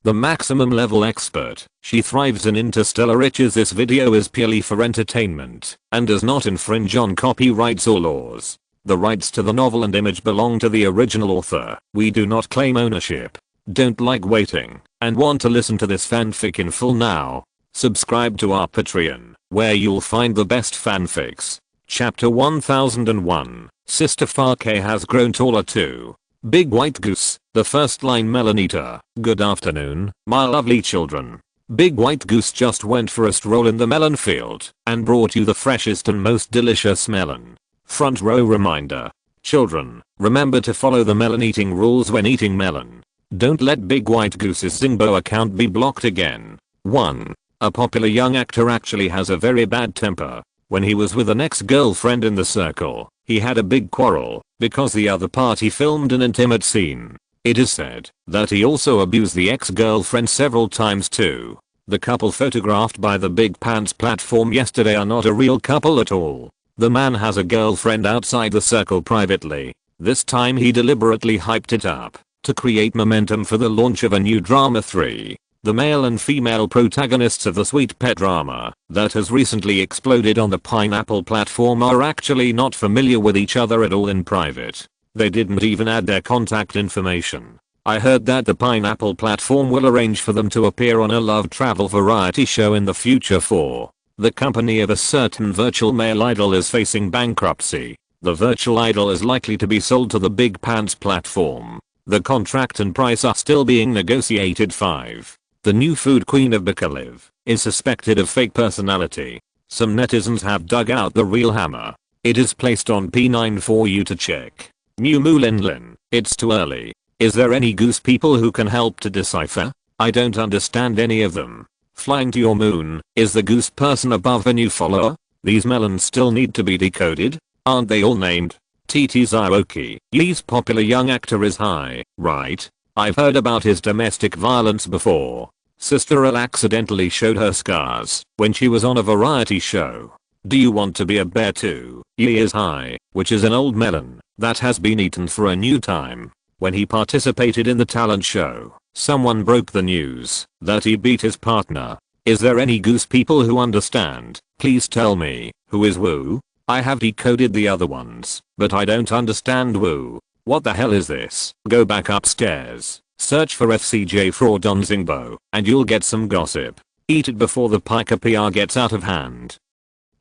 the maximum level expert. She thrives in interstellar riches. This video is purely for entertainment and does not infringe on copyrights or laws. The rights to the novel and image belong to the original author. We do not claim ownership. Don't like waiting and want to listen to this fanfic in full now? Subscribe to our Patreon, where you'll find the best fanfics. Chapter 1001. Sister Farke has grown taller too. Big White Goose. The first line. Melon Eater. Good afternoon, my lovely children. Big White Goose just went for a stroll in the melon field and brought you the freshest and most delicious melon. Front row reminder. Children, remember to follow the melon eating rules when eating melon. Don't let Big White Goose's Zingbo account be blocked again. 1. A popular young actor actually has a very bad temper. When he was with an ex-girlfriend in the circle, he had a big quarrel because the other party filmed an intimate scene. It is said that he also abused the ex-girlfriend several times too. The couple photographed by the Big Pants platform yesterday are not a real couple at all. The man has a girlfriend outside the circle privately. This time he deliberately hyped it up to create momentum for the launch of a new drama 3. The male and female protagonists of the sweet pet drama that has recently exploded on the Pineapple platform are actually not familiar with each other at all in private. They didn't even add their contact information. I heard that the Pineapple platform will arrange for them to appear on a love travel variety show in the future for the company of a certain virtual male idol is facing bankruptcy. The virtual idol is likely to be sold to the Big Pants platform. The contract and price are still being negotiated. 5. The new food queen of Bikaliv is suspected of fake personality. Some netizens have dug out the real hammer. It is placed on P9 for you to check. New Moolinlin, it's too early. Is there any goose people who can help to decipher? I don't understand any of them. Flying to your moon, is the goose person above a new follower? These melons still need to be decoded? Aren't they all named TT Zaoki? Yee's popular young actor is high, right? I've heard about his domestic violence before. Sister L accidentally showed her scars when she was on a variety show. Do you want to be a bear too? Yee is high, which is an old melon that has been eaten for a new time. When he participated in the talent show, someone broke the news that he beat his partner. Is there any goose people who understand? Please tell me, who is Woo? I have decoded the other ones, but I don't understand Woo. What the hell is this? Go back upstairs, search for FCJ fraud on Zingbo, and you'll get some gossip. Eat it before the piker PR gets out of hand.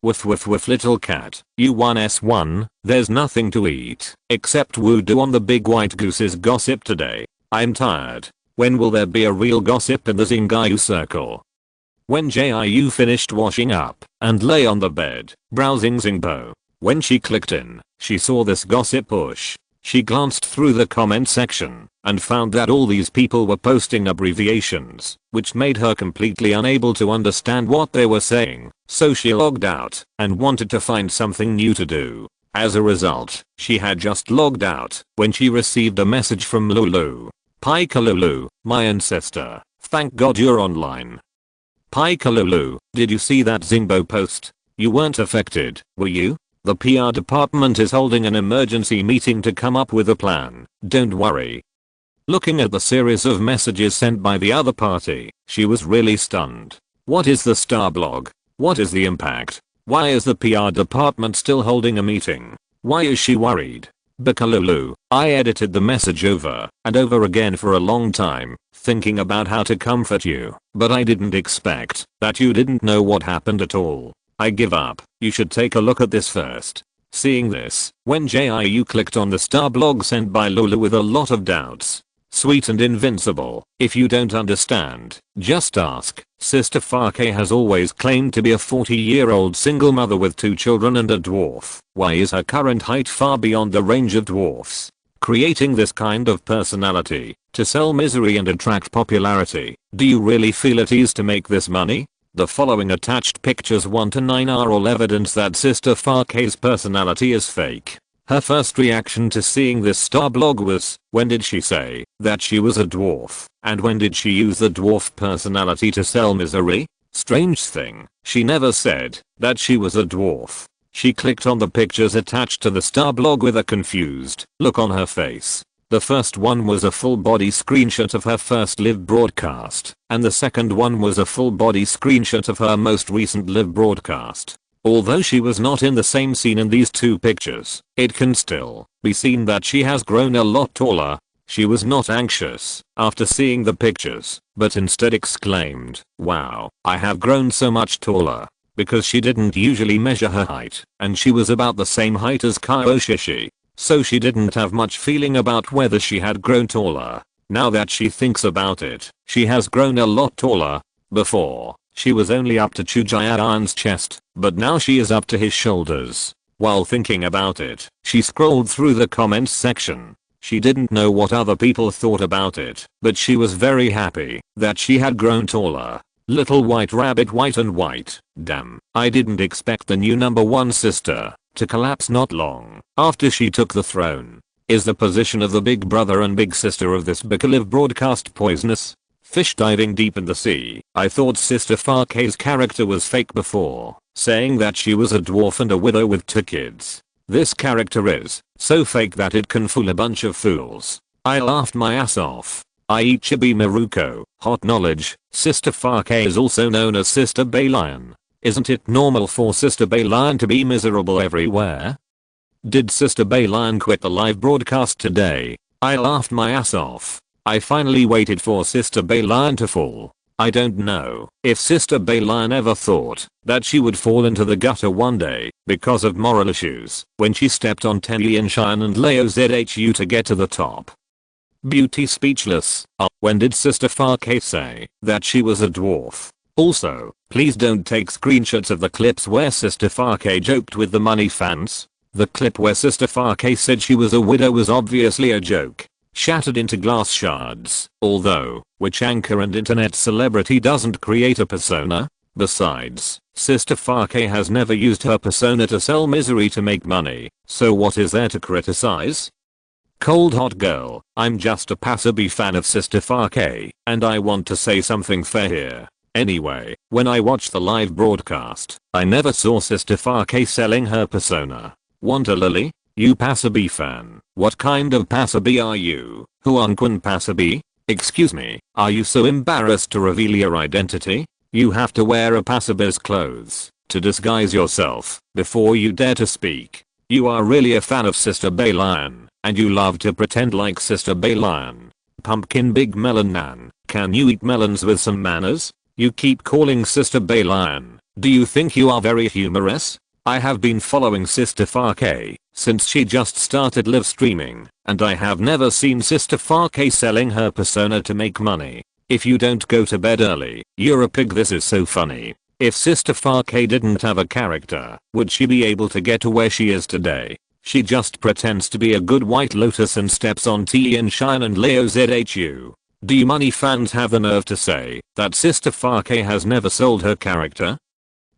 Woof woof woof little cat, U1S1, there's nothing to eat, except Woo-do on the Big White Goose's gossip today. I'm tired. When will there be a real gossip in the Zingayu circle? When Jiu finished washing up and lay on the bed, browsing Zingbo, when she clicked in, she saw this gossip push. She glanced through the comment section and found that all these people were posting abbreviations, which made her completely unable to understand what they were saying, so she logged out and wanted to find something new to do. As a result, she had just logged out when she received a message from Lulu. Pika Lulu, my ancestor, thank God you're online. Pika Lulu, did you see that Zingbo post? You weren't affected, were you? The PR department is holding an emergency meeting to come up with a plan, don't worry. Looking at the series of messages sent by the other party, she was really stunned. What is the star blog? What is the impact? Why is the PR department still holding a meeting? Why is she worried? Bakalulu, I edited the message over and over again for a long time, thinking about how to comfort you, but I didn't expect that you didn't know what happened at all. I give up. You should take a look at this first. Seeing this, when Jiu clicked on the star blog sent by Lulu with a lot of doubts. Sweet and invincible, if you don't understand, just ask. Sister Farke has always claimed to be a 40-year-old single mother with 2 children and a dwarf. Why is her current height far beyond the range of dwarfs? Creating this kind of personality to sell misery and attract popularity. Do you really feel at ease to make this money? The following attached pictures 1 to 9 are all evidence that Sister Farke's personality is fake. Her first reaction to seeing this star blog was, when did she say that she was a dwarf? And when did she use the dwarf personality to sell misery? Strange thing, she never said that she was a dwarf. She clicked on the pictures attached to the star blog with a confused look on her face. The first one was a full body screenshot of her first live broadcast, and the second one was a full body screenshot of her most recent live broadcast. Although she was not in the same scene in these two pictures, it can still be seen that she has grown a lot taller. She was not anxious after seeing the pictures, but instead exclaimed, "Wow, I have grown so much taller," because she didn't usually measure her height, and she was about the same height as Kyoshi, so she didn't have much feeling about whether she had grown taller. Now that she thinks about it, she has grown a lot taller. Before, she was only up to Chujayan's chest, but now she is up to his shoulders. While thinking about it, she scrolled through the comments section. She didn't know what other people thought about it, but she was very happy that she had grown taller. Little white rabbit white and white. Damn, I didn't expect the new number one sister to collapse not long after she took the throne. Is the position of the big brother and big sister of this Bikaliv broadcast poisonous? Fish diving deep in the sea. I thought Sister Farke's character was fake before, saying that she was a dwarf and a widow with 2 kids. This character is so fake that it can fool a bunch of fools. I laughed my ass off. I.e. Chibi Maruko. Hot knowledge, Sister Farke is also known as Sister Baylion. Isn't it normal for Sister Baylion to be miserable everywhere? Did Sister Baylion quit the live broadcast today? I laughed my ass off. I finally waited for Sister Baylion to fall. I don't know if Sister Baylion ever thought that she would fall into the gutter one day because of moral issues when she stepped on Tenlianshan and Leo Zhu to get to the top. Beauty speechless. When did Sister Farke say that she was a dwarf? Also, please don't take screenshots of the clips where Sister Farke joked with the money fans. The clip where Sister Farke said she was a widow was obviously a joke, shattered into glass shards. Although, which anchor and internet celebrity doesn't create a persona? Besides, Sister Farke has never used her persona to sell misery to make money, so what is there to criticize? Cold hot girl, I'm just a passerby fan of Sister Farke, and I want to say something fair here. Anyway, when I watched the live broadcast, I never saw Sister Farke selling her persona. Wonder Lily? You passerby fan. What kind of passerby are you? Huanquan passerby? Excuse me, are you so embarrassed to reveal your identity? You have to wear a passerby's clothes to disguise yourself before you dare to speak. You are really a fan of Sister Baylion, and you love to pretend like Sister Baylion. Pumpkin Big Melon Nan, can you eat melons with some manners? You keep calling Sister Baylion. Do you think you are very humorous? I have been following Sister Farke since she just started live streaming, and I have never seen Sister Farke selling her persona to make money. If you don't go to bed early, you're a pig. This is so funny. If Sister Farke didn't have a character, would she be able to get to where she is today? She just pretends to be a good white lotus and steps on Tianshine and Leo Zhu. Do you money fans have the nerve to say that Sister Farke has never sold her character?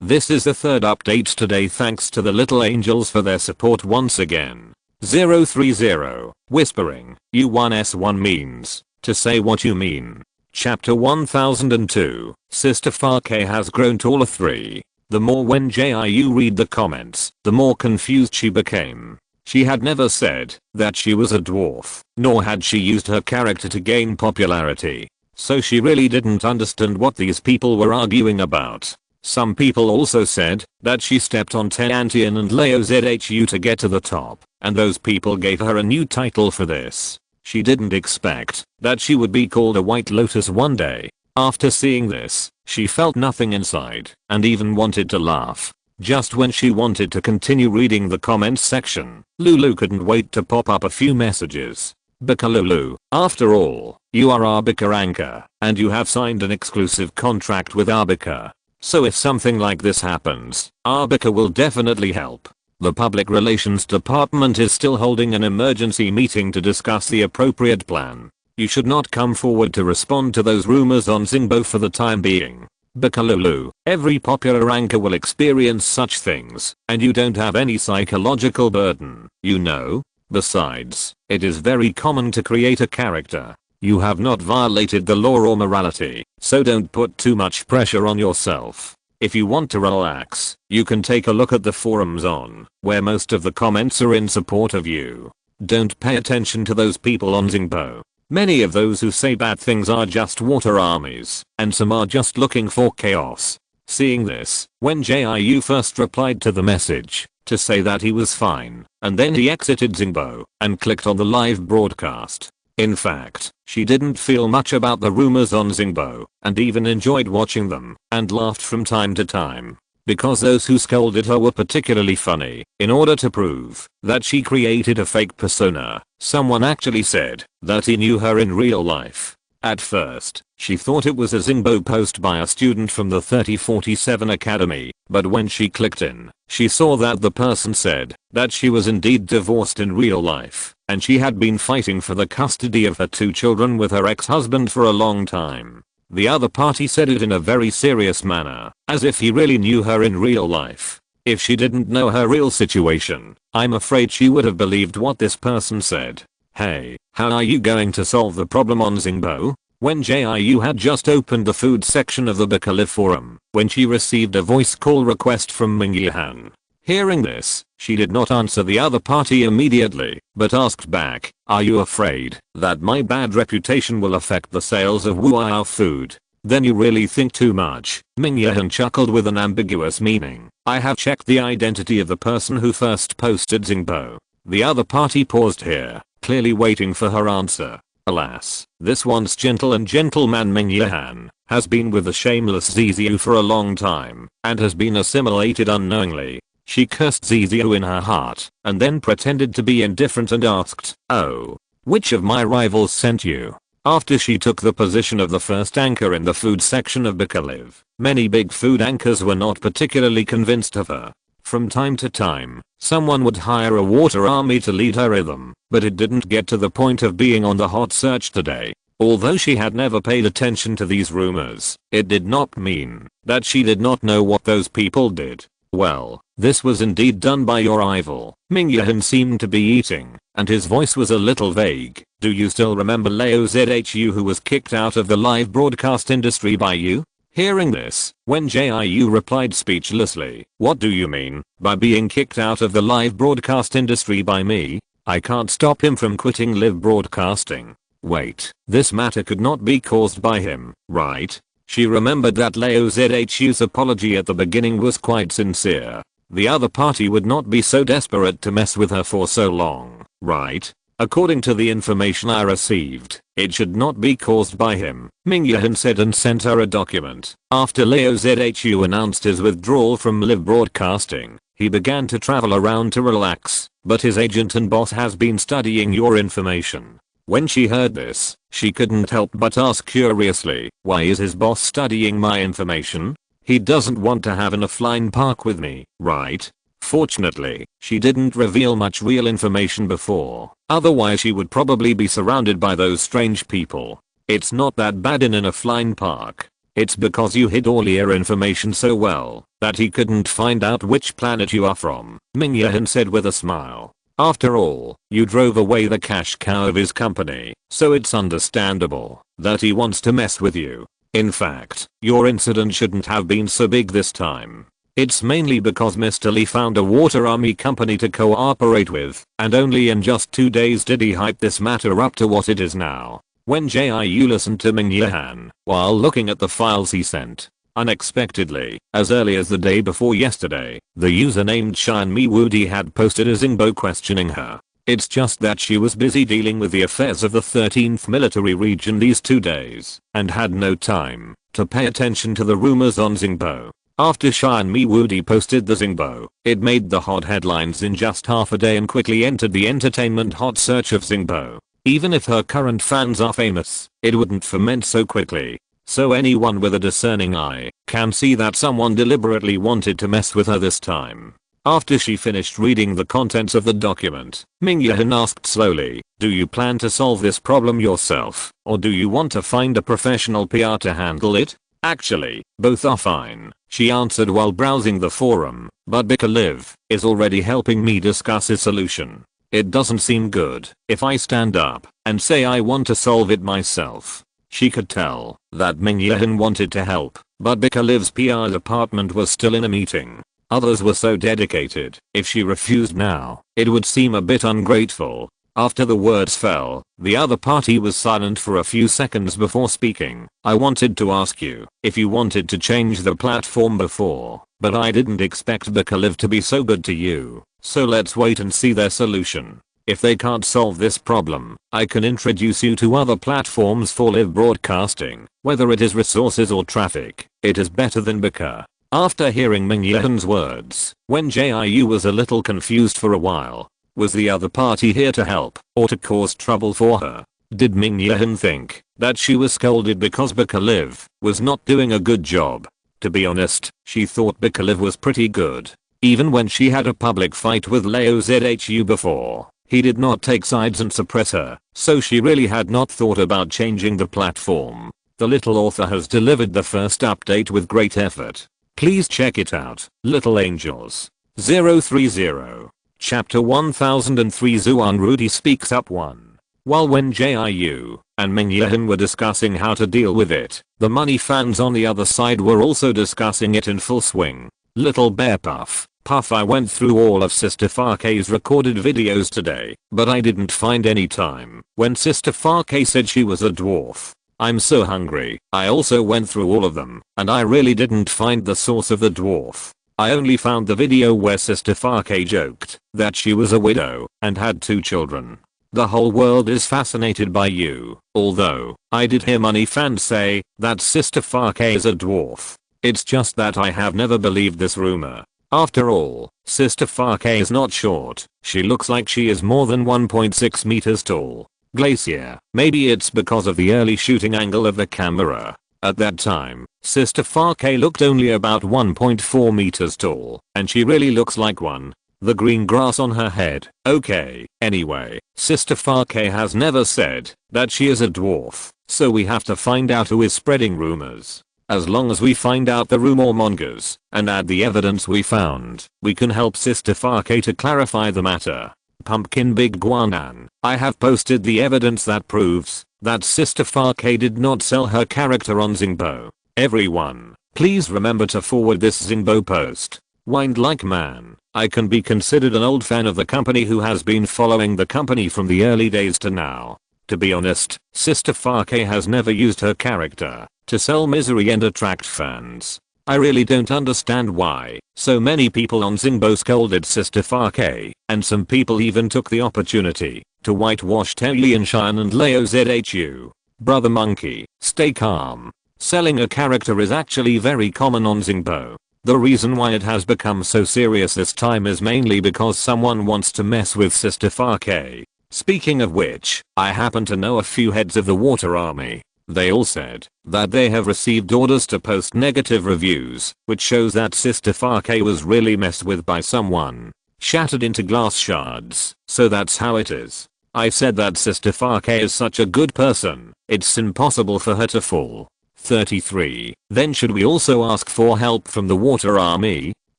This is the third update today, thanks to the little angels for their support once again. 030. Whispering, U1S1 means to say what you mean. Chapter 1002. Sister Farke has grown taller 3. The more Wen Jiu read the comments, the more confused she became. She had never said that she was a dwarf, nor had she used her character to gain popularity. So she really didn't understand what these people were arguing about. Some people also said that she stepped on Tiantian and Leo Zhu to get to the top, and those people gave her a new title for this. She didn't expect that she would be called a white lotus one day. After seeing this, she felt nothing inside and even wanted to laugh. Just when she wanted to continue reading the comments section, Lulu couldn't wait to pop up a few messages. Bika Lulu, after all, you are our Bika anchor, and you have signed an exclusive contract with Arbika. So if something like this happens, Arbika will definitely help. The public relations department is still holding an emergency meeting to discuss the appropriate plan. You should not come forward to respond to those rumors on Zingbo for the time being. Bakalulu, every popular anchor will experience such things, and you don't have any psychological burden, you know? Besides, it is very common to create a character. You have not violated the law or morality, so don't put too much pressure on yourself. If you want to relax, you can take a look at the forums on, where most of the comments are in support of you. Don't pay attention to those people on Zingbo. Many of those who say bad things are just water armies, and some are just looking for chaos. Seeing this, Wen Jiu first replied to the message to say that he was fine, and then he exited Zingbo and clicked on the live broadcast. In fact, she didn't feel much about the rumors on Zingbo, and even enjoyed watching them, and laughed from time to time. Because those who scolded her were particularly funny. In order to prove that she created a fake persona, someone actually said that he knew her in real life. At first, she thought it was a Zingbo post by a student from the 3047 Academy, but when she clicked in, she saw that the person said that she was indeed divorced in real life, and she had been fighting for the custody of her 2 children with her ex-husband for a long time. The other party said it in a very serious manner, as if he really knew her in real life. If she didn't know her real situation, I'm afraid she would have believed what this person said. Hey, how are you going to solve the problem on Zingbo? Wen Jiu had just opened the food section of the Bicaliv forum when she received a voice call request from Mingyahan. Hearing this, she did not answer the other party immediately, but asked back, "Are you afraid that my bad reputation will affect the sales of Wuao food? Then you really think too much." Mingyahan chuckled with an ambiguous meaning. "I have checked the identity of the person who first posted Zingbo." The other party paused here, clearly waiting for her answer. Alas, this once gentle and gentleman Mingyahan has been with the shameless Ziziu for a long time, and has been assimilated unknowingly. She cursed Ziziu in her heart, and then pretended to be indifferent and asked, "Oh, which of my rivals sent you?" After she took the position of the first anchor in the food section of Bicaliv, many big food anchors were not particularly convinced of her. From time to time, someone would hire a water army to lead her rhythm, but it didn't get to the point of being on the hot search today. Although she had never paid attention to these rumors, it did not mean that she did not know what those people did. "Well, this was indeed done by your rival." Mingyahan seemed to be eating, and his voice was a little vague. "Do you still remember Leo Zhu who was kicked out of the live broadcast industry by you?" Hearing this, Wen Jiu replied speechlessly, "What do you mean by being kicked out of the live broadcast industry by me? I can't stop him from quitting live broadcasting." Wait, this matter could not be caused by him, right? She remembered that Leo Zhu's apology at the beginning was quite sincere. The other party would not be so desperate to mess with her for so long, right? According to the information I received, it should not be caused by him, Mingyahan said and sent her a document. After Leo Zhu announced his withdrawal from live broadcasting, he began to travel around to relax, but his agent and boss has been studying your information. When she heard this, she couldn't help but ask curiously, "Why is his boss studying my information? He doesn't want to have an offline park with me, right?" Fortunately, she didn't reveal much real information before, otherwise she would probably be surrounded by those strange people. "It's not that bad in an offline park. It's because you hid all your information so well that he couldn't find out which planet you are from," Mingyahan said with a smile. "After all, you drove away the cash cow of his company, so it's understandable that he wants to mess with you. In fact, your incident shouldn't have been so big this time. It's mainly because Mr. Lee found a water army company to cooperate with, and only in just 2 days did he hype this matter up to what it is now." Wen Jiu listened to Mingyahan while looking at the files he sent. Unexpectedly, as early as the day before yesterday, the user named Shan Mi Woody had posted a Zingbo questioning her. It's just that she was busy dealing with the affairs of the 13th military region these 2 days, and had no time to pay attention to the rumors on Zingbo. After Shan Mi Woody posted the Zingbo, it made the hot headlines in just half a day and quickly entered the entertainment hot search of Zingbo. Even if her current fans are famous, it wouldn't ferment so quickly. So anyone with a discerning eye can see that someone deliberately wanted to mess with her this time. After she finished reading the contents of the document, Mingyahan asked slowly, "Do you plan to solve this problem yourself, or do you want to find a professional PR to handle it?" "Actually, both are fine," she answered while browsing the forum, "but Bicaliv is already helping me discuss a solution. It doesn't seem good if I stand up and say I want to solve it myself." She could tell that Mingyahan wanted to help, but Bicaliv's PR department was still in a meeting. Others were so dedicated, if she refused now, it would seem a bit ungrateful. After the words fell, the other party was silent for a few seconds before speaking. I wanted to ask you if you wanted to change the platform before, but I didn't expect Bakaliv to be so good to you. So let's wait and see their solution. If they can't solve this problem, I can introduce you to other platforms for live broadcasting. Whether it is resources or traffic, it is better than Baka. After hearing Ming Yehan's words, Wen Jiu was a little confused for a while. Was the other party here to help or to cause trouble for her? Did Ming Yehan think that she was scolded because Bakaliv was not doing a good job? To be honest, she thought Bakaliv was pretty good. Even when she had a public fight with Leo Zhu before, he did not take sides and suppress her, so she really had not thought about changing the platform. The little author has delivered the first update with great effort. Please check it out. Little Angels 030 Chapter 1003 Zuan Rudy speaks up 1. While Wen Jiu and Ming Yehan were discussing how to deal with it, the money fans on the other side were also discussing it in full swing. Little Bear Puff, I went through all of Sister Farke's recorded videos today, but I didn't find any time when Sister Farke said she was a dwarf. I'm so hungry. I also went through all of them, and I really didn't find the source of the dwarf. I only found the video where Sister Farke joked that she was a widow and had 2 children. The whole world is fascinated by you, although I did hear money fans say that Sister Farke is a dwarf. It's just that I have never believed this rumor. After all, Sister Farke is not short. She looks like she is more than 1.6 meters tall. Glacier, maybe it's because of the early shooting angle of the camera. At that time, Sister Farke looked only about 1.4 meters tall, and she really looks like one. The green grass on her head. Okay, anyway, Sister Farke has never said that she is a dwarf, so we have to find out who is spreading rumors. As long as we find out the rumor mongers and add the evidence we found, we can help Sister Farke to clarify the matter. Pumpkin Big Guanan, I have posted the evidence that proves that Sister Farke did not sell her character on Zingbo. Everyone, please remember to forward this Zingbo post. Wind like man, I can be considered an old fan of the company who has been following the company from the early days to now. To be honest, Sister Farke has never used her character to sell misery and attract fans. I really don't understand why so many people on Zingbo scolded Sister Farke, and some people even took the opportunity to whitewash Tailian Shine and Leo Zhu. Brother Monkey, stay calm. Selling a character is actually very common on Zingbo. The reason why it has become so serious this time is mainly because someone wants to mess with Sister Farke. Speaking of which, I happen to know a few heads of the water army. They all said that they have received orders to post negative reviews, which shows that Sister Farke was really messed with by someone. Shattered into glass shards, so that's how it is. I said that Sister Farke is such a good person, it's impossible for her to fall. 33. Then should we also ask for help from the water army?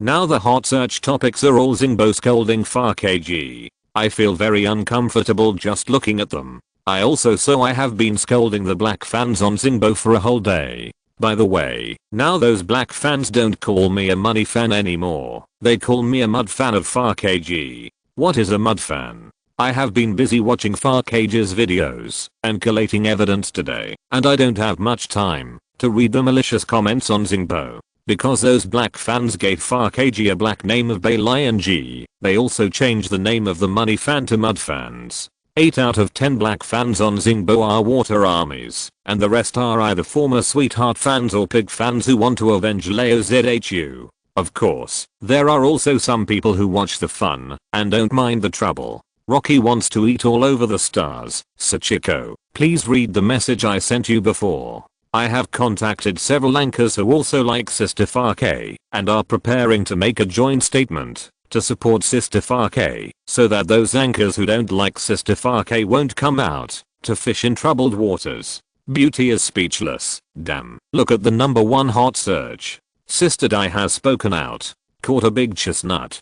Now the hot search topics are all Zingbo scolding Farke. I feel very uncomfortable just looking at them. I have been scolding the black fans on Zingbo for a whole day. By the way, now those black fans don't call me a money fan anymore. They call me a mud fan of Farke. What is a mud fan? I have been busy watching Farke's videos and collating evidence today, and I don't have much time to read the malicious comments on Zingbo. Because those black fans gave Farke a black name of Lion G, they also changed the name of the money fan to mud fans. 8 out of 10 black fans on Zingbo are water armies, and the rest are either former sweetheart fans or pig fans who want to avenge Leo Zhu. Of course, there are also some people who watch the fun and don't mind the trouble. Rocky wants to eat all over the stars. Sachiko, please read the message I sent you before. I have contacted several anchors who also like Sister Farke and are preparing to make a joint statement to support Sister Farke, so that those anchors who don't like Sister Farke won't come out to fish in troubled waters. Beauty is speechless. Damn. Look at the #1 hot search. Sister Di has spoken out. Caught a big chestnut.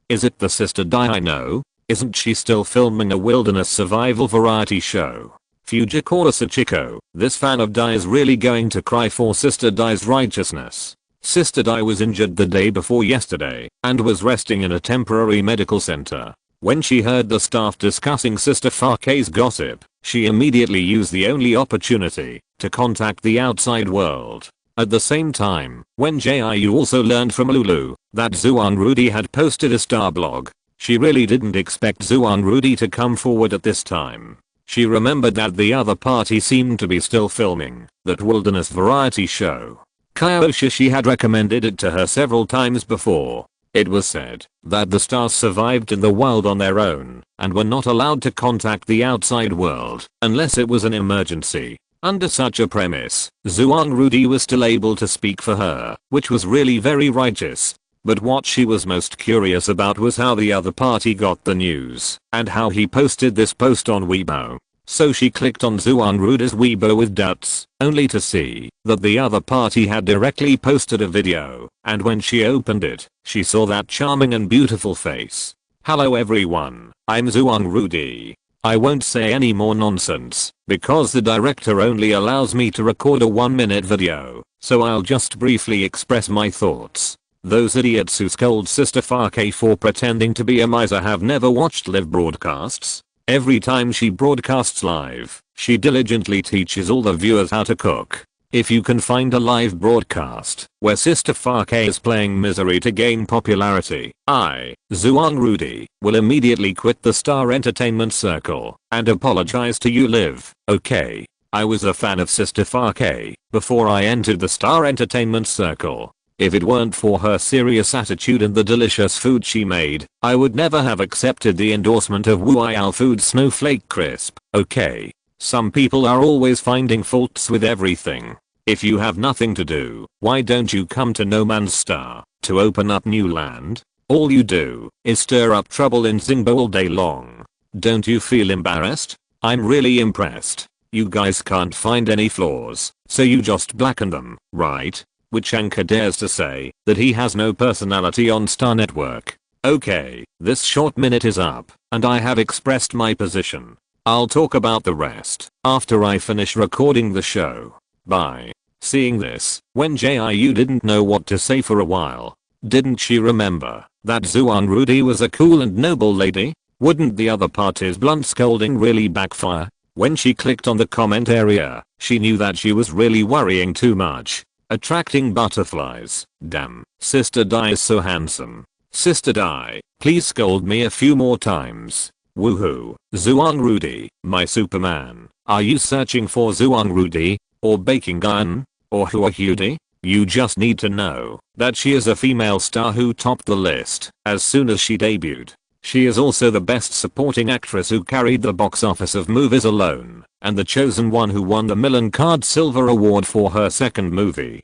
Is it the Sister Di I know? Isn't she still filming a wilderness survival variety show? Fujikura Sachiko, this fan of Di is really going to cry for Sister Di's righteousness. Sister Di was injured the day before yesterday and was resting in a temporary medical center. When she heard the staff discussing Sister Farke's gossip, she immediately used the only opportunity to contact the outside world. At the same time, Wen Jiu also learned from Lulu that Xuan Rudy had posted a star blog. She really didn't expect Xuan Rudy to come forward at this time. She remembered that the other party seemed to be still filming that wilderness variety show. Kyoshi had recommended it to her several times before. It was said that the stars survived in the wild on their own and were not allowed to contact the outside world unless it was an emergency. Under such a premise, Xuan Rudy was still able to speak for her, which was really very righteous. But what she was most curious about was how the other party got the news and how he posted this post on Weibo. So she clicked on Xuan Rudy's Weibo with doubts, only to see that the other party had directly posted a video, and when she opened it, she saw that charming and beautiful face. Hello everyone, I'm Xuan Rudy. I won't say any more nonsense, because the director only allows me to record a 1-minute video, so I'll just briefly express my thoughts. Those idiots who scold Sister Farke for pretending to be a miser have never watched live broadcasts. Every time she broadcasts live, she diligently teaches all the viewers how to cook. If you can find a live broadcast where Sister Farke is playing misery to gain popularity, I, Xuan Rudy, will immediately quit the Star Entertainment Circle and apologize to you live, okay? I was a fan of Sister Farke before I entered the Star Entertainment Circle. If it weren't for her serious attitude and the delicious food she made, I would never have accepted the endorsement of Wuiao Food Snowflake Crisp, okay? Some people are always finding faults with everything. If you have nothing to do, why don't you come to No Man's Star to open up new land? All you do is stir up trouble in Zingbo all day long. Don't you feel embarrassed? I'm really impressed. You guys can't find any flaws, so you just blacken them, right? Which anchor dares to say that he has no personality on Star Network? Okay, this short minute is up, and I have expressed my position. I'll talk about the rest after I finish recording the show. Bye. Seeing this, Wen Jiu didn't know what to say for a while. Didn't she remember that Xuan Rudy was a cool and noble lady? Wouldn't the other party's blunt scolding really backfire? When she clicked on the comment area, she knew that she was really worrying too much. Attracting butterflies. Damn, Sister Dai is so handsome. Sister Dai, please scold me a few more times. Woohoo, Xuan Rudy, my Superman. Are you searching for Xuan Rudy? Or Baking Iron? Or Hua Hudi? You just need to know that she is a female star who topped the list as soon as she debuted. She is also the best supporting actress who carried the box office of movies alone, and the chosen one who won the Milan Card Silver Award for her second movie.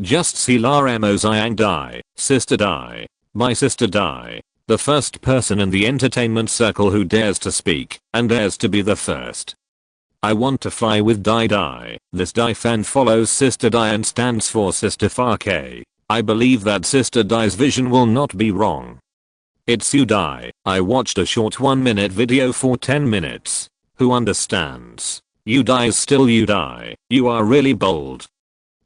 Just see La Mozayang Dai, Sister Dai, my Sister Dai, the first person in the entertainment circle who dares to speak and dares to be the first. I want to fly with Dai Dai. This Dai fan follows Sister Dai and stands for Sister Farke. I believe that Sister Dai's vision will not be wrong. It's you Dai. I watched a short 1-minute video for 10 minutes. Who understands? You Dai is still you Dai. You are really bold.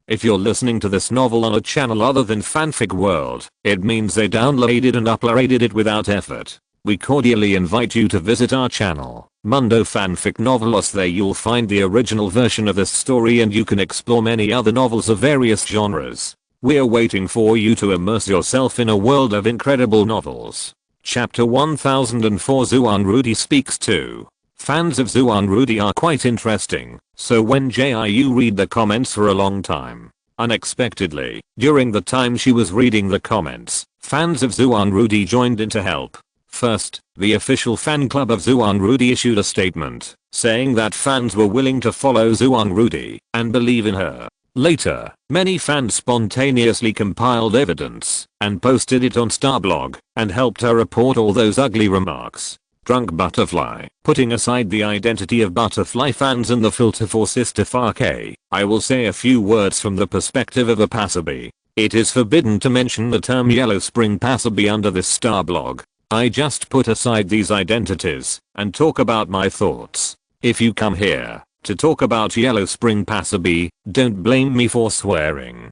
If you're listening to this novel on a channel other than Fanfic World, it means they downloaded and uploaded it without effort. We cordially invite you to visit our channel, Mundo Fanfic Novelos. There you'll find the original version of this story and you can explore many other novels of various genres. We're waiting for you to immerse yourself in a world of incredible novels. Chapter 1004 Xuan Rudy speaks to. Fans of Xuan Rudy are quite interesting, so when Jiu read the comments for a long time. Unexpectedly, during the time she was reading the comments, fans of Xuan Rudy joined in to help. First, the official fan club of Xuan Rudy issued a statement, saying that fans were willing to follow Xuan Rudy and believe in her. Later, many fans spontaneously compiled evidence and posted it on Starblog and helped her report all those ugly remarks. Drunk Butterfly. Putting aside the identity of Butterfly fans and the filter for Sister Farke, I will say a few words from the perspective of a passerby. It is forbidden to mention the term Yellow Spring passerby under this Starblog. I just put aside these identities and talk about my thoughts. If you come here to talk about Yellow Spring passerby, don't blame me for swearing.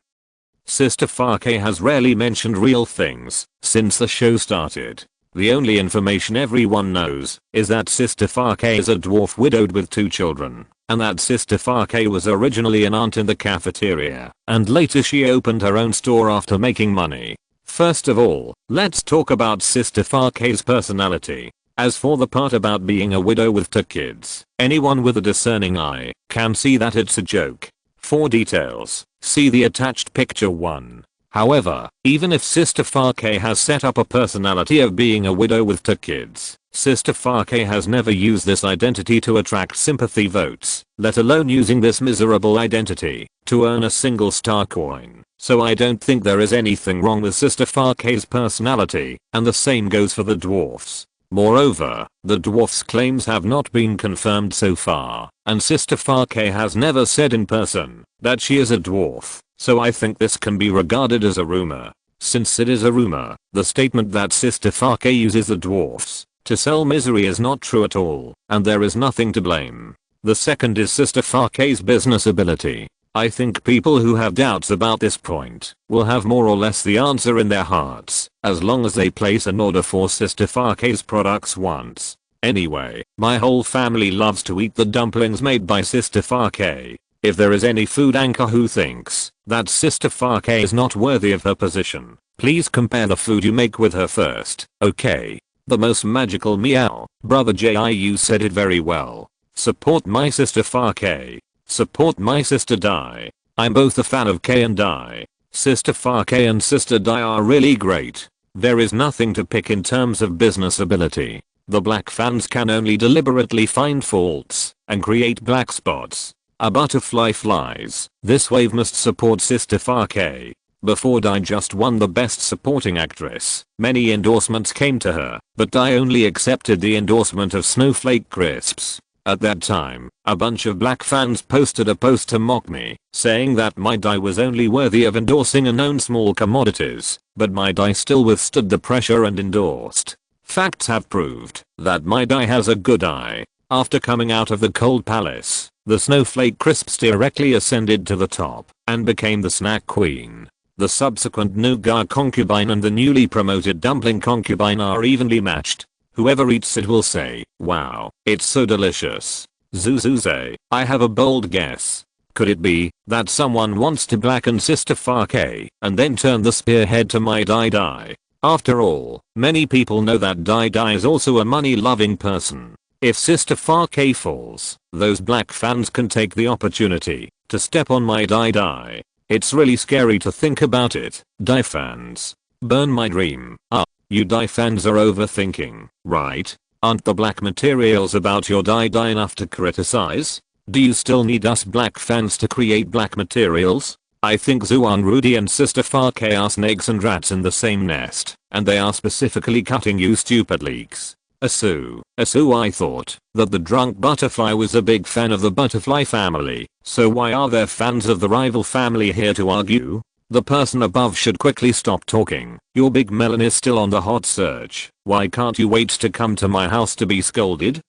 Sister Farke has rarely mentioned real things since the show started. The only information everyone knows is that Sister Farkay is a dwarf widowed with 2 children, and that Sister Farkay was originally an aunt in the cafeteria, and later she opened her own store after making money. First of all, let's talk about Sister Farkay's personality. As for the part about being a widow with 2 kids, anyone with a discerning eye can see that it's a joke. For details, see the attached picture 1. However, even if Sister Farkay has set up a personality of being a widow with 2 kids, Sister Farkay has never used this identity to attract sympathy votes, let alone using this miserable identity to earn a single star coin. So I don't think there is anything wrong with Sister Farkay's personality, and the same goes for the dwarfs. Moreover, the dwarf's claims have not been confirmed so far, and Sister Farkay has never said in person that she is a dwarf, so I think this can be regarded as a rumor. Since it is a rumor, the statement that Sister Farkay uses the dwarfs to sell misery is not true at all, and there is nothing to blame. The second is Sister Farkay's business ability. I think people who have doubts about this point will have more or less the answer in their hearts, as long as they place an order for Sister Farkay's products once. Anyway, my whole family loves to eat the dumplings made by Sister Farkay. If there is any food anchor who thinks that Sister Farkay is not worthy of her position, please compare the food you make with her first, okay? The most magical meow, brother Jiu said it very well. Support my Sister Farkay. Support my Sister Dai. I'm both a fan of K and Dai. Sister Farkay and Sister Dai are really great. There is nothing to pick in terms of business ability. The black fans can only deliberately find faults and create black spots. A butterfly flies. This wave must support Sister Farkay. Before Dai just won the Best Supporting Actress, many endorsements came to her, but Dai only accepted the endorsement of Snowflake Crisps. At that time, a bunch of black fans posted a post to mock me, saying that my Dai was only worthy of endorsing a known small commodities, but my Dai still withstood the pressure and endorsed. Facts have proved that my Dai has a good eye. After coming out of the cold palace, the Snowflake Crisps directly ascended to the top and became the snack queen. The subsequent nougat concubine and the newly promoted dumpling concubine are evenly matched. Whoever eats it will say, wow, it's so delicious. Zuzuze, I have a bold guess. Could it be that someone wants to blacken Sister Farkay and then turn the spearhead to my Dai? After all, many people know that Dai is also a money-loving person. If Sister Farkay falls, those black fans can take the opportunity to step on my Dai. It's really scary to think about it. Dai fans, burn my dream. You Dai fans are overthinking, right? Aren't the black materials about your Dai enough to criticize? Do you still need us black fans to create black materials? I think Zuan Rudy and Sister Farkay are snakes and rats in the same nest, and they are specifically cutting you stupid leaks. Asu, I thought that the drunk butterfly was a big fan of the butterfly family, so why are there fans of the rival family here to argue? The person above should quickly stop talking. Your big melon is still on the hot search. Why can't you wait to come to my house to be scolded?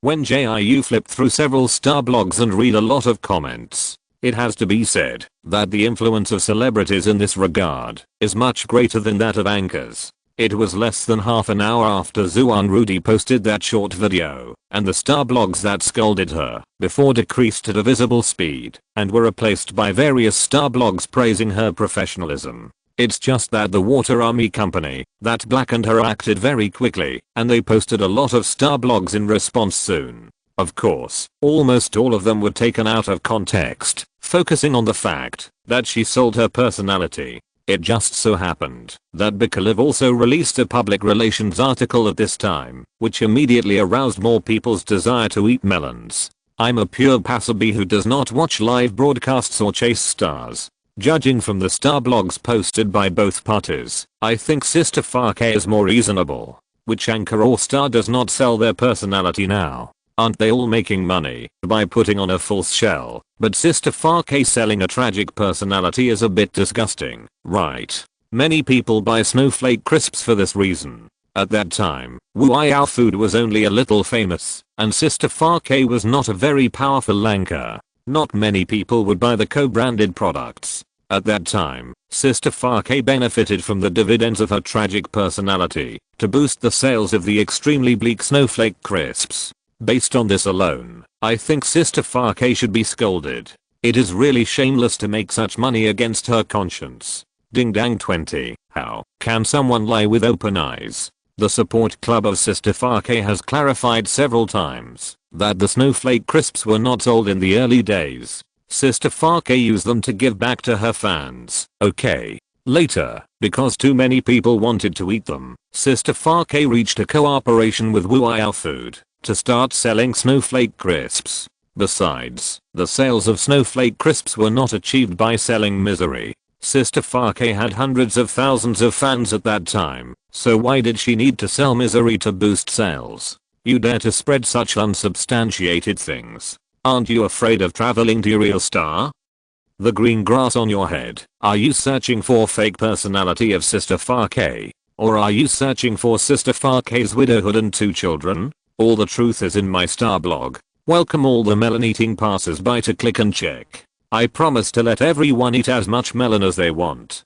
When Jiu flipped through several star blogs and read a lot of comments, it has to be said that the influence of celebrities in this regard is much greater than that of anchors. It was less than half an hour after Zuan Rudy posted that short video, and the star blogs that scolded her before decreased at a visible speed and were replaced by various star blogs praising her professionalism. It's just that the water army company that blackened her acted very quickly, and they posted a lot of star blogs in response soon. Of course, almost all of them were taken out of context, focusing on the fact that she sold her personality. It just so happened that Bikaliv also released a public relations article at this time, which immediately aroused more people's desire to eat melons. I'm a pure passerby who does not watch live broadcasts or chase stars. Judging from the star blogs posted by both parties, I think Sister Farkay is more reasonable. Which anchor or star does not sell their personality now? Aren't they all making money by putting on a false shell? But Sister Farkay selling a tragic personality is a bit disgusting, right? Many people buy Snowflake Crisps for this reason. At that time, Wu food was only a little famous, and Sister Farkay was not a very powerful anchor. Not many people would buy the co-branded products. At that time, Sister Fake benefited from the dividends of her tragic personality to boost the sales of the extremely bleak snowflake crisps. Based on this alone, I think Sister Fake should be scolded. It is really shameless to make such money against her conscience. Ding dang 20. How can someone lie with open eyes? The support club of Sister Fake has clarified several times that the snowflake crisps were not sold in the early days. Sister Fake used them to give back to her fans. Okay. Later, because too many people wanted to eat them, Sister Fake reached a cooperation with Wuao Food to start selling snowflake crisps. Besides, the sales of snowflake crisps were not achieved by selling misery. Sister Fake had hundreds of thousands of fans at that time, so why did she need to sell misery to boost sales? You dare to spread such unsubstantiated things. Aren't you afraid of traveling to your real star? The green grass on your head. Are you searching for fake personality of Sister Fake? Or are you searching for Sister Fake's widowhood and 2 children? All the truth is in my star blog. Welcome all the melon eating passers-by to click and check. I promise to let everyone eat as much melon as they want.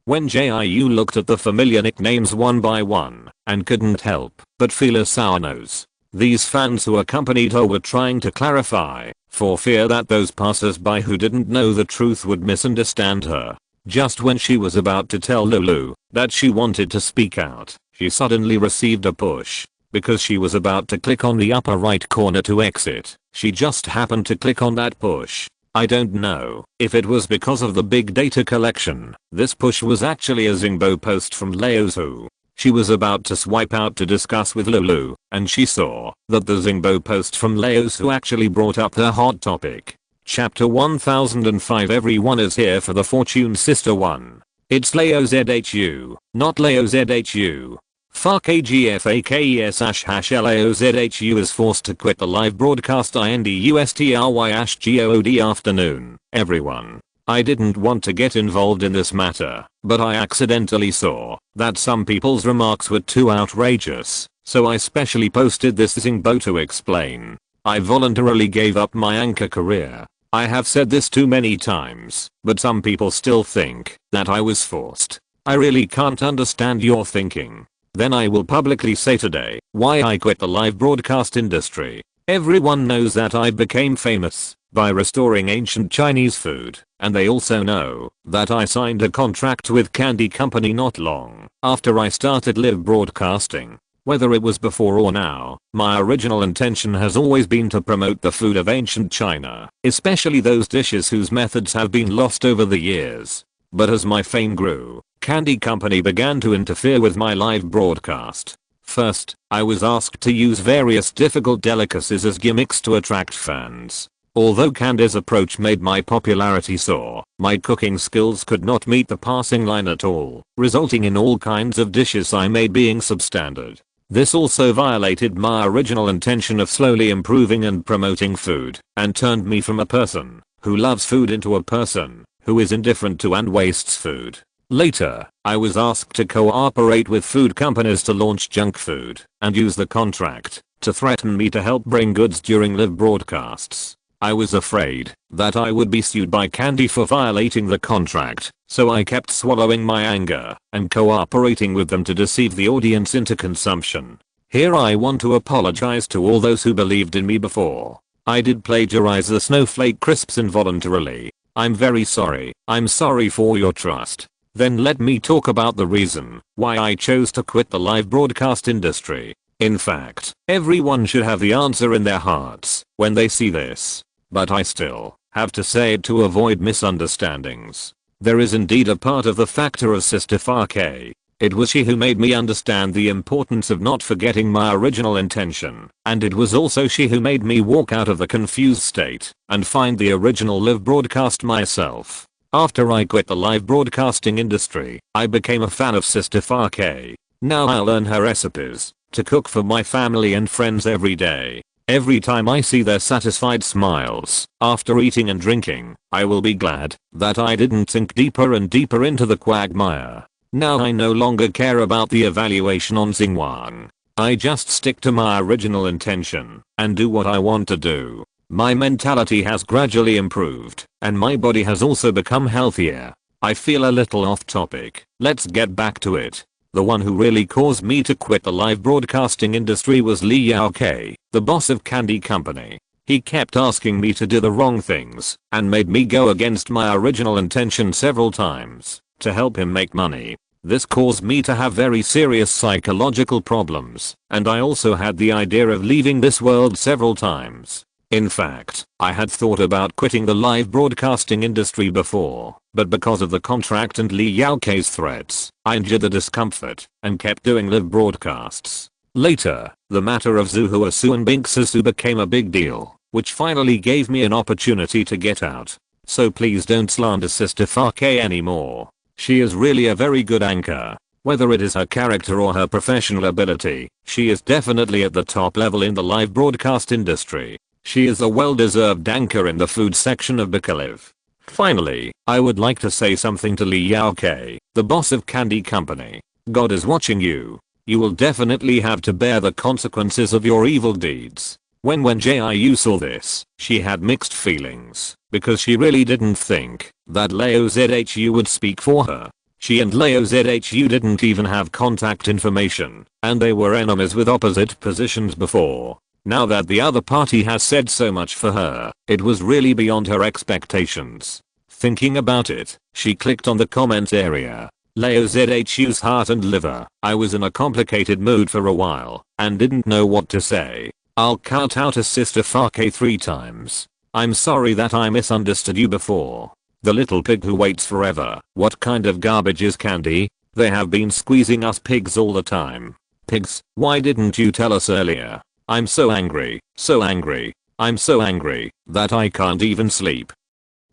Wen Jiu looked at the familiar nicknames one by one and couldn't help but feel a sour nose. These fans who accompanied her were trying to clarify, for fear that those passers-by who didn't know the truth would misunderstand her. Just when she was about to tell Lulu that she wanted to speak out, she suddenly received a push. Because she was about to click on the upper right corner to exit, she just happened to click on that push. I don't know if it was because of the big data collection. This push was actually a Zingbo post from Leozu. She was about to swipe out to discuss with Lulu, and she saw that the Zingbo post from Leozu actually brought up the hot topic. Chapter 1005. Everyone is here for the Fortune Sister 1. It's LeoZHU, not LeoZHU. Fuck AGFAKES #LeoZHU is forced to quit the live broadcast INDUSTRY/GOOD afternoon, everyone. I didn't want to get involved in this matter, but I accidentally saw that some people's remarks were too outrageous, so I specially posted this Zingbo to explain. I voluntarily gave up my anchor career. I have said this too many times, but some people still think that I was forced. I really can't understand your thinking. Then I will publicly say today why I quit the live broadcast industry. Everyone knows that I became famous by restoring ancient Chinese food, and they also know that I signed a contract with Candy Company not long after I started live broadcasting. Whether it was before or now, my original intention has always been to promote the food of ancient China, especially those dishes whose methods have been lost over the years. But as my fame grew, Candy Company began to interfere with my live broadcast. First, I was asked to use various difficult delicacies as gimmicks to attract fans. Although Candy's approach made my popularity soar, my cooking skills could not meet the passing line at all, resulting in all kinds of dishes I made being substandard. This also violated my original intention of slowly improving and promoting food, and turned me from a person who loves food into a person who is indifferent to and wastes food. Later, I was asked to cooperate with food companies to launch junk food and use the contract to threaten me to help bring goods during live broadcasts. I was afraid that I would be sued by Candy for violating the contract, so I kept swallowing my anger and cooperating with them to deceive the audience into consumption. Here I want to apologize to all those who believed in me before. I did plagiarize the snowflake crisps involuntarily. I'm very sorry. I'm sorry for your trust. Then let me talk about the reason why I chose to quit the live broadcast industry. In fact, everyone should have the answer in their hearts when they see this. But I still have to say it to avoid misunderstandings. There is indeed a part of the factor of Sister Fake. It was she who made me understand the importance of not forgetting my original intention, and it was also she who made me walk out of the confused state and find the original live broadcast myself. After I quit the live broadcasting industry, I became a fan of Sister Fake. Now I'll learn her recipes to cook for my family and friends every day. Every time I see their satisfied smiles after eating and drinking, I will be glad that I didn't sink deeper and deeper into the quagmire. Now I no longer care about the evaluation on Xinguang. I just stick to my original intention and do what I want to do. My mentality has gradually improved, and my body has also become healthier. I feel a little off topic. Let's get back to it. The one who really caused me to quit the live broadcasting industry was Li Yao-Ke, the boss of Candy Company. He kept asking me to do the wrong things and made me go against my original intention several times to help him make money. This caused me to have very serious psychological problems, and I also had the idea of leaving this world several times. In fact, I had thought about quitting the live broadcasting industry before, but because of the contract and Li Yao-Ke's threats, I endured the discomfort and kept doing live broadcasts. Later, the matter of Zhu Huasu and Bink Sisu became a big deal, which finally gave me an opportunity to get out. So please don't slander Sister Fa-Ke anymore. She is really a very good anchor. Whether it is her character or her professional ability, she is definitely at the top level in the live broadcast industry. She is a well-deserved anchor in the food section of Bikaliv. Finally, I would like to say something to Li Yao-Ke, the boss of Candy Company. God is watching you. You will definitely have to bear the consequences of your evil deeds. When Wen Jiu saw this, she had mixed feelings, because she really didn't think that Lao Zhu would speak for her. She and Lao Zhu didn't even have contact information, and they were enemies with opposite positions before. Now that the other party has said so much for her, it was really beyond her expectations. Thinking about it, she clicked on the comments area. Lao Zhu's heart and liver. I was in a complicated mood for a while, and didn't know what to say. I'll count out as Sister Fa-Ke 3 times. I'm sorry that I misunderstood you before. The little pig who waits forever. What kind of garbage is Candy? They have been squeezing us pigs all the time. Pigs, why didn't you tell us earlier? I'm so angry, so angry. I'm so angry that I can't even sleep.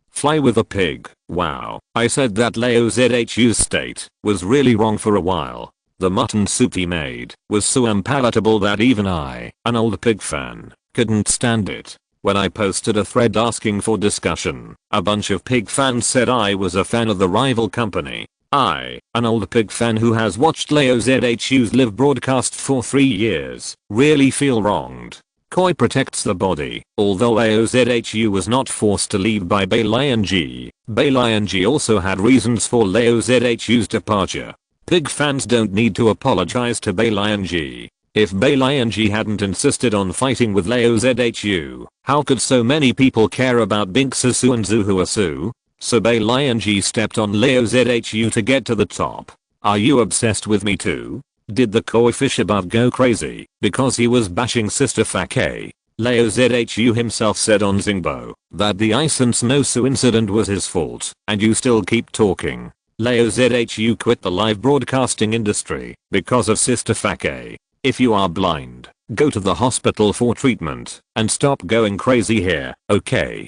Fly with a pig. Wow, I said that Lao Zhu's state was really wrong for a while. The mutton soup he made was so unpalatable that even I, an old pig fan, couldn't stand it. When I posted a thread asking for discussion, a bunch of pig fans said I was a fan of the rival company. I, an old pig fan who has watched Lao Zhu's live broadcast for 3 years, really feel wronged. Koi protects the body. Although Lao Zhu was not forced to leave by Beiliang, Beiliang also had reasons for Lao Zhu's departure. Pig fans don't need to apologize to Beiliang. If Beiliang hadn't insisted on fighting with Lao Zhu, how could so many people care about Bink Sisu and Zhu Huasu? So Beiliang stepped on Lao Zhu to get to the top. Are you obsessed with me too? Did the koi fish above go crazy because he was bashing Sister Fa-Ke? Lao Zhu himself said on Zingbo that the ice and snowsuit incident was his fault, and you still keep talking. Lao Zhu quit the live broadcasting industry because of Sister Fa-Ke. If you are blind, go to the hospital for treatment and stop going crazy here, okay?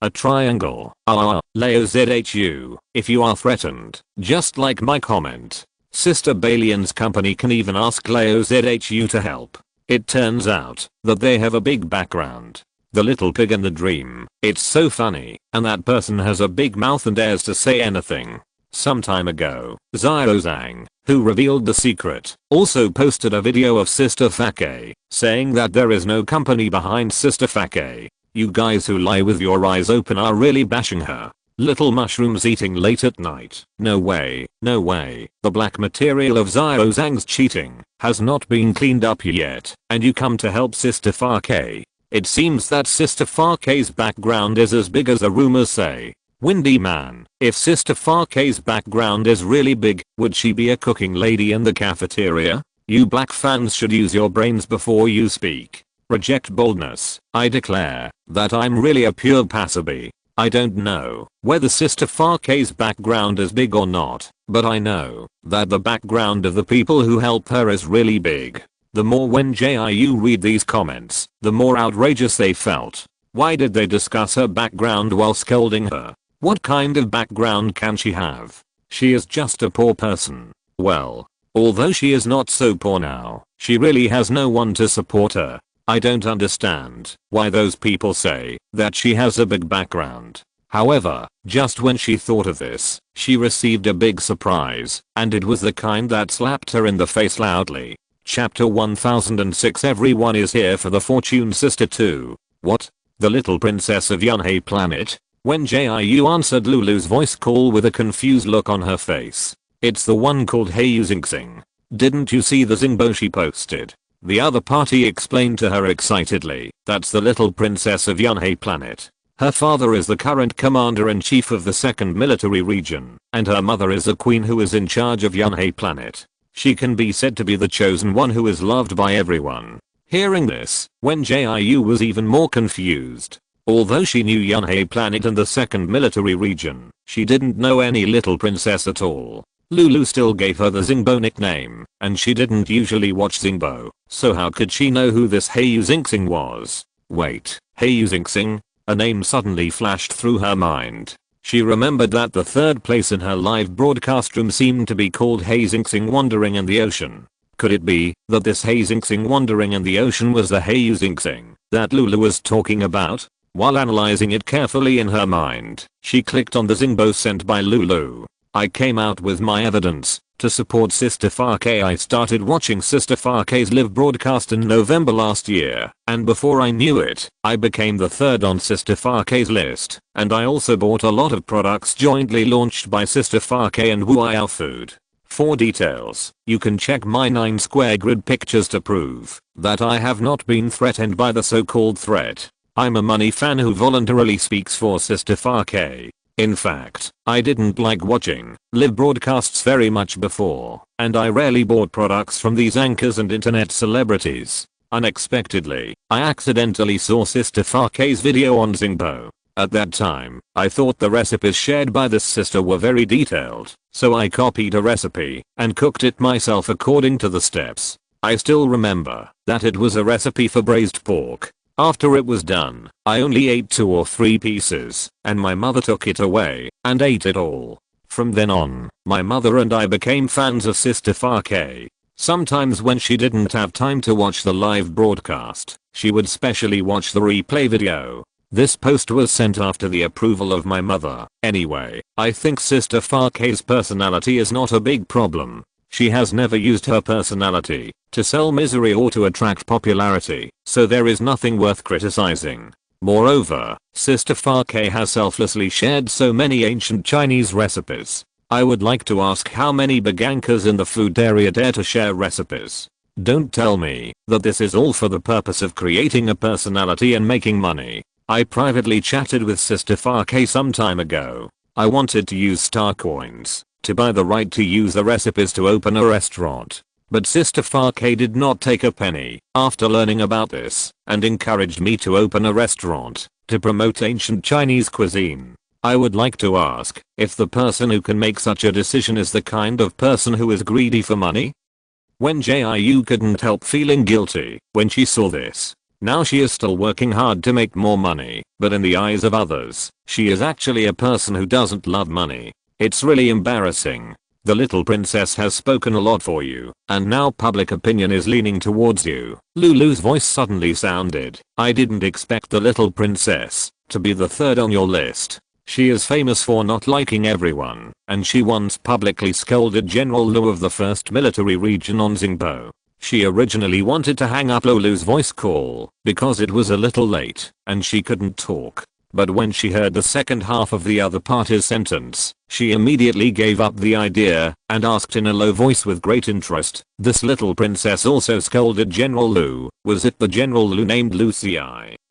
A triangle. Lao Zhu, if you are threatened, just like my comment, Sister Balian's company can even ask Lao Zhu to help. It turns out that they have a big background. The little pig in the dream. It's so funny, and that person has a big mouth and dares to say anything. Some time ago, Xiao Zhang, who revealed the secret, also posted a video of Sister Fa-Ke, saying that there is no company behind Sister Fa-Ke. You guys who lie with your eyes open are really bashing her. Little mushrooms eating late at night. No way, no way. The black material of Xiao Zhang's cheating has not been cleaned up yet, and you come to help Sister Fa-Ke. It seems that Sister Fa-Ke's background is as big as the rumors say. Windy man, if Sister Fa-Ke's background is really big, would she be a cooking lady in the cafeteria? You black fans should use your brains before you speak. Reject boldness. I declare that I'm really a pure passerby. I don't know whether Sister Fa-Ke's background is big or not, but I know that the background of the people who help her is really big. The more Wen Jiu read these comments, the more outrageous they felt. Why did they discuss her background while scolding her? What kind of background can she have? She is just a poor person. Well, although she is not so poor now, she really has no one to support her. I don't understand why those people say that she has a big background. However, just when she thought of this, she received a big surprise, and it was the kind that slapped her in the face loudly. Chapter 1006. Everyone is here for the Fortune Sister too. What? The little princess of Yunhei planet? Wen Jiu answered Lulu's voice call with a confused look on her face. It's the one called Heyu Xingxing. Didn't you see the Xingbo she posted? The other party explained to her excitedly. That's the little princess of Yunhei planet. Her father is the current commander-in-chief of the 2nd military region, and her mother is a queen who is in charge of Yunhei planet. She can be said to be the chosen one who is loved by everyone. Hearing this, Wen Jiu was even more confused. Although she knew Yunhei planet and the 2nd military region, she didn't know any little princess at all. Lulu still gave her the Xingbo nickname, and she didn't usually watch Xingbo, so how could she know who this Heyu Xingxing was? Wait, Heyu Xingxing? A name suddenly flashed through her mind. She remembered that the 3rd place in her live broadcast room seemed to be called Heyu Xingxing Wandering in the Ocean. Could it be that this Heyu Xingxing Wandering in the Ocean was the Heyu Xingxing that Lulu was talking about? While analyzing it carefully in her mind, she clicked on the Xingbo sent by Lulu. I came out with my evidence. To support Sister Fake, I started watching Sister Fake's live broadcast in November last year, and before I knew it, I became the 3rd on Sister Fake's list, and I also bought a lot of products jointly launched by Sister Fake and Wuao Food. For details, you can check my 9 square grid pictures to prove that I have not been threatened by the so-called threat. I'm a money fan who voluntarily speaks for Sister Fake. In fact, I didn't like watching live broadcasts very much before, and I rarely bought products from these anchors and internet celebrities. Unexpectedly, I accidentally saw Sister Fake's video on Xingbo. At that time, I thought the recipes shared by this sister were very detailed, so I copied a recipe and cooked it myself according to the steps. I still remember that it was a recipe for braised pork. After it was done, I only ate 2 or 3 pieces, and my mother took it away and ate it all. From then on, my mother and I became fans of Sister Fake. Sometimes when she didn't have time to watch the live broadcast, she would specially watch the replay video. This post was sent after the approval of my mother. Anyway, I think Sister Fake's personality is not a big problem. She has never used her personality to sell misery or to attract popularity, so there is nothing worth criticizing. Moreover, Sister Fake has selflessly shared so many ancient Chinese recipes. I would like to ask how many big anchors in the food area dare to share recipes. Don't tell me that this is all for the purpose of creating a personality and making money. I privately chatted with Sister Fake some time ago. I wanted to use star coins to buy the right to use the recipes to open a restaurant. But Sister Fake did not take a penny after learning about this and encouraged me to open a restaurant to promote ancient Chinese cuisine. I would like to ask if the person who can make such a decision is the kind of person who is greedy for money? Wen Jiu couldn't help feeling guilty when she saw this. Now she is still working hard to make more money, but in the eyes of others, she is actually a person who doesn't love money. It's really embarrassing. The little princess has spoken a lot for you, and now public opinion is leaning towards you. Lulu's voice suddenly sounded. I didn't expect the little princess to be the 3rd on your list. She is famous for not liking everyone, and she once publicly scolded General Lu of the 1st military region on Xingbo. She originally wanted to hang up Lulu's voice call because it was a little late and she couldn't talk. But when she heard the second half of the other party's sentence, she immediately gave up the idea and asked in a low voice with great interest, this little princess also scolded General Lu. Was it the General Lu named Lucy?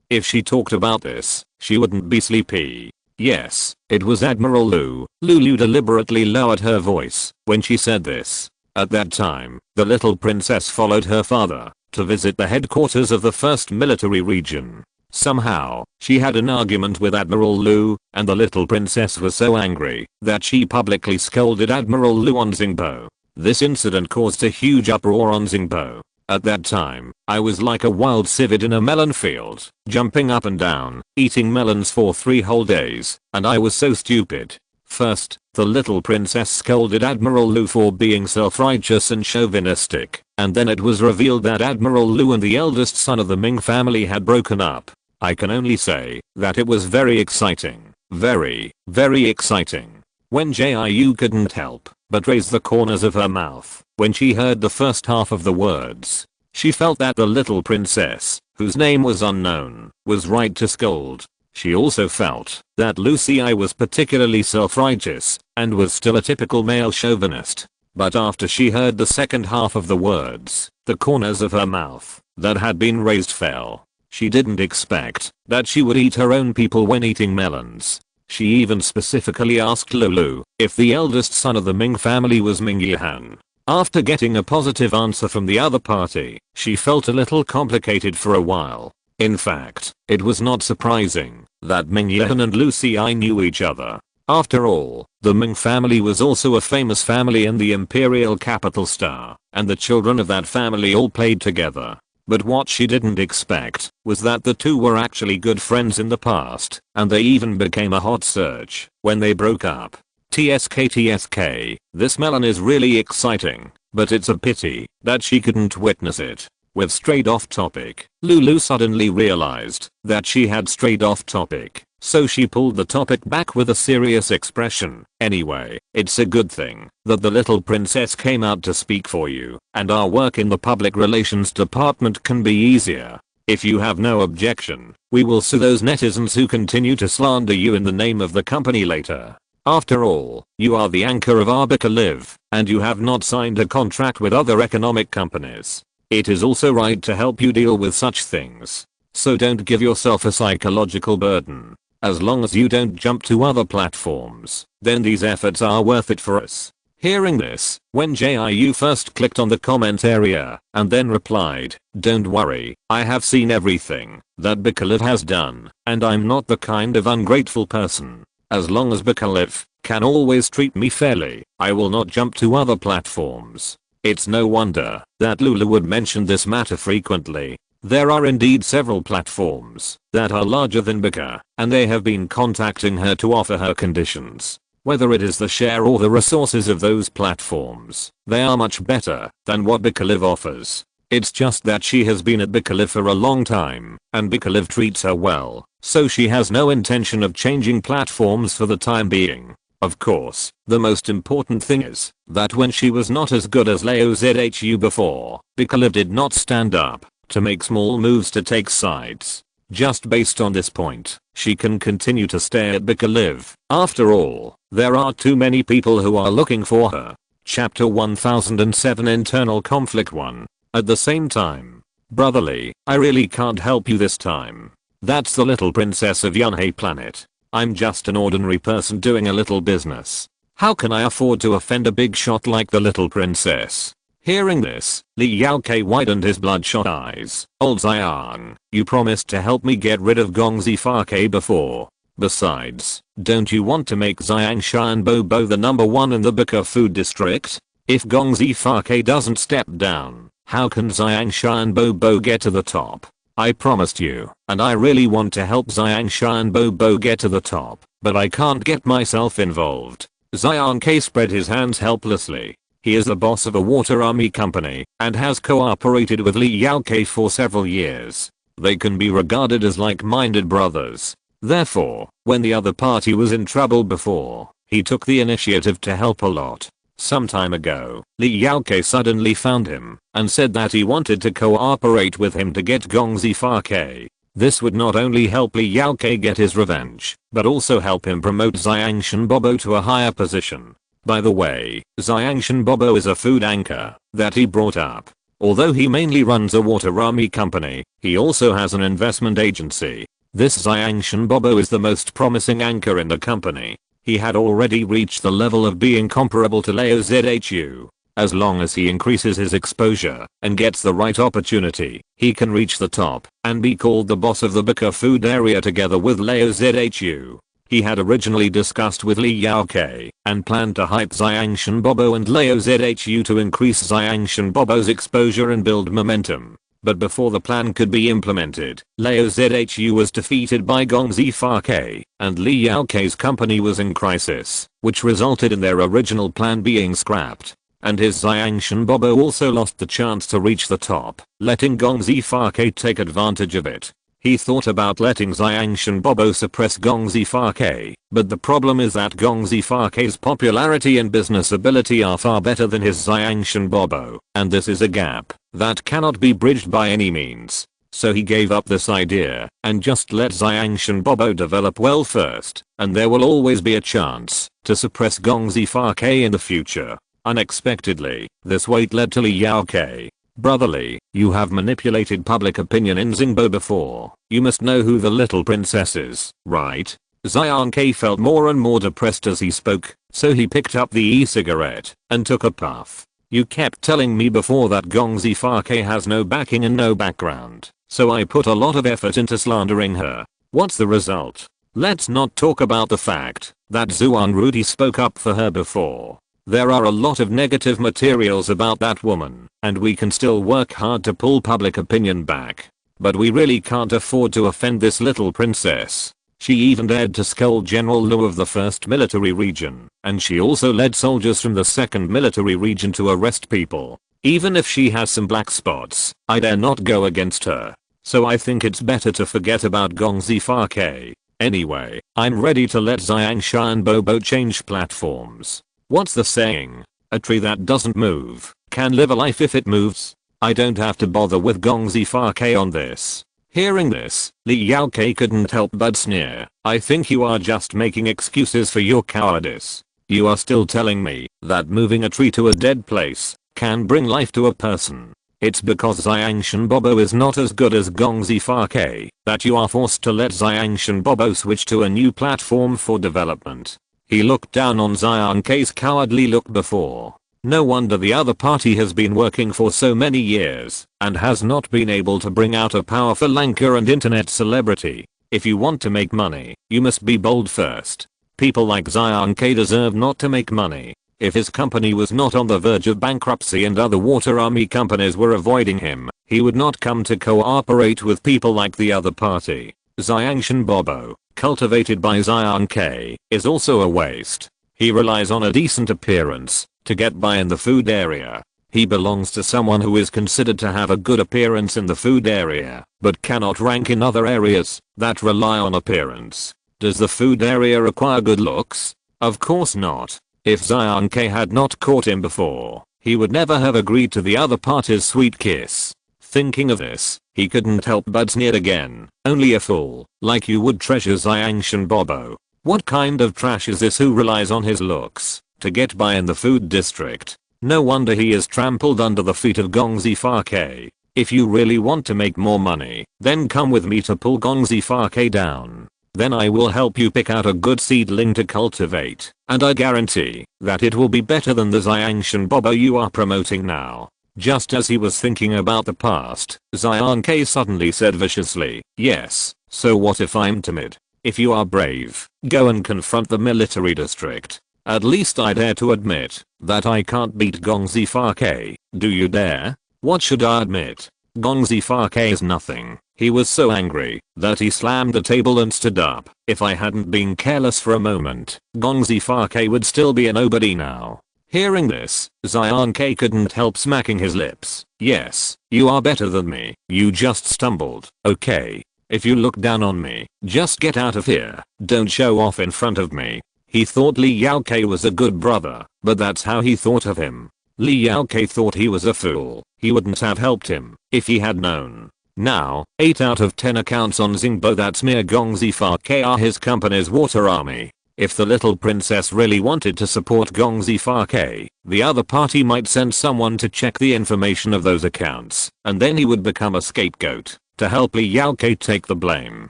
If she talked about this, she wouldn't be sleepy. Yes, it was Admiral Lu. Lulu deliberately lowered her voice when she said this. At that time, the little princess followed her father to visit the headquarters of the 1st military region. Somehow, she had an argument with Admiral Lu, and the little princess was so angry that she publicly scolded Admiral Lu on Xingbo. This incident caused a huge uproar on Xingbo. At that time, I was like a wild civet in a melon field, jumping up and down, eating melons for 3 whole days, and I was so stupid. First, the little princess scolded Admiral Lu for being self-righteous and chauvinistic, and then it was revealed that Admiral Lu and the eldest son of the Ming family had broken up. I can only say that it was very exciting. Very, very exciting. Wen Jiu couldn't help but raise the corners of her mouth when she heard the first half of the words. She felt that the little princess whose name was unknown, was right to scold. She also felt that Lucy I was particularly self-righteous and was still a typical male chauvinist. But after she heard the second half of the words, the corners of her mouth that had been raised fell. She didn't expect that she would eat her own people when eating melons. She even specifically asked Lulu if the eldest son of the Ming family was Ming Yihan. After getting a positive answer from the other party, she felt a little complicated for a while. In fact, it was not surprising that Ming Yihan and Lucy I knew each other. After all, the Ming family was also a famous family in the imperial capital Star, and the children of that family all played together. But what she didn't expect was that the two were actually good friends in the past, and they even became a hot search when they broke up. TSK, this melon is really exciting, but it's a pity that she couldn't witness it. With strayed off topic, Lulu suddenly realized that she had strayed off topic, so she pulled the topic back with a serious expression. Anyway, it's a good thing that the little princess came out to speak for you, and our work in the public relations department can be easier. If you have no objection, we will sue those netizens who continue to slander you in the name of the company later. After all, you are the anchor of our Bika Live, and you have not signed a contract with other economic companies. It is also right to help you deal with such things. So don't give yourself a psychological burden. As long as you don't jump to other platforms, then these efforts are worth it for us. Hearing this, Wen Jiu first clicked on the comment area and then replied, "Don't worry, I have seen everything that Bika Live has done, and I'm not the kind of ungrateful person. As long as Bika Live can always treat me fairly, I will not jump to other platforms." It's no wonder that Lulu would mention this matter frequently. There are indeed several platforms that are larger than Bika, and they have been contacting her to offer her conditions. Whether it is the share or the resources of those platforms, they are much better than what Bika Live offers. It's just that she has been at Bika Live for a long time, and Bika Live treats her well, so she has no intention of changing platforms for the time being. Of course, the most important thing is that when she was not as good as Leo Zhu before, Bika Live did not stand up to make small moves to take sides. Just based on this point, she can continue to stay at Bika Live. After all, there are too many people who are looking for her. Chapter 1007 Internal Conflict 1. At the same time, brotherly, I really can't help you this time. That's the little princess of Yunhei planet. I'm just an ordinary person doing a little business. How can I afford to offend a big shot like the little princess? Hearing this, Li Yaokei widened his bloodshot eyes. Old Xiang, you promised to help me get rid of Gong Zifake before. Besides, don't you want to make Xiangshan Bobo the number one in the Bika food district? If Gong Zifake doesn't step down, how can Xiangshan Bobo get to the top? I promised you, and I really want to help Xiangshan Bobo get to the top, but I can't get myself involved. Xiang K spread his hands helplessly. He is the boss of a water army company and has cooperated with Li Yaokei for several years. They can be regarded as like-minded brothers. Therefore, when the other party was in trouble before, he took the initiative to help a lot. Some time ago, Li Yaokei suddenly found him and said that he wanted to cooperate with him to get Gong Zifake. This would not only help Li Yaokei get his revenge, but also help him promote Xiangshan Bobo to a higher position. By the way, Xiangshan Bobo is a food anchor that he brought up. Although he mainly runs a water army company, he also has an investment agency. This Xiangshan Bobo is the most promising anchor in the company. He had already reached the level of being comparable to Leo Zhu. As long as he increases his exposure and gets the right opportunity, he can reach the top and be called the boss of the Bika food area together with Leo Zhu. He had originally discussed with Li Yaokei and planned to hype Xiangshan Bobo and Leo Zhu to increase Xiangshan Bobo's exposure and build momentum. But before the plan could be implemented, Leo Zhu was defeated by Gong Zifake, and Li Yaokei's company was in crisis, which resulted in their original plan being scrapped. And his Xiangshan Bobo also lost the chance to reach the top, letting Gong Zifake take advantage of it. He thought about letting Xiangshan Bobo suppress Gong Zifake, but the problem is that Gong Zifake's popularity and business ability are far better than his Xiangshan Bobo, and this is a gap that cannot be bridged by any means. So he gave up this idea and just let Xiangshan Bobo develop well first, and there will always be a chance to suppress Gong Zifake in the future. Unexpectedly, this weight led to Li Yaokei. Brotherly, you have manipulated public opinion in Xingbo before. You must know who the little princess is, right? Xiankei felt more and more depressed as he spoke, so he picked up the e-cigarette and took a puff. You kept telling me before that Gong Zifake has no backing and no background, so I put a lot of effort into slandering her. What's the result? Let's not talk about the fact that Zuan Rudy spoke up for her before. There are a lot of negative materials about that woman, and we can still work hard to pull public opinion back. But we really can't afford to offend this little princess. She even dared to scold General Liu of the 1st Military Region, and she also led soldiers from the 2nd Military Region to arrest people. Even if she has some black spots, I dare not go against her. So I think it's better to forget about Gong Zifake. Anyway, I'm ready to let Xiangshan and Bobo change platforms. What's the saying? A tree that doesn't move can live a life if it moves. I don't have to bother with Gong Zifake on this. Hearing this, Li Yaokei couldn't help but sneer. I think you are just making excuses for your cowardice. You are still telling me that moving a tree to a dead place can bring life to a person. It's because Xiangshan Bobo is not as good as Gong Zifake that you are forced to let Xiangshan Bobo switch to a new platform for development. He looked down on Xiankei's cowardly look before. No wonder the other party has been working for so many years and has not been able to bring out a powerful anchor and internet celebrity. If you want to make money, you must be bold first. People like Xiankei deserve not to make money. If his company was not on the verge of bankruptcy and other water army companies were avoiding him, he would not come to cooperate with people like the other party. Xiangshan Bobo, cultivated by Xiankei, is also a waste. He relies on a decent appearance to get by in the food area. He belongs to someone who is considered to have a good appearance in the food area, but cannot rank in other areas that rely on appearance. Does the food area require good looks? Of course not. If Xiankei had not caught him before, he would never have agreed to the other party's sweet kiss. Thinking of this, he couldn't help but sneer again. Only a fool like you would treasure Xiangshan Bobo. What kind of trash is this who relies on his looks to get by in the food district? No wonder he is trampled under the feet of Gong Zifake. If you really want to make more money, then come with me to pull Gong Zifake down. Then I will help you pick out a good seedling to cultivate, and I guarantee that it will be better than the Xiangshan Bobo you are promoting now. Just as he was thinking about the past, Xiankei suddenly said viciously, yes, so what if I'm timid? If you are brave, go and confront the military district. At least I dare to admit that I can't beat Gong Zifake. Do you dare? What should I admit? Gong Zifake is nothing. He was so angry that he slammed the table and stood up. If I hadn't been careless for a moment, Gong Zifake would still be a nobody now. Hearing this, Xiankei couldn't help smacking his lips. Yes, you are better than me. You just stumbled. Okay. If you look down on me, just get out of here. Don't show off in front of me. He thought Li Yaokei was a good brother, but that's how he thought of him. Li Yaokei thought he was a fool. He wouldn't have helped him if he had known. Now, 8 out of 10 accounts on Xingbo that smear Gong Zifake are his company's water army. If the little princess really wanted to support Gong Zifake, the other party might send someone to check the information of those accounts, and then he would become a scapegoat to help Li Yaokei take the blame.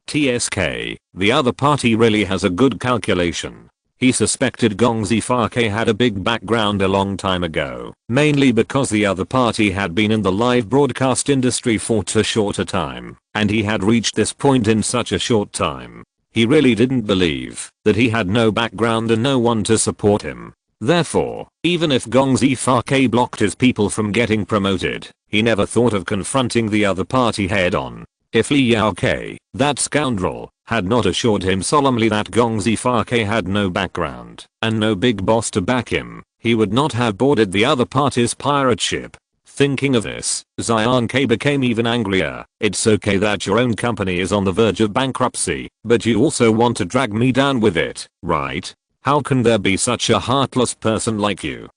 TSK, the other party really has a good calculation. He suspected Gong Zifake had a big background a long time ago, mainly because the other party had been in the live broadcast industry for too short a time, and he had reached this point in such a short time. He really didn't believe that he had no background and no one to support him. Therefore, even if Gong Zifake blocked his people from getting promoted, he never thought of confronting the other party head on. If Li Yaokei, that scoundrel, had not assured him solemnly that Gong Zifake had no background and no big boss to back him, he would not have boarded the other party's pirate ship. Thinking of this, Xiankei became even angrier. It's okay that your own company is on the verge of bankruptcy, but you also want to drag me down with it, right? How can there be such a heartless person like you?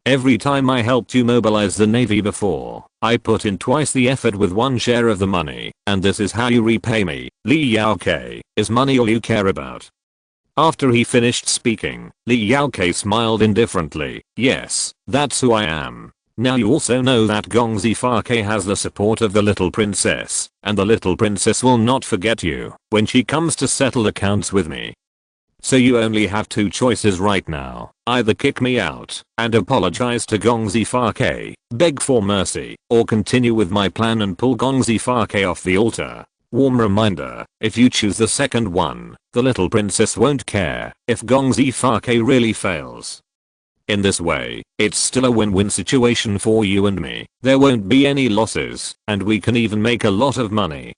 Every time I helped you mobilize the navy before, I put in twice the effort with one share of the money, and this is how you repay me. Li Yaokei, is money all you care about? After he finished speaking, Li Yaokei smiled indifferently. Yes, that's who I am. Now you also know that Gong Zifake has the support of the little princess, and the little princess will not forget you when she comes to settle accounts with me. So you only have two choices right now. Either kick me out and apologize to Gong Zifake, beg for mercy, or continue with my plan and pull Gong Zifake off the altar. Warm reminder, if you choose the second one, the little princess won't care if Gong Zifake really fails. In this way, it's still a win-win situation for you and me. There won't be any losses, and we can even make a lot of money.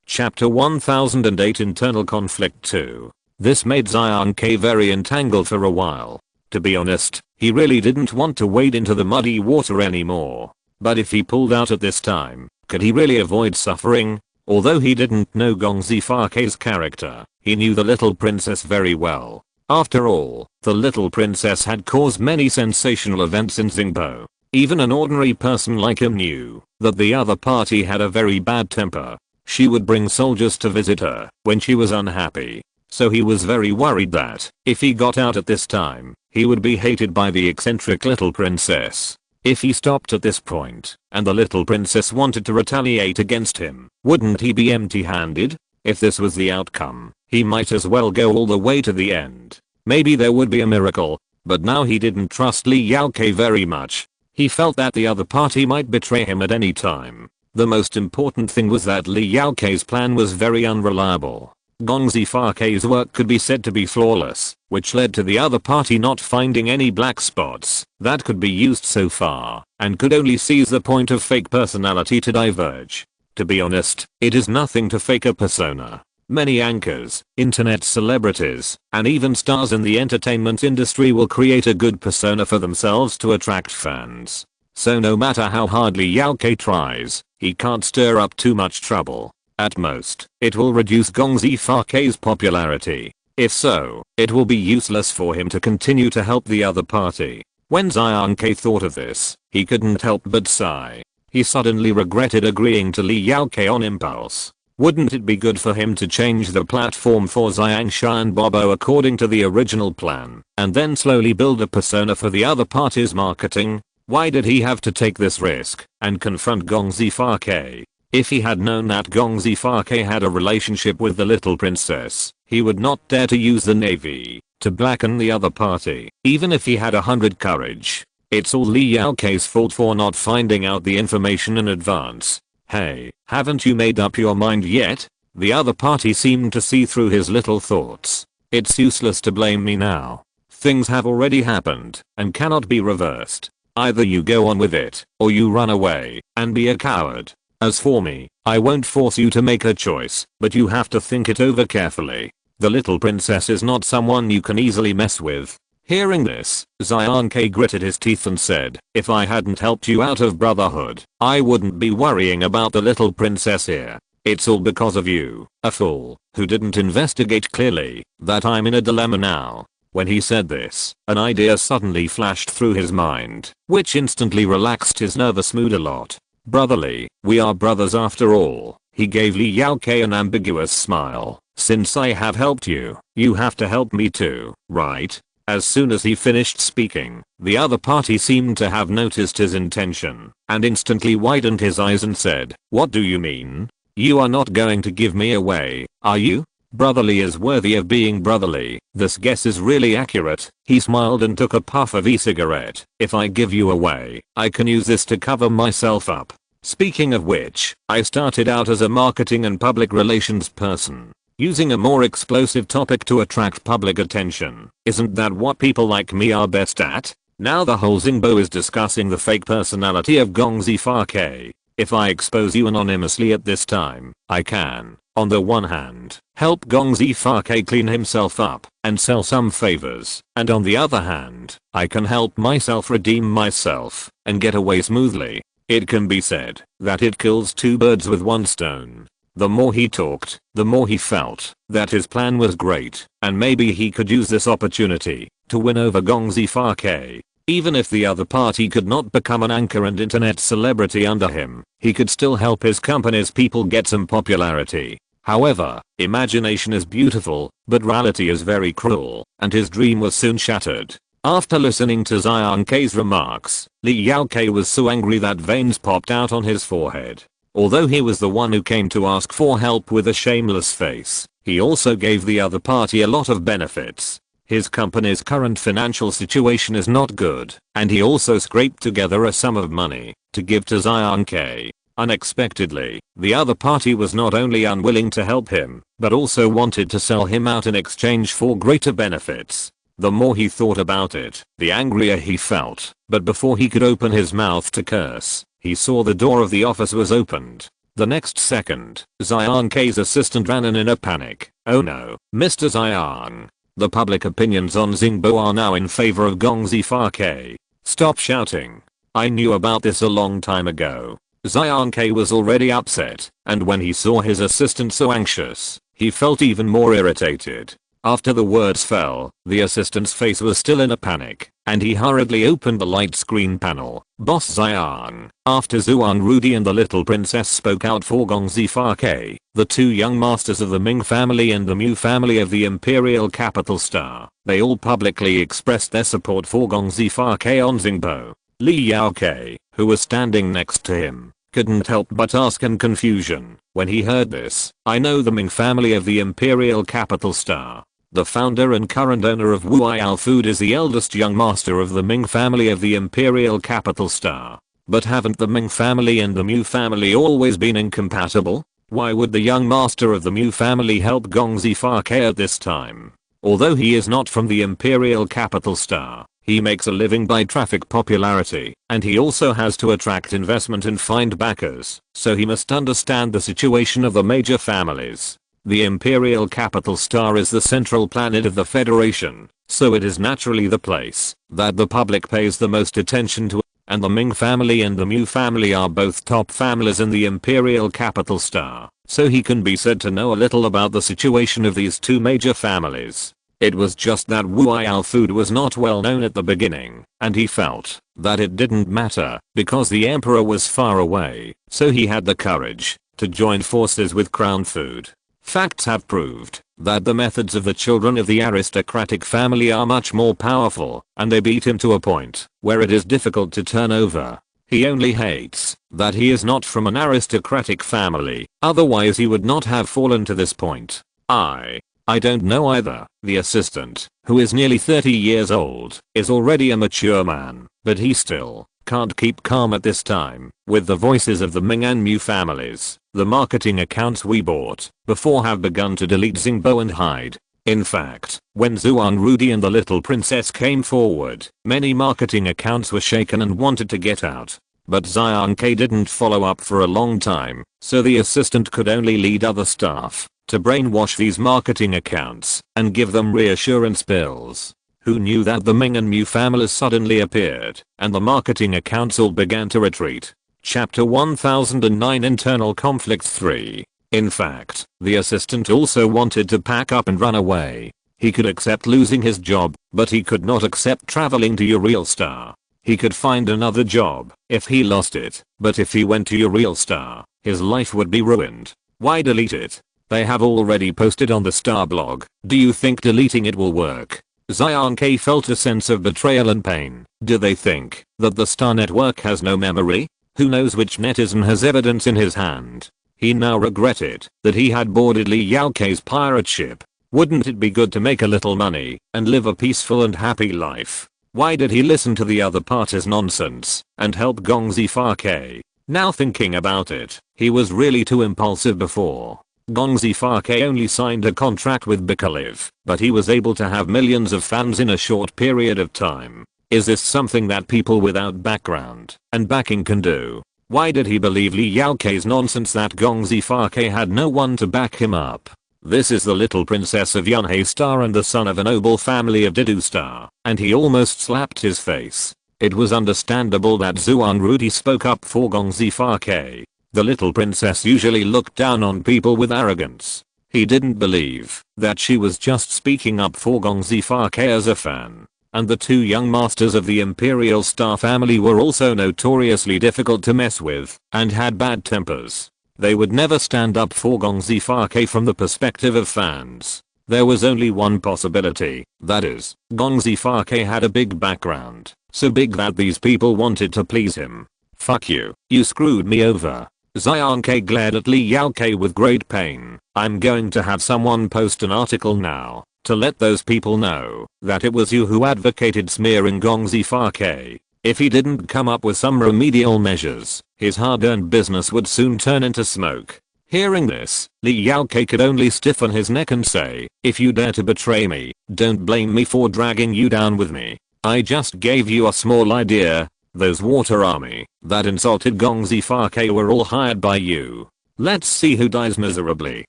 Chapter 1008 Internal Conflict 2. This made Zionk very entangled for a while. To be honest, he really didn't want to wade into the muddy water anymore. But if he pulled out at this time, could he really avoid suffering? Although he didn't know Gong Zifake's character, he knew the little princess very well. After all, the little princess had caused many sensational events in Xingbo. Even an ordinary person like him knew that the other party had a very bad temper. She would bring soldiers to visit her when she was unhappy. So he was very worried that, if he got out at this time, he would be hated by the eccentric little princess. If he stopped at this point, and the little princess wanted to retaliate against him, wouldn't he be empty-handed? If this was the outcome, he might as well go all the way to the end. Maybe there would be a miracle, but now he didn't trust Li Yaokei very much. He felt that the other party might betray him at any time. The most important thing was that Li Yaokei's plan was very unreliable. Gong Zifake's work could be said to be flawless, which led to the other party not finding any black spots that could be used so far, and could only seize the point of fake personality to diverge. To be honest, it is nothing to fake a persona. Many anchors, internet celebrities, and even stars in the entertainment industry will create a good persona for themselves to attract fans. So no matter how hard Li Yaokei tries, he can't stir up too much trouble. At most, it will reduce Gong Zifake's popularity. If so, it will be useless for him to continue to help the other party. When Zionk thought of this, he couldn't help but sigh. He suddenly regretted agreeing to Li Yaokei on impulse. Wouldn't it be good for him to change the platform for Xiangsha and Bobo according to the original plan, and then slowly build a persona for the other party's marketing? Why did he have to take this risk and confront Gong Zifake? If he had known that Gong Zifake had a relationship with the little princess, he would not dare to use the navy to blacken the other party, even if he had 100 courage. It's all Li Yaokei's fault for not finding out the information in advance. Hey, haven't you made up your mind yet? The other party seemed to see through his little thoughts. It's useless to blame me now. Things have already happened and cannot be reversed. Either you go on with it, or you run away and be a coward. As for me, I won't force you to make a choice, but you have to think it over carefully. The little princess is not someone you can easily mess with. Hearing this, Zionk gritted his teeth and said, if I hadn't helped you out of brotherhood, I wouldn't be worrying about the little princess here. It's all because of you, a fool, who didn't investigate clearly, that I'm in a dilemma now. When he said this, an idea suddenly flashed through his mind, which instantly relaxed his nervous mood a lot. Brotherly, we are brothers after all. He gave Li Yaokei an ambiguous smile. Since I have helped you, you have to help me too, right? As soon as he finished speaking, the other party seemed to have noticed his intention, and instantly widened his eyes and said, what do you mean? You are not going to give me away, are you? Brotherly is worthy of being brotherly. This guess is really accurate. He smiled and took a puff of e-cigarette. If I give you away, I can use this to cover myself up. Speaking of which, I started out as a marketing and public relations person, using a more explosive topic to attract public attention. Isn't that what people like me are best at? Now the whole Xingbo is discussing the fake personality of Gong Zifake. If I expose you anonymously at this time, I can, on the one hand, help Gong Zifake clean himself up and sell some favors, and on the other hand, I can help myself redeem myself and get away smoothly. It can be said that it kills two birds with one stone. The more he talked, the more he felt that his plan was great, and maybe he could use this opportunity to win over Gong Zifake. Even if the other party could not become an anchor and internet celebrity under him, he could still help his company's people get some popularity. However, imagination is beautiful, but reality is very cruel, and his dream was soon shattered. After listening to Zion K's remarks, Li Yaokei was so angry that veins popped out on his forehead. Although he was the one who came to ask for help with a shameless face, he also gave the other party a lot of benefits. His company's current financial situation is not good, and he also scraped together a sum of money to give to Zion K. Unexpectedly, the other party was not only unwilling to help him, but also wanted to sell him out in exchange for greater benefits. The more he thought about it, the angrier he felt, but before he could open his mouth to curse, he saw the door of the office was opened. The next second, Zion K's assistant ran in a panic. "Oh no, Mr. Zion. The public opinions on Xingbo are now in favor of Gong Zifa K. Stop shouting. I knew about this a long time ago." Zion K was already upset, and when he saw his assistant so anxious, he felt even more irritated. After the words fell, the assistant's face was still in a panic, and he hurriedly opened the light screen panel. "Boss Zion." After Zuan Rudy and the little princess spoke out for Gong Zifa K, the two young masters of the Ming family and the Mu family of the Imperial Capital Star, they all publicly expressed their support for Gong Zifa K on Xingbo. Li Yaokei, who was standing next to him, couldn't help but ask in confusion when he heard this. "I know the Ming family of the Imperial Capital Star. The founder and current owner of Wuiao Food is the eldest young master of the Ming family of the Imperial Capital Star. But haven't the Ming family and the Mu family always been incompatible? Why would the young master of the Mu family help Gong Zifa K at this time? Although he is not from the Imperial Capital Star, he makes a living by traffic popularity, and he also has to attract investment and find backers, so he must understand the situation of the major families. The Imperial Capital Star is the central planet of the Federation, so it is naturally the place that the public pays the most attention to, and the Ming family and the Mu family are both top families in the Imperial Capital Star, so he can be said to know a little about the situation of these two major families. It was just that Wuiao Food was not well known at the beginning, and he felt that it didn't matter because the emperor was far away, so he had the courage to join forces with Crown Food. Facts have proved that the methods of the children of the aristocratic family are much more powerful, and they beat him to a point where it is difficult to turn over. He only hates that he is not from an aristocratic family, otherwise he would not have fallen to this point. I don't know either. The assistant, who is nearly 30 years old, is already a mature man, but he still can't keep calm at this time. With the voices of the Ming and Mu families, the marketing accounts we bought before have begun to delete Xingbo and hide. In fact, when Zuan Rudy and the little princess came forward, many marketing accounts were shaken and wanted to get out. But Zion K didn't follow up for a long time, so the assistant could only lead other staff to brainwash these marketing accounts and give them reassurance pills. Who knew that the Ming and Mu families suddenly appeared, and the marketing accounts all began to retreat. Chapter 1009 Internal Conflict 3. In fact, the assistant also wanted to pack up and run away. He could accept losing his job, but he could not accept traveling to Uriel Star. He could find another job if he lost it, but if he went to Uriel Star, his life would be ruined. Why delete it? They have already posted on the Star blog. Do you think deleting it will work? Zion K felt a sense of betrayal and pain. Do they think that the Star Network has no memory? Who knows which netizen has evidence in his hand? He now regretted that he had boarded Li Yaokei's pirate ship. Wouldn't it be good to make a little money and live a peaceful and happy life? Why did he listen to the other party's nonsense and help Gong Zifa K? Now thinking about it, he was really too impulsive before. Gong Zifa K only signed a contract with Bikaliv, but he was able to have millions of fans in a short period of time. Is this something that people without background and backing can do? Why did he believe Li Yaokei's nonsense that Gong Zifa K had no one to back him up? This is the little princess of Yunhei Star and the son of a noble family of Didu Star, and he almost slapped his face. It was understandable that Zuan Rudy spoke up for Gong Zifa K. The little princess usually looked down on people with arrogance. He didn't believe that she was just speaking up for Gong Zifa K as a fan. and the two young masters of the Imperial Star family were also notoriously difficult to mess with and had bad tempers. They would never stand up for Gong Zifa from the perspective of fans. There was only one possibility, that is, Gong Zifa had a big background, so big that these people wanted to please him. Fuck you, you screwed me over. Zion K glared at Li Yao K with great pain. I'm going to have someone post an article now to let those people know that it was you who advocated smearing Gong Zifa. If he didn't come up with some remedial measures, his hard-earned business would soon turn into smoke. Hearing this, Li Yao K could only stiffen his neck and say, if you dare to betray me, don't blame me for dragging you down with me. I just gave you a small idea. Those water army that insulted Gong Zifa were all hired by you. Let's see who dies miserably.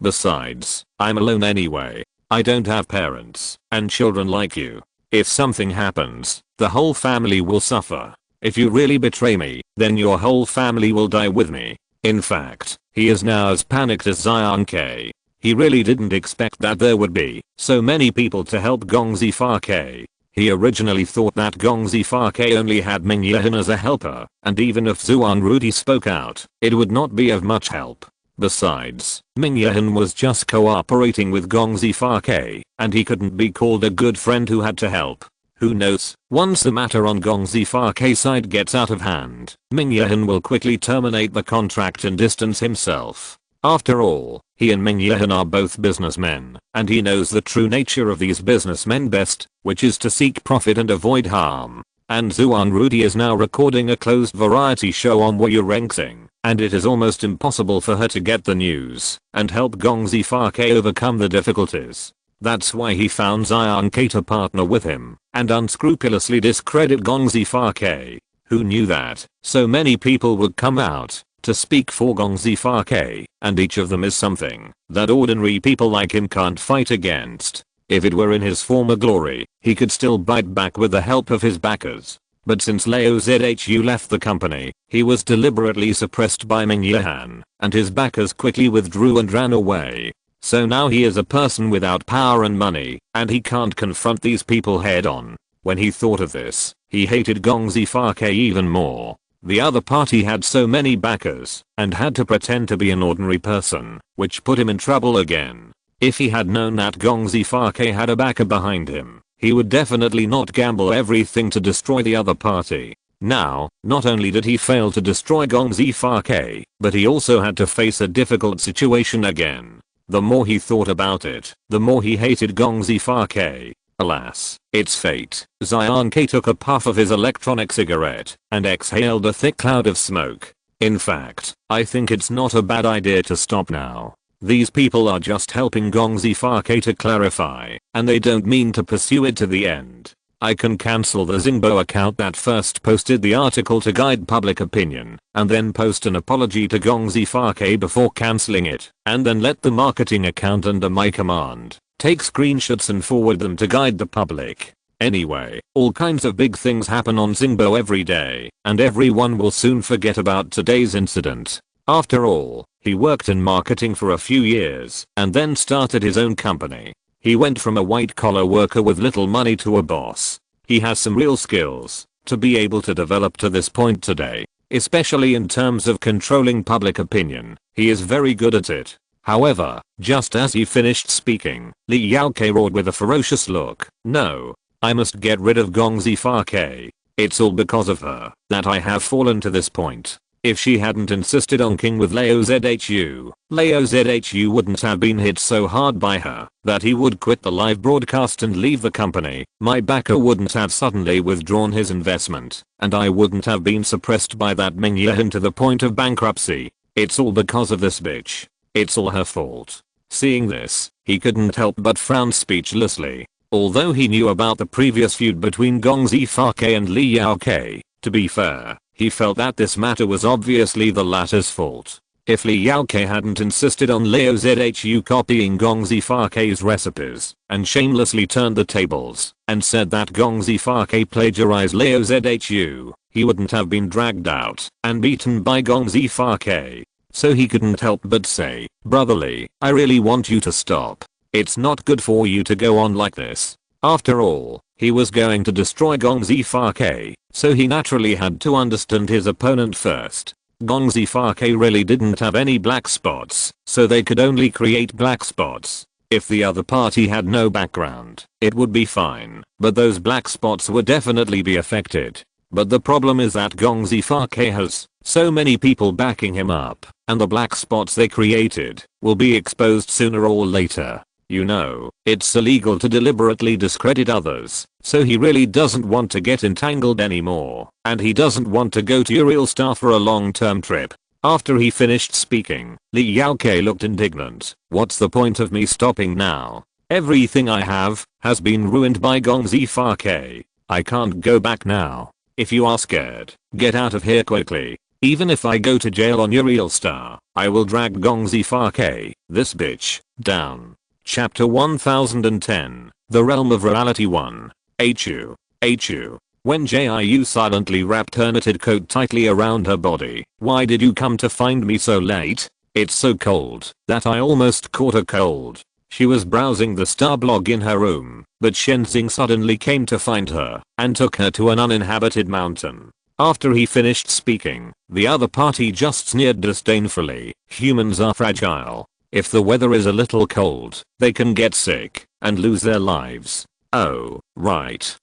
Besides, I'm alone anyway. I don't have parents and children like you. If something happens, the whole family will suffer. If you really betray me, then your whole family will die with me. In fact, he is now as panicked as Zion K. He really didn't expect that there would be so many people to help Gong Zifa. He originally thought that Gong Zifa only had Ming Yehan as a helper, and even if Zuan Ruti spoke out, it would not be of much help. Besides, Ming Yehan was just cooperating with Gong Zifa, and he couldn't be called a good friend who had to help. Who knows, once the matter on Gong Zifa's side gets out of hand, Ming Yehan will quickly terminate the contract and distance himself. After all, he and Ming Yehan are both businessmen, and he knows the true nature of these businessmen best, which is to seek profit and avoid harm. And Zuan Ruti is now recording a closed variety show on Wu Rengsing, and it is almost impossible for her to get the news and help Gong Zifa overcome the difficulties. That's why he found Zion K to partner with him and unscrupulously discredit Gong Zifa. Who knew that so many people would come out to speak for Gong Zifa, and each of them is something that ordinary people like him can't fight against. If it were in his former glory, he could still bite back with the help of his backers. But since Lao Zhu left the company, he was deliberately suppressed by Ming Yehan, and his backers quickly withdrew and ran away. So now he is a person without power and money, and he can't confront these people head on. When he thought of this, he hated Gong Zifa even more. The other party had so many backers, and had to pretend to be an ordinary person, which put him in trouble again. If he had known that Gong Zifa had a backer behind him, he would definitely not gamble everything to destroy the other party. Now, not only did he fail to destroy Gong Zifa, but he also had to face a difficult situation again. The more he thought about it, the more he hated Gong Zifa. Alas, it's fate. Zion K took a puff of his electronic cigarette and exhaled a thick cloud of smoke. In fact, I think it's not a bad idea to stop now. These people are just helping Gong Zifa to clarify, and they don't mean to pursue it to the end. I can cancel the Xingbo account that first posted the article to guide public opinion, and then post an apology to Gong Zifa before canceling it, and then let the marketing account under my command take screenshots and forward them to guide the public. Anyway, all kinds of big things happen on Xingbo every day, and everyone will soon forget about today's incident. After all, he worked in marketing for a few years and then started his own company. He went from a white-collar worker with little money to a boss. He has some real skills to be able to develop to this point today, especially in terms of controlling public opinion. He is very good at it. However, just as he finished speaking, Li Yao K roared with a ferocious look. No, I must get rid of Gong Zifa. It's all because of her that I have fallen to this point. If she hadn't insisted on king with Lao Zhu wouldn't have been hit so hard by her that he would quit the live broadcast and leave the company. My backer wouldn't have suddenly withdrawn his investment, and I wouldn't have been suppressed by that Ming Yehan to the point of bankruptcy. It's all because of this bitch. It's all her fault. Seeing this, he couldn't help but frown speechlessly. Although he knew about the previous feud between Gong Zifa and Li Yao K, to be fair, he felt that this matter was obviously the latter's fault. If Li Yao K hadn't insisted on Lao Zhu copying Gong Zifa's recipes and shamelessly turned the tables and said that Gong Zifa plagiarized Lao Zhu, he wouldn't have been dragged out and beaten by Gong Zifa. So he couldn't help but say, brotherly, I really want you to stop. It's not good for you to go on like this. After all, He was going to destroy Gong Zifake, so he naturally had to understand his opponent first. Gong Zifake really didn't have any black spots, so they could only create black spots. If the other party had no background, it would be fine, but those black spots would definitely be affected. But the problem is that Gong Zifake has so many people backing him up, and the black spots they created will be exposed sooner or later. You know, it's illegal to deliberately discredit others, so he really doesn't want to get entangled anymore, and he doesn't want to go to Interstellar for a long-term trip. After he finished speaking, Li Yaokei looked indignant. What's the point of me stopping now? Everything I have has been ruined by Gong Zifake. I can't go back now. If you are scared, get out of here quickly. Even if I go to jail on Interstellar, I will drag Gong Zifake, this bitch, down. Chapter 1010, The Realm of Reality 1. HU. Wen Jiu silently wrapped her knitted coat tightly around her body. Why did you come to find me so late? It's so cold that I almost caught a cold. She was browsing the star blog in her room, but Shenzing suddenly came to find her and took her to an uninhabited mountain. After he finished speaking, the other party just sneered disdainfully. Humans are fragile. If the weather is a little cold, they can get sick and lose their lives. Oh, right.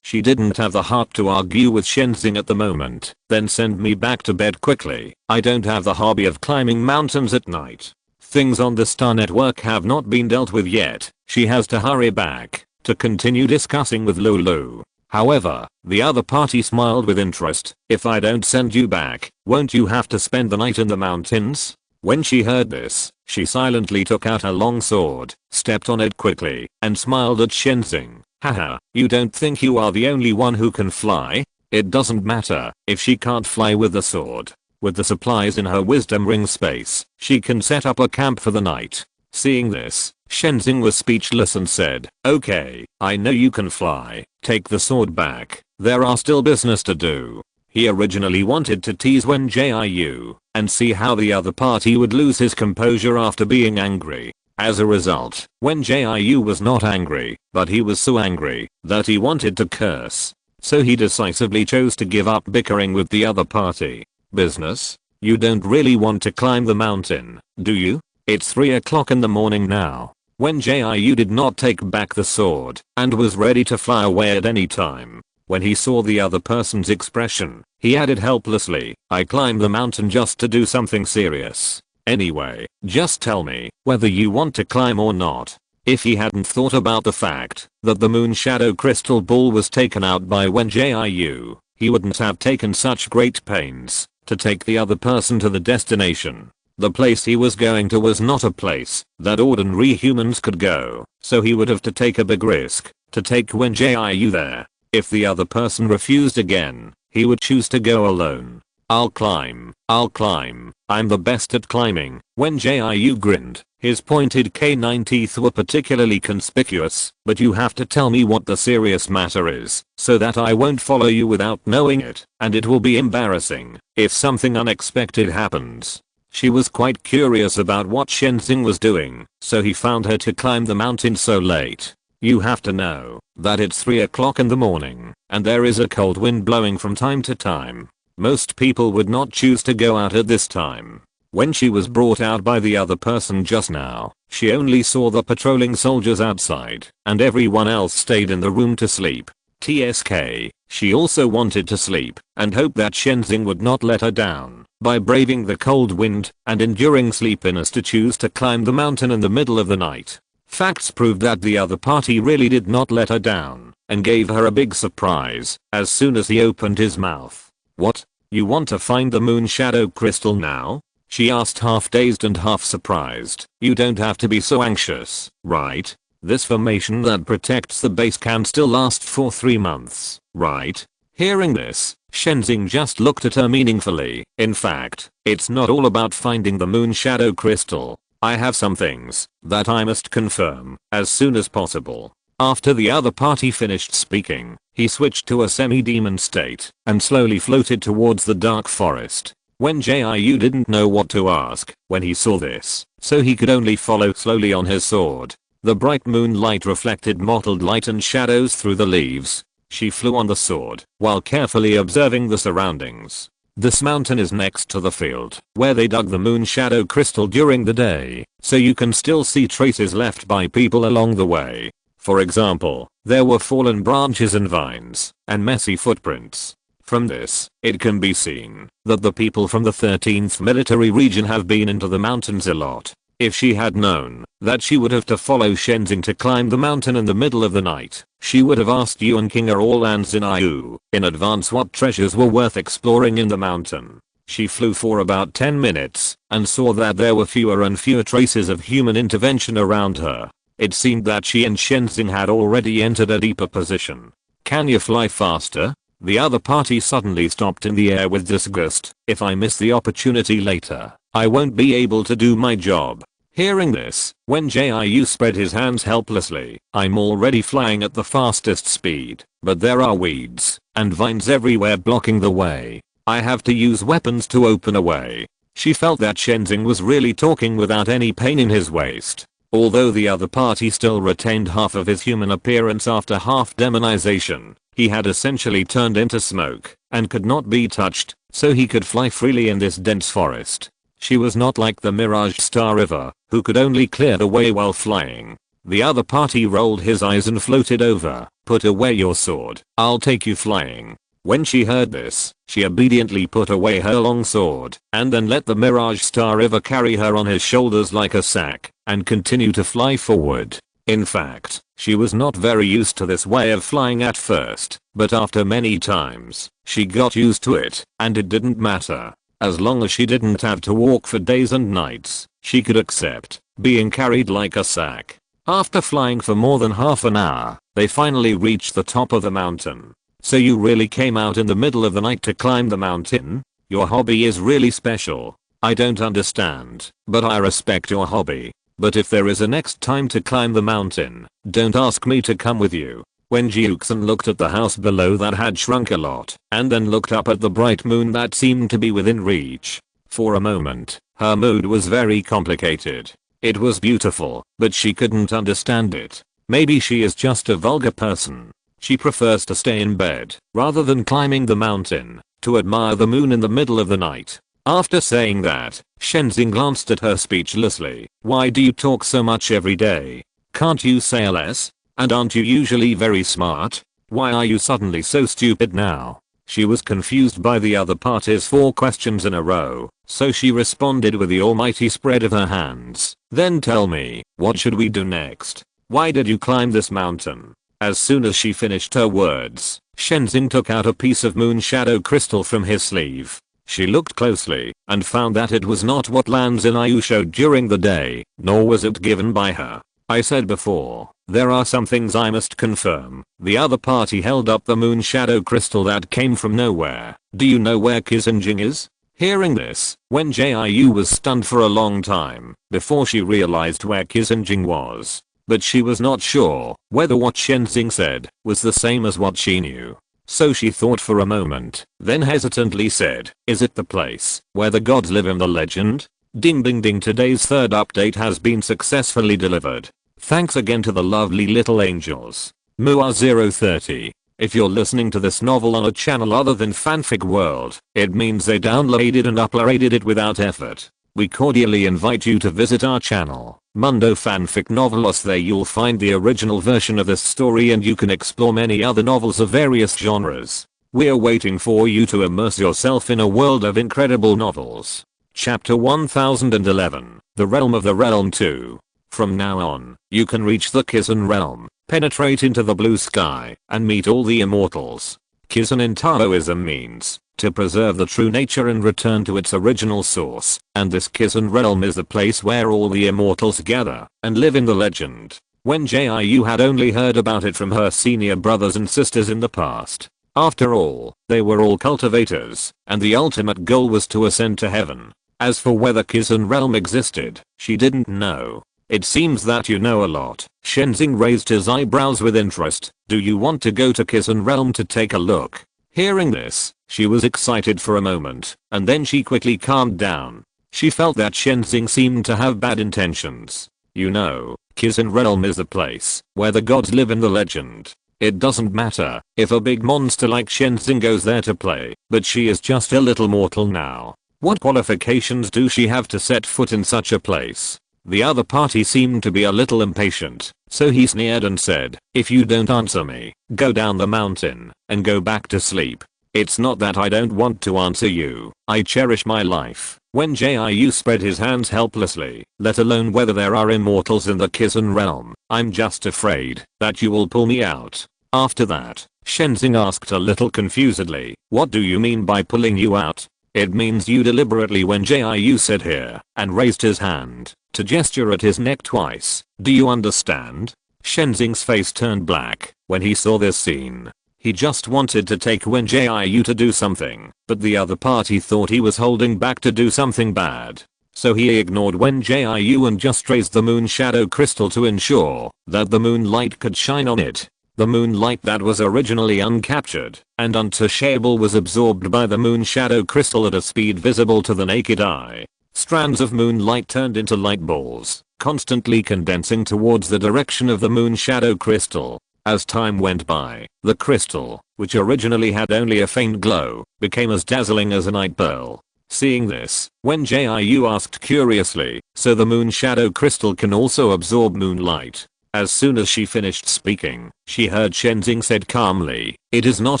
She didn't have the heart to argue with Shenzing at the moment. Then send me back to bed quickly. I don't have the hobby of climbing mountains at night. Things on the Star Network have not been dealt with yet. She has to hurry back to continue discussing with Lulu. However, the other party smiled with interest. If I don't send you back, won't you have to spend the night in the mountains? When she heard this, she silently took out her long sword, stepped on it quickly, and smiled at Shenzing. Haha, you don't think you are the only one who can fly? It doesn't matter if she can't fly with the sword. With the supplies in her wisdom ring space, she can set up a camp for the night. Seeing this, Shenzing was speechless and said, okay, I know you can fly, take the sword back, there are still business to do. He originally wanted to tease Wen Jiu and see how the other party would lose his composure after being angry. As a result, Wen Jiu was not angry, but he was so angry that he wanted to curse. So he decisively chose to give up bickering with the other party. Business? You don't really want to climb the mountain, do you? It's 3 o'clock in the morning now. Wen Jiu did not take back the sword and was ready to fly away at any time. When he saw the other person's expression, he added helplessly, I climbed the mountain just to do something serious. Anyway, just tell me whether you want to climb or not. If he hadn't thought about the fact that the moon shadow crystal ball was taken out by Wen Jiu, he wouldn't have taken such great pains to take the other person to the destination. The place he was going to was not a place that ordinary humans could go, so he would have to take a big risk to take Wen Jiu there. If the other person refused again, he would choose to go alone. I'll climb. I'm the best at climbing. Wen Jiu grinned. His pointed canine teeth were particularly conspicuous, but you have to tell me what the serious matter is, so that I won't follow you without knowing it, and it will be embarrassing if something unexpected happens. She was quite curious about what Shenzing was doing, so he found her to climb the mountain so late. You have to know that it's 3 o'clock in the morning, and there is a cold wind blowing from time to time. Most people would not choose to go out at this time. When she was brought out by the other person just now, she only saw the patrolling soldiers outside, and everyone else stayed in the room to sleep. TSK, she also wanted to sleep, and hoped that Shenzing would not let her down by braving the cold wind and enduring sleepiness to choose to climb the mountain in the middle of the night. Facts proved that the other party really did not let her down, and gave her a big surprise as soon as he opened his mouth. What? You want to find the moon shadow crystal now? She asked, half dazed and half surprised. You don't have to be so anxious, right? This formation that protects the base can still last for 3 months, right? Hearing this, Shenzing just looked at her meaningfully. In fact, it's not all about finding the moon shadow crystal. I have some things that I must confirm as soon as possible. After the other party finished speaking, he switched to a semi-demon state and slowly floated towards the dark forest. Wen Jiu didn't know what to ask when he saw this, so he could only follow slowly on his sword. The bright moonlight reflected mottled light and shadows through the leaves. She flew on the sword while carefully observing the surroundings. This mountain is next to the field where they dug the moon shadow crystal during the day, so you can still see traces left by people along the way. For example, there were fallen branches and vines, and messy footprints. From this, it can be seen that the people from the 13th military region have been into the mountains a lot. If she had known that she would have to follow Shenzing to climb the mountain in the middle of the night, she would have asked Yuan King or all lands in Iu in advance what treasures were worth exploring in the mountain. She flew for about 10 minutes and saw that there were fewer and fewer traces of human intervention around her. It seemed that she and Shenzing had already entered a deeper position. Can you fly faster? The other party suddenly stopped in the air with disgust. If I miss the opportunity later, I won't be able to do my job. Hearing this, Wen Jiu spread his hands helplessly. I'm already flying at the fastest speed, but there are weeds and vines everywhere blocking the way. I have to use weapons to open a way. She felt that Shenzing was really talking without any pain in his waist. Although the other party still retained half of his human appearance after half demonization, he had essentially turned into smoke and could not be touched, so he could fly freely in this dense forest. She was not like the Mirage Star River, who could only clear the way while flying. The other party rolled his eyes and floated over. Put away your sword, I'll take you flying. When she heard this, she obediently put away her long sword and then let the Mirage Star River carry her on his shoulders like a sack and continue to fly forward. In fact, she was not very used to this way of flying at first, but after many times, she got used to it, and it didn't matter. As long as she didn't have to walk for days and nights, she could accept being carried like a sack. After flying for more than half an hour, they finally reached the top of the mountain. So you really came out in the middle of the night to climb the mountain? Your hobby is really special. I don't understand, but I respect your hobby. But if there is a next time to climb the mountain, don't ask me to come with you. Wen Jiu looked at the house below that had shrunk a lot, and then looked up at the bright moon that seemed to be within reach. For a moment, her mood was very complicated. It was beautiful, but she couldn't understand it. Maybe she is just a vulgar person. She prefers to stay in bed, rather than climbing the mountain, to admire the moon in the middle of the night. After saying that, Shenzing glanced at her speechlessly. Why do you talk so much every day? Can't you say less? And aren't you usually very smart? Why are you suddenly so stupid now? She was confused by the other party's 4 questions in a row, so she responded with the almighty spread of her hands. Then tell me, what should we do next? Why did you climb this mountain? As soon as she finished her words, Shenzing took out a piece of moon shadow crystal from his sleeve. She looked closely and found that it was not what lands in Iu showed during the day, nor was it given by her. I said before, there are some things I must confirm. The other party held up the moon shadow crystal that came from nowhere. Do you know where Shenzing is? Hearing this, Wen Jiu was stunned for a long time before she realized where Shenzing was. But she was not sure whether what Shenzing said was the same as what she knew. So she thought for a moment, then hesitantly said, is it the place where the gods live in the legend? Ding ding ding, today's 3rd update has been successfully delivered. Thanks again to the lovely little angels. Mua030. If you're listening to this novel on a channel other than Fanfic World, it means they downloaded and uploaded it without effort. We cordially invite you to visit our channel, Mundo Fanfic Novelos. There you'll find the original version of this story and you can explore many other novels of various genres. We're waiting for you to immerse yourself in a world of incredible novels. Chapter 1011, The Realm of the Realm 2. From now on, you can reach the Kizun realm, penetrate into the blue sky, and meet all the immortals. Kizun in Taoism means to preserve the true nature and return to its original source, and this Kizun realm is the place where all the immortals gather and live in the legend. Wen Jiu had only heard about it from her senior brothers and sisters in the past. After all, they were all cultivators, and the ultimate goal was to ascend to heaven. As for whether Kizun realm existed, she didn't know. It seems that you know a lot. Shenzing raised his eyebrows with interest. Do you want to go to Kizun realm to take a look? Hearing this, she was excited for a moment, and then she quickly calmed down. She felt that Shenzing seemed to have bad intentions. You know, Kizun realm is the place where the gods live in the legend. It doesn't matter if a big monster like Shenzing goes there to play, but she is just a little mortal now. What qualifications do she have to set foot in such a place? The other party seemed to be a little impatient, so he sneered and said, "If you don't answer me, go down the mountain and go back to sleep." "It's not that I don't want to answer you. I cherish my life." Wen Jiu spread his hands helplessly, "let alone whether there are immortals in the Kizun realm. I'm just afraid that you will pull me out." After that, Shenzing asked a little confusedly, "What do you mean by pulling you out?" "It means you deliberately," Wen Jiu said here, and raised his hand to gesture at his neck twice. "Do you understand?" Shenzing's face turned black when he saw this scene. He just wanted to take Wen Jiu to do something, but the other party thought he was holding back to do something bad. So he ignored Wen Jiu and just raised the moon shadow crystal to ensure that the moonlight could shine on it. The moonlight that was originally uncaptured and untouchable was absorbed by the moon shadow crystal at a speed visible to the naked eye. Strands of moonlight turned into light balls, constantly condensing towards the direction of the moon shadow crystal. As time went by, the crystal, which originally had only a faint glow, became as dazzling as a night pearl. Seeing this, Wen Jiu asked curiously, "So the moon shadow crystal can also absorb moonlight?" As soon as she finished speaking, she heard Shenzing said calmly, "It is not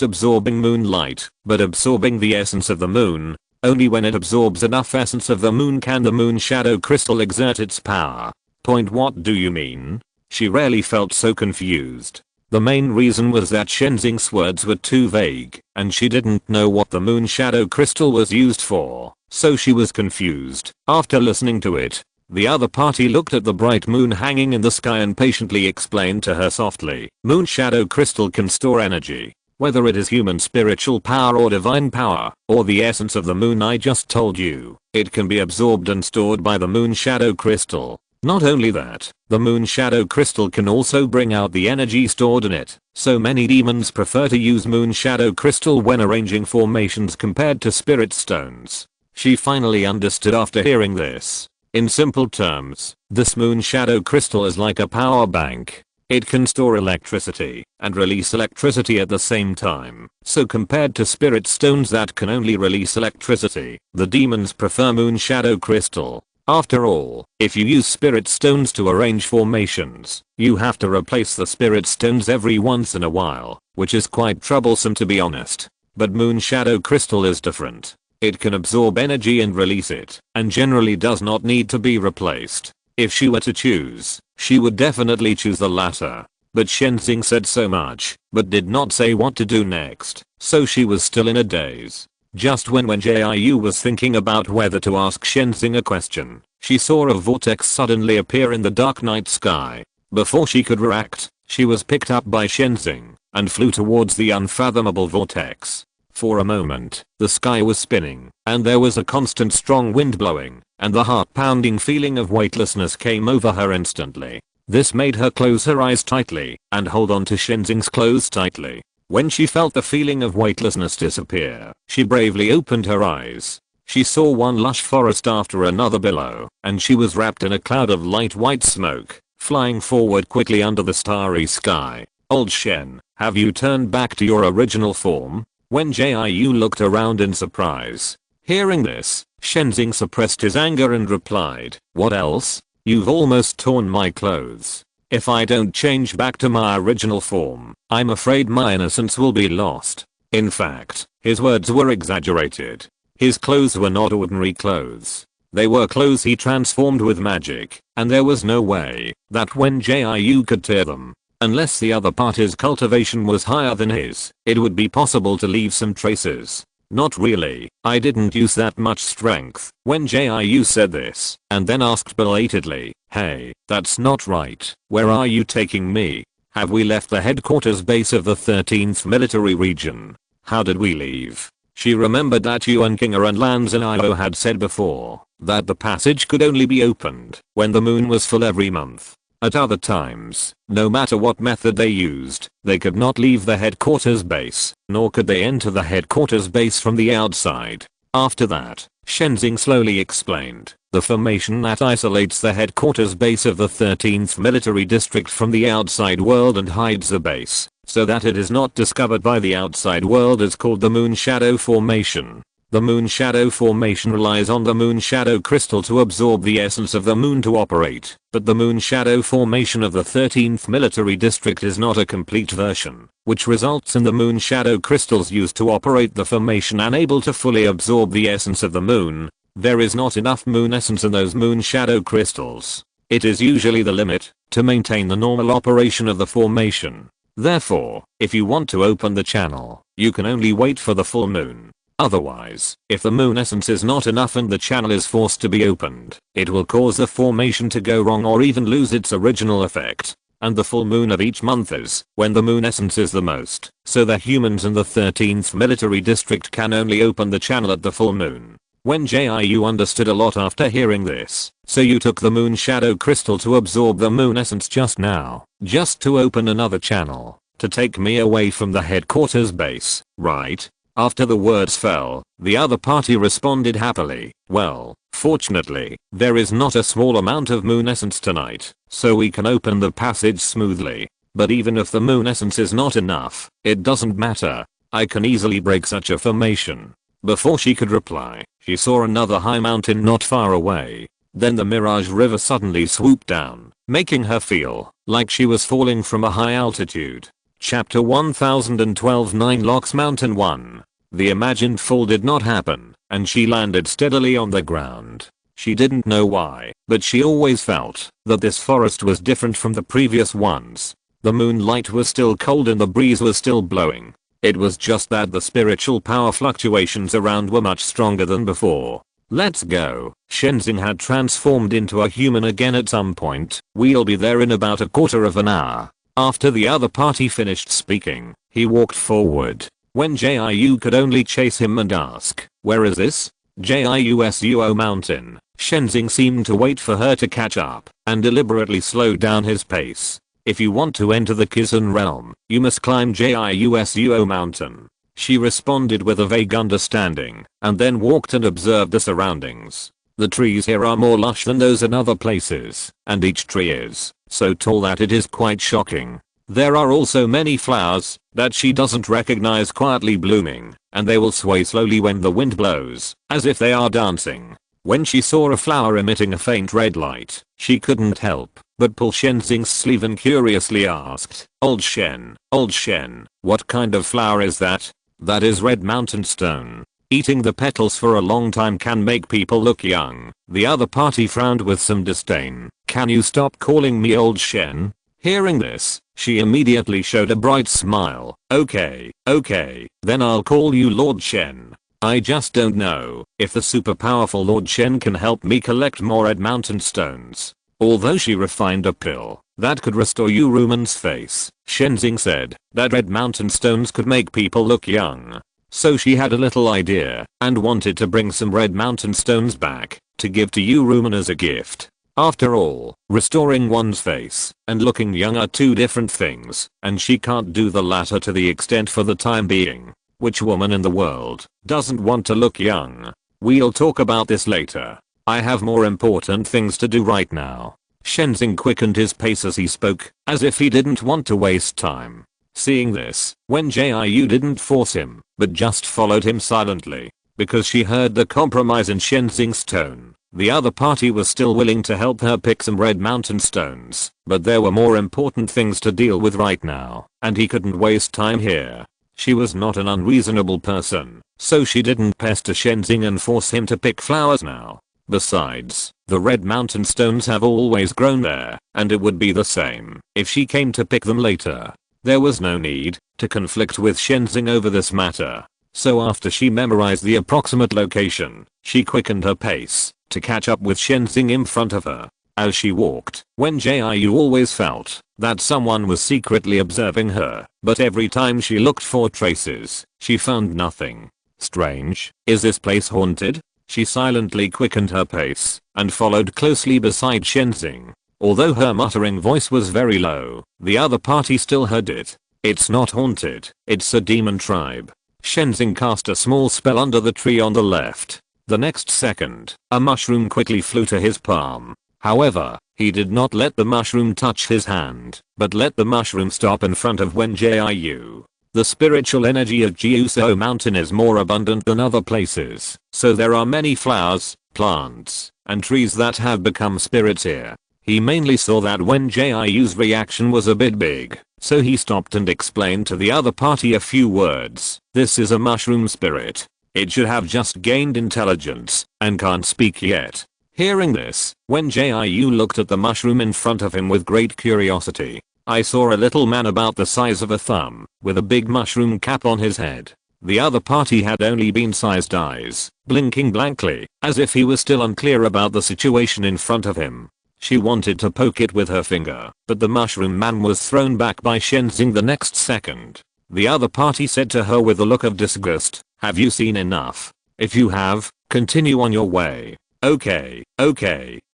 absorbing moonlight, but absorbing the essence of the moon. Only when it absorbs enough essence of the moon can the moon shadow crystal exert its power." What do you mean? She rarely felt so confused. The main reason was that Shenzing's words were too vague, and she didn't know what the moon shadow crystal was used for, so she was confused. After listening to it, the other party looked at the bright moon hanging in the sky and patiently explained to her softly, "Moon shadow crystal can store energy. Whether it is human spiritual power or divine power, or the essence of the moon I just told you, it can be absorbed and stored by the moon shadow crystal. Not only that, the moon shadow crystal can also bring out the energy stored in it, so many demons prefer to use moon shadow crystal when arranging formations compared to spirit stones." She finally understood after hearing this. In simple terms, this moon shadow crystal is like a power bank. It can store electricity and release electricity at the same time. So compared to spirit stones that can only release electricity, the demons prefer moon shadow crystal. After all, if you use spirit stones to arrange formations, you have to replace the spirit stones every once in a while, which is quite troublesome to be honest. But moon shadow crystal is different. It can absorb energy and release it, and generally does not need to be replaced. If she were to choose, she would definitely choose the latter. But Shenzing said so much, but did not say what to do next, so she was still in a daze. Just when Wen Jiu was thinking about whether to ask Shenzing a question, she saw a vortex suddenly appear in the dark night sky. Before she could react, she was picked up by Shenzing and flew towards the unfathomable vortex. For a moment, the sky was spinning, and there was a constant strong wind blowing, and the heart-pounding feeling of weightlessness came over her instantly. This made her close her eyes tightly and hold on to Shenzing's clothes tightly. When she felt the feeling of weightlessness disappear, she bravely opened her eyes. She saw one lush forest after another below, and she was wrapped in a cloud of light white smoke, flying forward quickly under the starry sky. "Old Shen, have you turned back to your original form?" Wen Jiu looked around in surprise. Hearing this, Shenzing suppressed his anger and replied, "What else? You've almost torn my clothes. If I don't change back to my original form, I'm afraid my innocence will be lost." In fact, his words were exaggerated. His clothes were not ordinary clothes. They were clothes he transformed with magic, and there was no way that Wen Jiu could tear them. Unless the other party's cultivation was higher than his, it would be possible to leave some traces. "Not really, I didn't use that much strength." Wen Jiu said this, and then asked belatedly, "Hey, that's not right. Where are you taking me? Have we left the headquarters base of the 13th military region? How did we leave?" She remembered that Yuan Kinga and Lan Zhenio had said before that the passage could only be opened when the moon was full every month. At other times, no matter what method they used, they could not leave the headquarters base, nor could they enter the headquarters base from the outside. After that, Shenzing slowly explained, the formation that isolates the headquarters base of the 13th Military District from the outside world and hides the base, so that it is not discovered by the outside world, is called the Moon Shadow Formation. The Moon Shadow Formation relies on the Moon Shadow Crystal to absorb the essence of the moon to operate, but the Moon Shadow Formation of the 13th Military District is not a complete version, which results in the Moon Shadow Crystals used to operate the formation unable to fully absorb the essence of the moon. There is not enough moon essence in those Moon Shadow Crystals. It is usually the limit to maintain the normal operation of the formation. Therefore, if you want to open the channel, you can only wait for the full moon. Otherwise, if the moon essence is not enough and the channel is forced to be opened, it will cause the formation to go wrong or even lose its original effect. And the full moon of each month is when the moon essence is the most, so the humans in the 13th Military District can only open the channel at the full moon. Wen Jiu understood a lot after hearing this, so you took the Moon Shadow Crystal to absorb the moon essence just now, just to open another channel, to take me away from the headquarters base, right? After the words fell, the other party responded happily, well, fortunately, there is not a small amount of moon essence tonight, so we can open the passage smoothly. But even if the moon essence is not enough, it doesn't matter. I can easily break such a formation. Before she could reply, she saw another high mountain not far away. Then the Mirage River suddenly swooped down, making her feel like she was falling from a high altitude. Chapter 1012 Nine Locks Mountain 1. The imagined fall did not happen, and she landed steadily on the ground. She didn't know why, but she always felt that this forest was different from the previous ones. The moonlight was still cold and the breeze was still blowing. It was just that the spiritual power fluctuations around were much stronger than before. Let's go. Shenzing had transformed into a human again at some point. We'll be there in about a quarter of an hour. After the other party finished speaking, he walked forward. Wen Jiu could only chase him and ask, where is this? Jiusuo Mountain. Shenzing seemed to wait for her to catch up and deliberately slowed down his pace. If you want to enter the Kizun realm, you must climb Jiusuo Mountain. She responded with a vague understanding and then walked and observed the surroundings. The trees here are more lush than those in other places, and each tree is so tall that it is quite shocking. There are also many flowers that she doesn't recognize quietly blooming, and they will sway slowly when the wind blows, as if they are dancing. When she saw a flower emitting a faint red light, she couldn't help but pull Shenzing's sleeve and curiously asked, Old Shen, what kind of flower is that? That is red mountain stone. Eating the petals for a long time can make people look young. The other party frowned with some disdain. Can you stop calling me Old Shen? Hearing this, she immediately showed a bright smile. Okay, then I'll call you Lord Shen. I just don't know if the super powerful Lord Shen can help me collect more red mountain stones. Although she refined a pill that could restore Yuruman's face, Shenzing said that red mountain stones could make people look young. So she had a little idea and wanted to bring some red mountain stones back to give to Yuruman as a gift. After all, restoring one's face and looking young are two different things, and she can't do the latter to the extent for the time being. Which woman in the world doesn't want to look young? We'll talk about this later. I have more important things to do right now. Shenzing quickened his pace as he spoke, as if he didn't want to waste time. Seeing this, Wen Jiu didn't force him, but just followed him silently, because she heard the compromise in Shenzing's tone. The other party was still willing to help her pick some red mountain stones, but there were more important things to deal with right now, and he couldn't waste time here. She was not an unreasonable person, so she didn't pester Shenzing and force him to pick flowers now. Besides, the red mountain stones have always grown there, and it would be the same if she came to pick them later. There was no need to conflict with Shenzing over this matter. So after she memorized the approximate location, she quickened her pace to catch up with Shenzing in front of her. As she walked, Wen Jiu always felt that someone was secretly observing her, but every time she looked for traces, she found nothing. Strange, is this place haunted? She silently quickened her pace and followed closely beside Shenzing. Although her muttering voice was very low, the other party still heard it. It's not haunted, it's a demon tribe. Shenzing cast a small spell under the tree on the left. The next second, a mushroom quickly flew to his palm. However, he did not let the mushroom touch his hand, but let the mushroom stop in front of Wen Jiu. The spiritual energy of Jiu Mountain is more abundant than other places, so there are many flowers, plants, and trees that have become spirits here. He mainly saw that Wen Jiu's reaction was a bit big, so he stopped and explained to the other party a few words. This is a mushroom spirit. It should have just gained intelligence, and can't speak yet. Hearing this, Wen Jiu looked at the mushroom in front of him with great curiosity. I saw a little man about the size of a thumb, with a big mushroom cap on his head. The other party had only bean-sized eyes, blinking blankly, as if he was still unclear about the situation in front of him. She wanted to poke it with her finger, but the mushroom man was thrown back by Shenzing the next second. The other party said to her with a look of disgust, "Have you seen enough? If you have, continue on your way." Okay,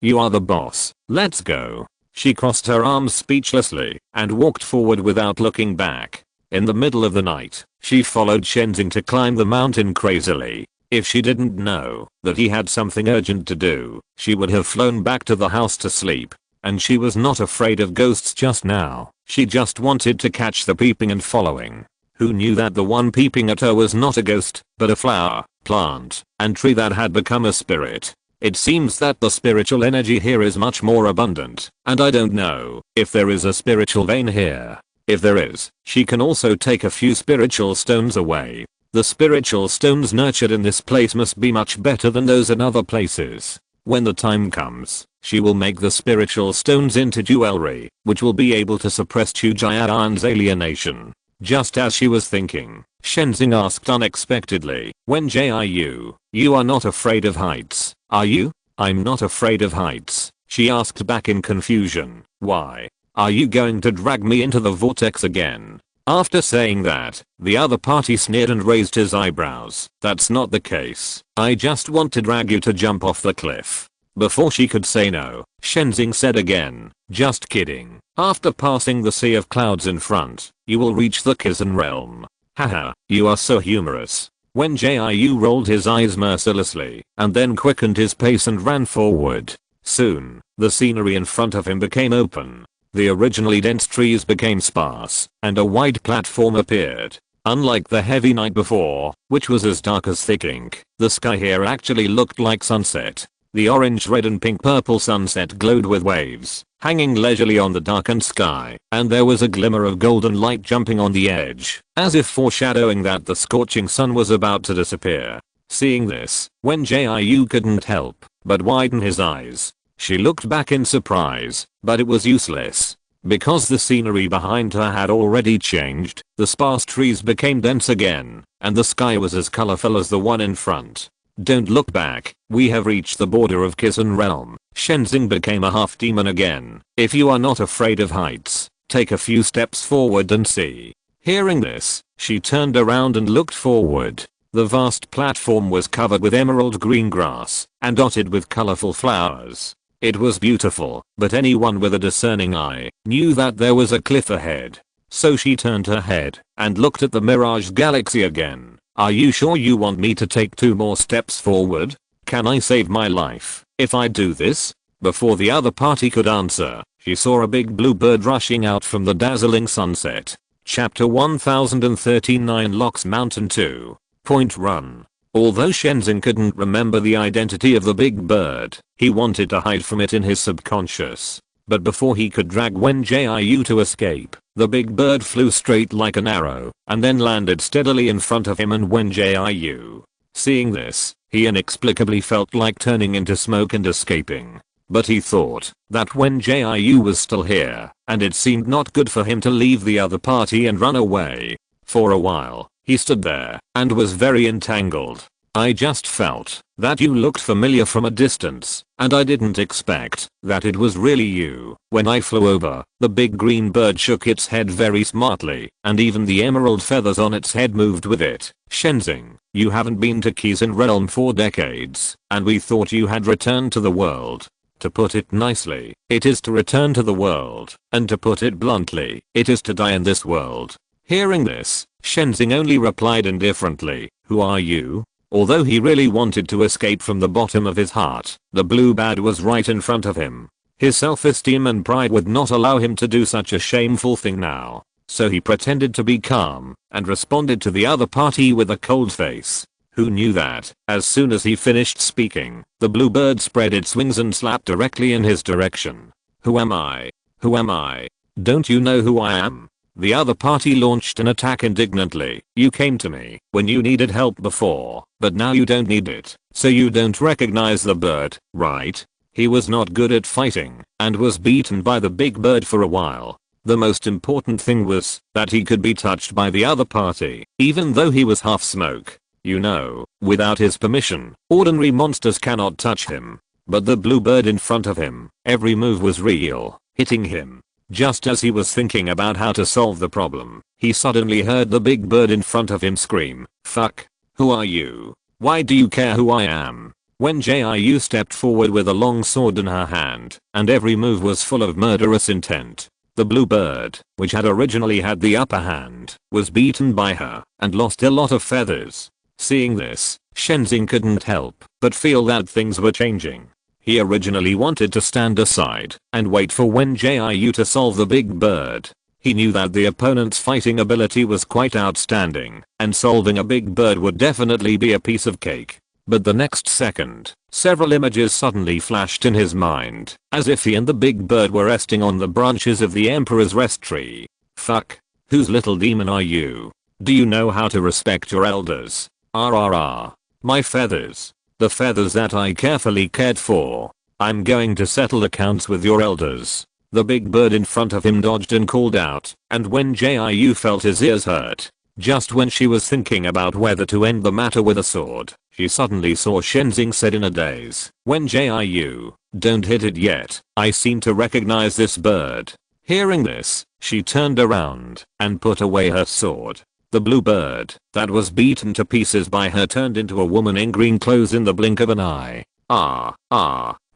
you are the boss, let's go." She crossed her arms speechlessly and walked forward without looking back. In the middle of the night, she followed Shenzing to climb the mountain crazily. If she didn't know that he had something urgent to do, she would have flown back to the house to sleep. And she was not afraid of ghosts just now. She just wanted to catch the peeping and following. Who knew that the one peeping at her was not a ghost, but a flower, plant, and tree that had become a spirit? It seems that the spiritual energy here is much more abundant, and I don't know if there is a spiritual vein here. If there is, she can also take a few spiritual stones away. The spiritual stones nurtured in this place must be much better than those in other places. When the time comes, she will make the spiritual stones into jewelry, which will be able to suppress Chujian's alienation. Just as she was thinking, Shenzing asked unexpectedly, "Wen Jiu, you are not afraid of heights, are you?" "I'm not afraid of heights," she asked back in confusion. "Why? Are you going to drag me into the vortex again?" After saying that, the other party sneered and raised his eyebrows. "That's not the case. I just want to drag you to jump off the cliff." Before she could say no, Shenzing said again, "Just kidding. After passing the sea of clouds in front, you will reach the Kizan realm." Haha, you are so humorous. Wen Jiu rolled his eyes mercilessly, and then quickened his pace and ran forward. Soon, the scenery in front of him became open. The originally dense trees became sparse, and a wide platform appeared. Unlike the heavy night before, which was as dark as thick ink, the sky here actually looked like sunset. The orange, red and pink purple sunset glowed with waves, hanging leisurely on the darkened sky, and there was a glimmer of golden light jumping on the edge, as if foreshadowing that the scorching sun was about to disappear. Seeing this, Wen Jiu couldn't help but widen his eyes. She looked back in surprise, but it was useless. Because the scenery behind her had already changed, the sparse trees became dense again, and the sky was as colorful as the one in front. "Don't look back, we have reached the border of Kizan realm." Shenzing became a half demon again. "If you are not afraid of heights, take a few steps forward and see." Hearing this, she turned around and looked forward. The vast platform was covered with emerald green grass, and dotted with colorful flowers. It was beautiful, but anyone with a discerning eye knew that there was a cliff ahead. So she turned her head and looked at the Mirage Galaxy again. "Are you sure you want me to take 2 more steps forward? Can I save my life if I do this?" Before the other party could answer, she saw a big blue bird rushing out from the dazzling sunset. Chapter 1039 Locks Mountain 2. Point Run. Although Shenzhen couldn't remember the identity of the big bird, he wanted to hide from it in his subconscious. But before he could drag Wen Jiu to escape, the big bird flew straight like an arrow, and then landed steadily in front of him and Wen Jiu. Seeing this, he inexplicably felt like turning into smoke and escaping. But he thought that Wen Jiu was still here, and it seemed not good for him to leave the other party and run away. For a while, he stood there, and was very entangled. "I just felt that you looked familiar from a distance, and I didn't expect that it was really you." When I flew over, the big green bird shook its head very smartly, and even the emerald feathers on its head moved with it. "Shenzing, you haven't been to Kizan realm for decades, and we thought you had returned to the world. To put it nicely, it is to return to the world, and to put it bluntly, it is to die in this world." Hearing this, Shenzing only replied indifferently, "Who are you?" Although he really wanted to escape from the bottom of his heart, the blue bird was right in front of him. His self-esteem and pride would not allow him to do such a shameful thing now. So he pretended to be calm and responded to the other party with a cold face. Who knew that, as soon as he finished speaking, the blue bird spread its wings and slapped directly in his direction. Who am I? Who am I? Don't you know who I am? The other party launched an attack indignantly. You came to me when you needed help before, but now you don't need it, so you don't recognize the bird, right? He was not good at fighting and was beaten by the big bird for a while. The most important thing was that he could be touched by the other party, even though he was half smoke. You know, without his permission, ordinary monsters cannot touch him. But the blue bird in front of him, every move was real, hitting him. Just as he was thinking about how to solve the problem, he suddenly heard the big bird in front of him scream, "Fuck! Who are you? Why do you care who I am?" Wen Jiu stepped forward with a long sword in her hand, and every move was full of murderous intent. The blue bird, which had originally had the upper hand, was beaten by her and lost a lot of feathers. Seeing this, Shenzing couldn't help but feel that things were changing. He originally wanted to stand aside and wait for Wen Jiu to solve the big bird. He knew that the opponent's fighting ability was quite outstanding, and solving a big bird would definitely be a piece of cake. But the next second, several images suddenly flashed in his mind, as if he and the big bird were resting on the branches of the Emperor's rest tree. Fuck. Whose little demon are you? Do you know how to respect your elders? RRR. My feathers. The feathers that I carefully cared for. I'm going to settle accounts with your elders. The big bird in front of him dodged and called out, and Wen Jiu felt his ears hurt. Just when she was thinking about whether to end the matter with a sword, she suddenly saw Shenzing said in a daze, "Wen Jiu, don't hit it yet. I seem to recognize this bird." Hearing this, she turned around and put away her sword. The blue bird that was beaten to pieces by her turned into a woman in green clothes in the blink of an eye.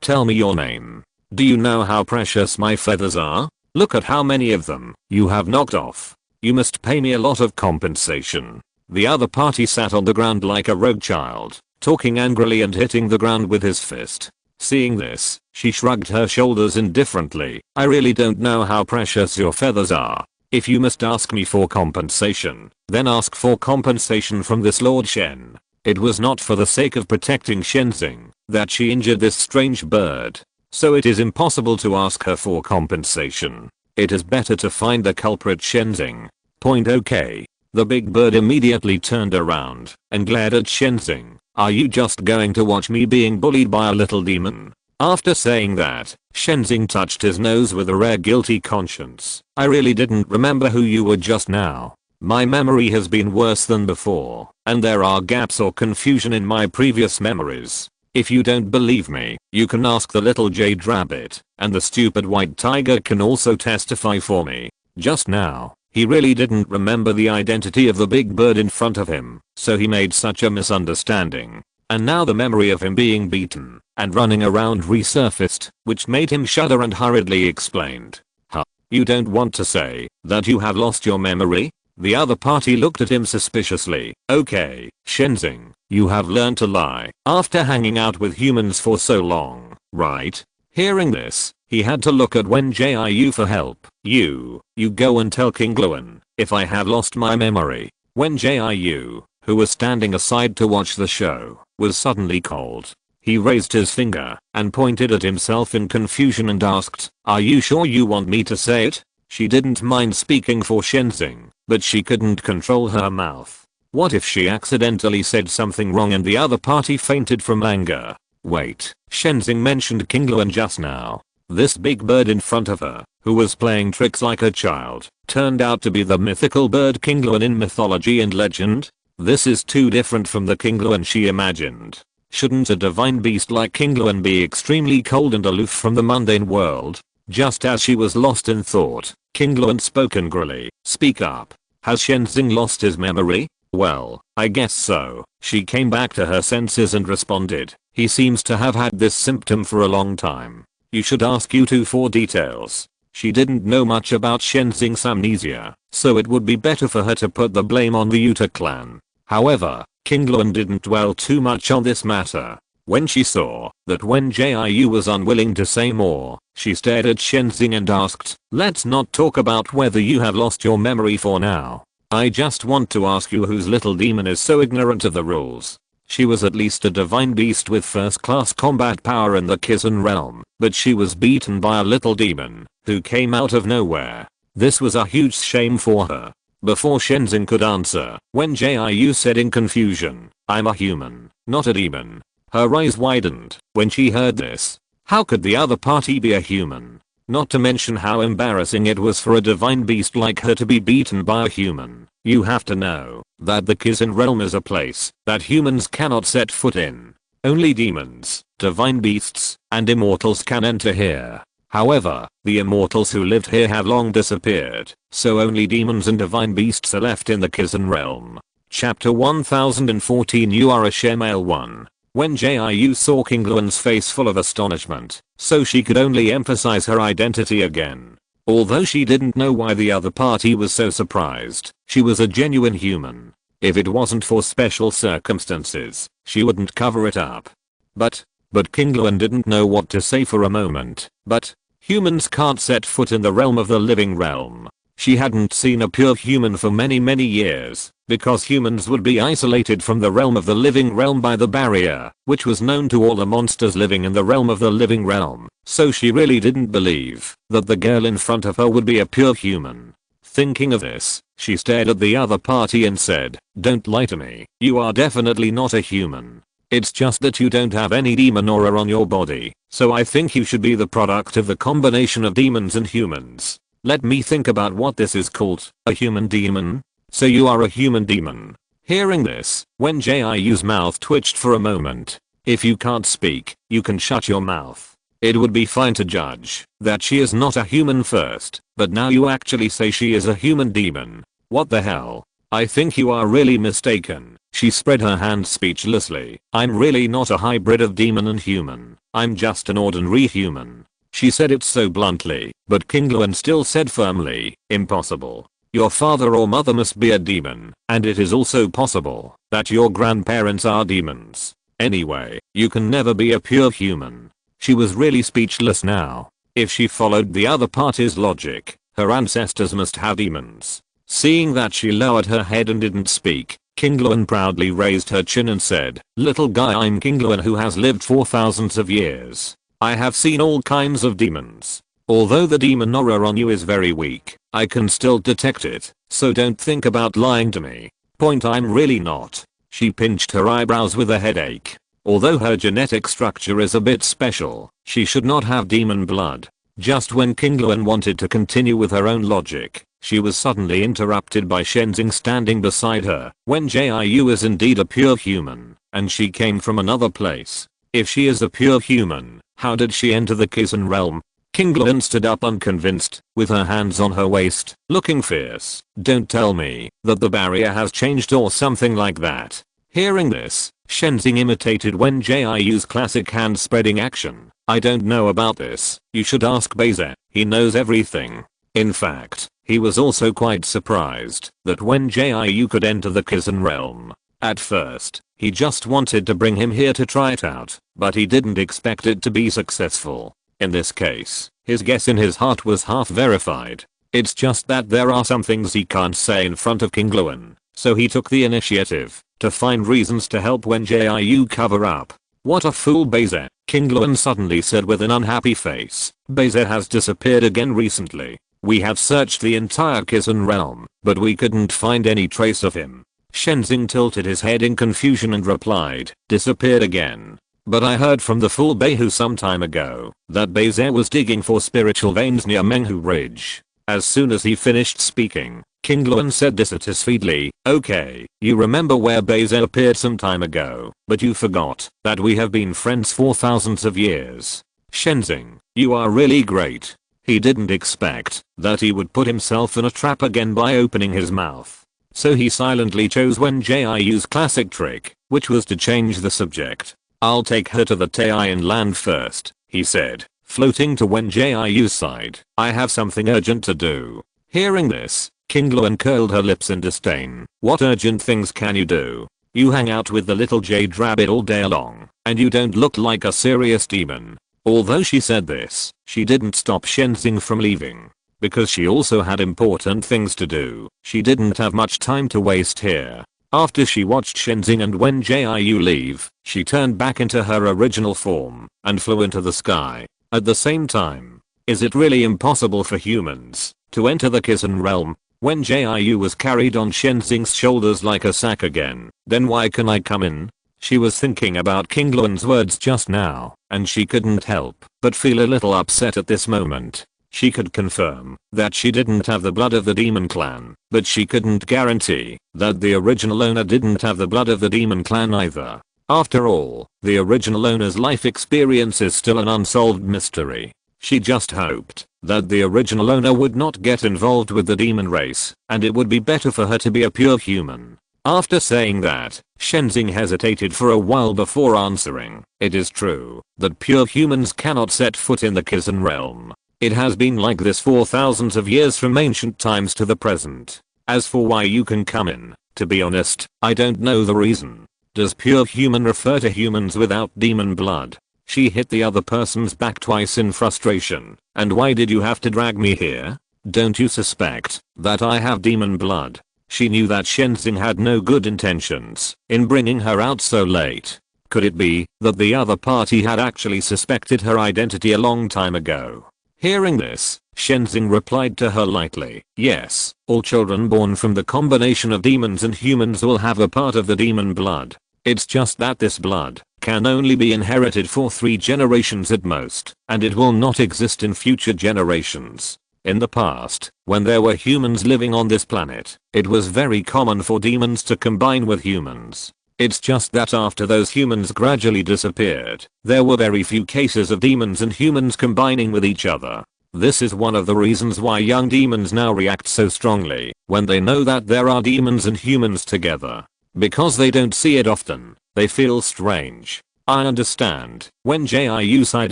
Tell me your name. Do you know how precious my feathers are? Look at how many of them you have knocked off. You must pay me a lot of compensation. The other party sat on the ground like a rogue child, talking angrily and hitting the ground with his fist. Seeing this, she shrugged her shoulders indifferently. I really don't know how precious your feathers are. If you must ask me for compensation, then ask for compensation from this Lord Shen. It was not for the sake of protecting Shenzing that she injured this strange bird. So it is impossible to ask her for compensation. It is better to find the culprit Shenzing. Point okay. The big bird immediately turned around and glared at Shenzing. Are you just going to watch me being bullied by a little demon? After saying that, Shenzing touched his nose with a rare guilty conscience. I really didn't remember who you were just now. My memory has been worse than before, and there are gaps or confusion in my previous memories. If you don't believe me, you can ask the little jade rabbit, and the stupid white tiger can also testify for me. Just now, he really didn't remember the identity of the big bird in front of him, so he made such a misunderstanding. And now the memory of him being beaten and running around resurfaced, which made him shudder and hurriedly explained. Huh? You don't want to say that you have lost your memory? The other party looked at him suspiciously. Okay, Shenzing, you have learned to lie after hanging out with humans for so long, right? Hearing this, he had to look at Wen Jiu for help. You go and tell King Luan if I have lost my memory. Wen Jiu, who was standing aside to watch the show, was suddenly cold. He raised his finger and pointed at himself in confusion and asked, "Are you sure you want me to say it?" She didn't mind speaking for Shenzing, but she couldn't control her mouth. What if she accidentally said something wrong and the other party fainted from anger? Wait, Shenzing mentioned King Luan just now. This big bird in front of her, who was playing tricks like a child, turned out to be the mythical bird King Luan in mythology and legend? This is too different from the King Luan she imagined. Shouldn't a divine beast like King Luan be extremely cold and aloof from the mundane world? Just as she was lost in thought, King Luan spoke angrily. Speak up. Has Shenzing lost his memory? Well, I guess so. She came back to her senses and responded. He seems to have had this symptom for a long time. You should ask Yutu for details. She didn't know much about Shenzing's amnesia, so it would be better for her to put the blame on the Yuta clan. However, King Luan didn't dwell too much on this matter. When she saw that Wen Jiu was unwilling to say more, she stared at Shenzing and asked, "Let's not talk about whether you have lost your memory for now. I just want to ask you whose little demon is so ignorant of the rules." She was at least a divine beast with first-class combat power in the Kizun realm, but she was beaten by a little demon who came out of nowhere. This was a huge shame for her. Before Shenzing could answer, Wen Jiu said in confusion, "I'm a human, not a demon." Her eyes widened when she heard this. How could the other party be a human? Not to mention how embarrassing it was for a divine beast like her to be beaten by a human. You have to know that the Kizun realm is a place that humans cannot set foot in. Only demons, divine beasts, and immortals can enter here. However, the immortals who lived here have long disappeared, so only demons and divine beasts are left in the Kizun realm. Chapter 1014. You are a Shemale 1. Wen Jiu saw King Luan's face full of astonishment, so she could only emphasize her identity again. Although she didn't know why the other party was so surprised, she was a genuine human. If it wasn't for special circumstances, she wouldn't cover it up. But King Luan didn't know what to say for a moment. But humans can't set foot in the realm of the living realm. She hadn't seen a pure human for many years, because humans would be isolated from the realm of the living realm by the barrier, which was known to all the monsters living in the realm of the living realm, so she really didn't believe that the girl in front of her would be a pure human. Thinking of this, she stared at the other party and said, "Don't lie to me, you are definitely not a human. It's just that you don't have any demon aura on your body, so I think you should be the product of the combination of demons and humans. Let me think about what this is called, a human demon? So you are a human demon." Hearing this, Wen Jiu's mouth twitched for a moment. If you can't speak, you can shut your mouth. It would be fine to judge that she is not a human first, but now you actually say she is a human demon. What the hell? I think you are really mistaken. She spread her hands speechlessly. "I'm really not a hybrid of demon and human. I'm just an ordinary human." She said it so bluntly, but King Luan still said firmly, "Impossible. Your father or mother must be a demon, and it is also possible that your grandparents are demons. Anyway, you can never be a pure human." She was really speechless now. If she followed the other party's logic, her ancestors must have demons. Seeing that she lowered her head and didn't speak, King Luan proudly raised her chin and said, "Little guy, I'm King Luan who has lived for thousands of years. I have seen all kinds of demons. Although the demon aura on you is very weak, I can still detect it, so don't think about lying to me. Point, I'm really not." She pinched her eyebrows with a headache. Although her genetic structure is a bit special, she should not have demon blood. Just when King Luan wanted to continue with her own logic, she was suddenly interrupted by Shenzing standing beside her. Wen Jiu is indeed a pure human, and she came from another place. If she is a pure human, how did she enter the Kizun realm? King Luan stood up unconvinced, with her hands on her waist, looking fierce. "Don't tell me that the barrier has changed or something like that." Hearing this, Shenzing imitated Wen Jiu's classic hand spreading action. "I don't know about this. You should ask Baize. He knows everything." In fact, he was also quite surprised that Wen Jiu could enter the Kizun realm. At first, he just wanted to bring him here to try it out, but he didn't expect it to be successful. In this case, his guess in his heart was half verified. It's just that there are some things he can't say in front of King Luan, so he took the initiative to find reasons to help Wen Jiu cover up. "What a fool, Baize," King Luan suddenly said with an unhappy face. "Baize has disappeared again recently. We have searched the entire Kizun realm, but we couldn't find any trace of him." Shenzing tilted his head in confusion and replied, "Disappeared again? But I heard from the fool Baihu some time ago that Baize was digging for spiritual veins near Menghu Ridge." As soon as he finished speaking, King Luan said dissatisfiedly, "Okay, you remember where Baize appeared some time ago, but you forgot that we have been friends for thousands of years." Shenzing, you are really great. He didn't expect that he would put himself in a trap again by opening his mouth. So he silently chose Wen Jiu's classic trick, which was to change the subject. "I'll take her to the Taiyan land first," he said, floating to Wen Jiu's side. "I have something urgent to do." Hearing this, King Luan curled her lips in disdain. "What urgent things can you do? You hang out with the little jade rabbit all day long, and you don't look like a serious demon. Although she said this, she didn't stop Shenzing from leaving. Because she also had important things to do, she didn't have much time to waste here. After she watched Shenzing and Wen Jiu leave, she turned back into her original form and flew into the sky. At the same time, is it really impossible for humans to enter the Kizun realm? Wen Jiu was carried on Shenzing's shoulders like a sack again. Then why can I come in? She was thinking about King Luan's words just now, and she couldn't help but feel a little upset at this moment. She could confirm that she didn't have the blood of the demon clan, but she couldn't guarantee that the original owner didn't have the blood of the demon clan either. After all, the original owner's life experience is still an unsolved mystery. She just hoped that the original owner would not get involved with the demon race, and it would be better for her to be a pure human. After saying that, Shenzing hesitated for a while before answering. It is true that pure humans cannot set foot in the Kizun realm. It has been like this for thousands of years from ancient times to the present. As for why you can come in, to be honest, I don't know the reason. Does pure human refer to humans without demon blood? She hit the other person's back twice in frustration. And why did you have to drag me here? Don't you suspect that I have demon blood? She knew that Shenzing had no good intentions in bringing her out so late. Could it be that the other party had actually suspected her identity a long time ago? Hearing this, Shenzing replied to her lightly, yes, all children born from the combination of demons and humans will have a part of the demon blood. It's just that this blood can only be inherited for 3 generations at most, and it will not exist in future generations. In the past, when there were humans living on this planet, it was very common for demons to combine with humans. It's just that after those humans gradually disappeared, there were very few cases of demons and humans combining with each other. This is one of the reasons why young demons now react so strongly when they know that there are demons and humans together. Because they don't see it often, they feel strange. I understand. Wen Jiu sighed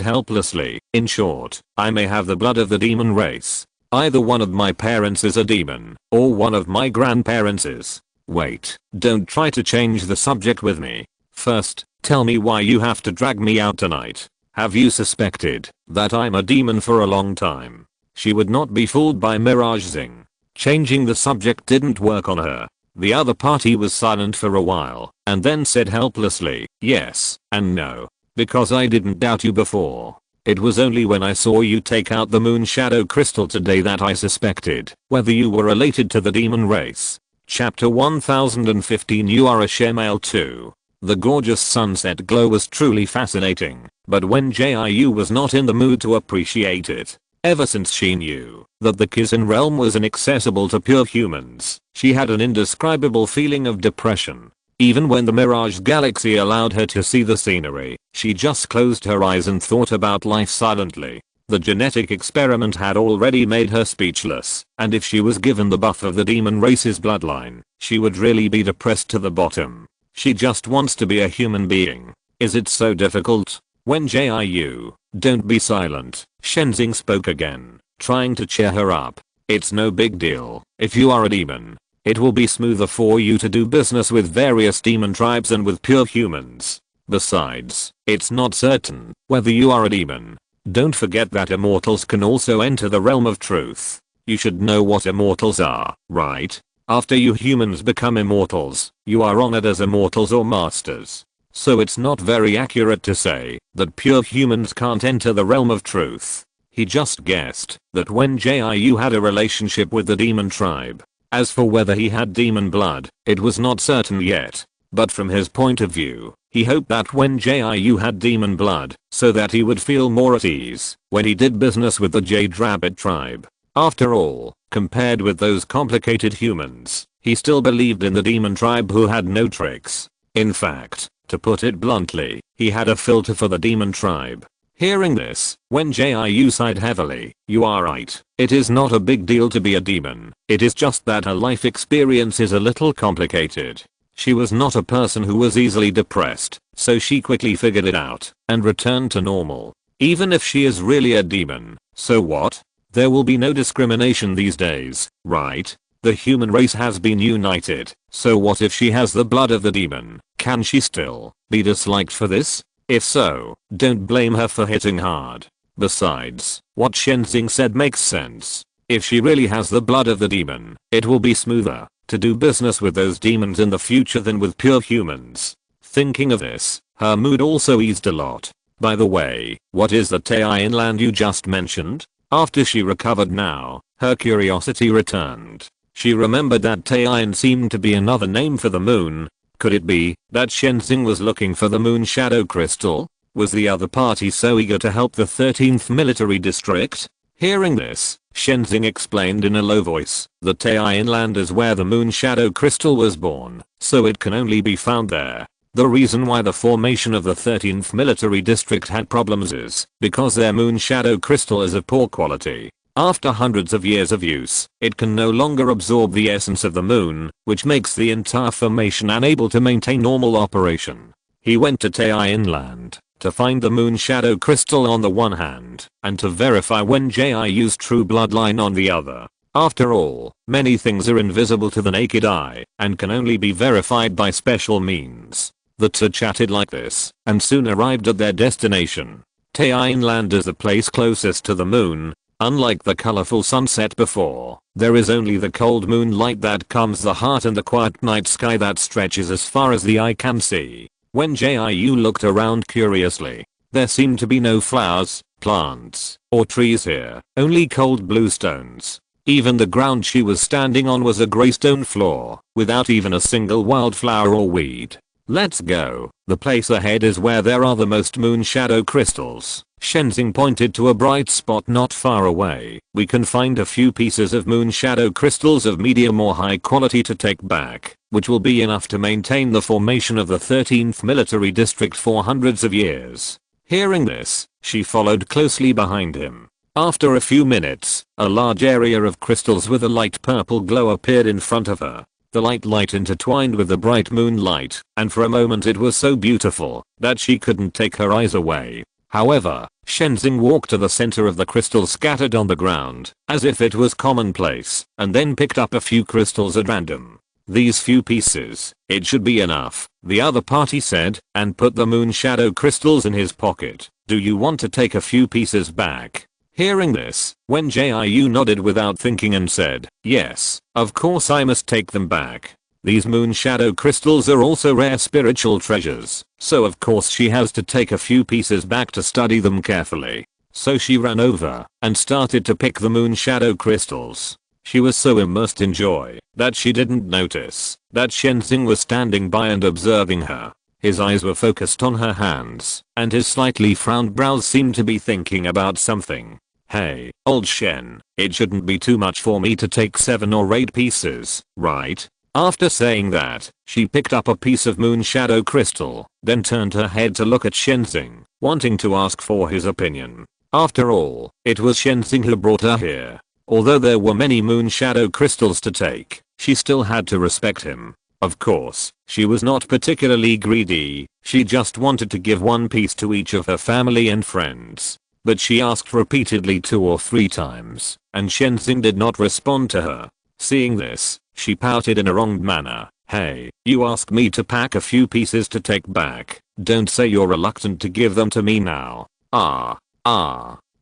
helplessly. In short, I may have the blood of the demon race. Either one of my parents is a demon, or one of my grandparents is. Wait, don't try to change the subject with me. First, tell me why you have to drag me out tonight. Have you suspected that I'm a demon for a long time? She would not be fooled by miraging. Changing the subject didn't work on her. The other party was silent for a while, and then said helplessly, yes, and no. Because I didn't doubt you before. It was only when I saw you take out the moon shadow crystal today that I suspected whether you were related to the demon race. Chapter 1015. You are a shemale too. The gorgeous sunset glow was truly fascinating, but Wen Jiu was not in the mood to appreciate it. Ever since she knew that the Kizun realm was inaccessible to pure humans, she had an indescribable feeling of depression. Even when the Mirage Galaxy allowed her to see the scenery, she just closed her eyes and thought about life silently. The genetic experiment had already made her speechless, and if she was given the buff of the demon race's bloodline, she would really be depressed to the bottom. She just wants to be a human being. Is it so difficult? Wen Jiu, don't be silent. Shenzing spoke again, trying to cheer her up. It's no big deal. If you are a demon, it will be smoother for you to do business with various demon tribes than with pure humans. Besides, it's not certain whether you are a demon. Don't forget that immortals can also enter the realm of truth. You should know what immortals are, right? After you humans become immortals, you are honored as immortals or masters. So it's not very accurate to say that pure humans can't enter the realm of truth. He just guessed that Wen Jiu had a relationship with the demon tribe. As for whether he had demon blood, it was not certain yet. But from his point of view, he hoped that Wen Jiu had demon blood, so that he would feel more at ease when he did business with the Jade Rabbit tribe. After all, compared with those complicated humans, he still believed in the demon tribe who had no tricks. In fact, to put it bluntly, he had a filter for the demon tribe. Hearing this, Wen Jiu sighed heavily. You are right. It is not a big deal to be a demon. It is just that her life experience is a little complicated. She was not a person who was easily depressed, so she quickly figured it out and returned to normal. Even if she is really a demon, so what? There will be no discrimination these days, right? The human race has been united, so what if she has the blood of the demon? Can she still be disliked for this? If so, don't blame her for hitting hard. Besides, what Shenzing said makes sense. If she really has the blood of the demon, it will be smoother to do business with those demons in the future than with pure humans. Thinking of this, her mood also eased a lot. By the way, what is the Taiyan land you just mentioned? After she recovered now, her curiosity returned. She remembered that Taiyan seemed to be another name for the moon. Could it be that Shenzing was looking for the moon shadow crystal? Was the other party so eager to help the 13th military district? Hearing this, Shenzing explained in a low voice, the Taiyan land is where the moon shadow crystal was born, so it can only be found there. The reason why the formation of the 13th military district had problems is because their moon shadow crystal is of poor quality. After hundreds of years of use, it can no longer absorb the essence of the moon, which makes the entire formation unable to maintain normal operation. He went to Taiyan land to find the moon shadow crystal on the one hand, and to verify Wen Jiu's true bloodline on the other. After all, many things are invisible to the naked eye, and can only be verified by special means. The two chatted like this, and soon arrived at their destination. Taiyan land is the place closest to the moon. Unlike the colorful sunset before, there is only the cold moonlight that calms the heart and the quiet night sky that stretches as far as the eye can see. When Jiu looked around curiously, there seemed to be no flowers, plants, or trees here, only cold blue stones. Even the ground she was standing on was a gray stone floor, without even a single wildflower or weed. Let's go. The place ahead is where there are the most moon shadow crystals. Shenzing pointed to a bright spot not far away. We can find a few pieces of moon shadow crystals of medium or high quality to take back, which will be enough to maintain the formation of the 13th military district for hundreds of years. Hearing this, she followed closely behind him. After a few minutes, a large area of crystals with a light purple glow appeared in front of her. The light intertwined with the bright moonlight, and for a moment it was so beautiful that she couldn't take her eyes away. However, Shenzing walked to the center of the crystals scattered on the ground, as if it was commonplace, and then picked up a few crystals at random. These few pieces, it should be enough, the other party said, and put the moon shadow crystals in his pocket. Do you want to take a few pieces back? Hearing this, Wen Jiu nodded without thinking and said, yes, of course I must take them back. These moon shadow crystals are also rare spiritual treasures, so of course she has to take a few pieces back to study them carefully. So she ran over and started to pick the moon shadow crystals. She was so immersed in joy that she didn't notice that Shenzing was standing by and observing her. His eyes were focused on her hands, and his slightly frowned brows seemed to be thinking about something. Hey, old Shen, it shouldn't be too much for me to take 7 or 8 pieces, right? After saying that, she picked up a piece of moon shadow crystal, then turned her head to look at Shenzing, wanting to ask for his opinion. After all, it was Shenzing who brought her here. Although there were many moon shadow crystals to take, she still had to respect him. Of course, she was not particularly greedy, she just wanted to give one piece to each of her family and friends. But she asked repeatedly 2 or 3 times, and Shenzing did not respond to her. Seeing this, she pouted in a wronged manner. Hey, you asked me to pack a few pieces to take back. Don't say you're reluctant to give them to me now.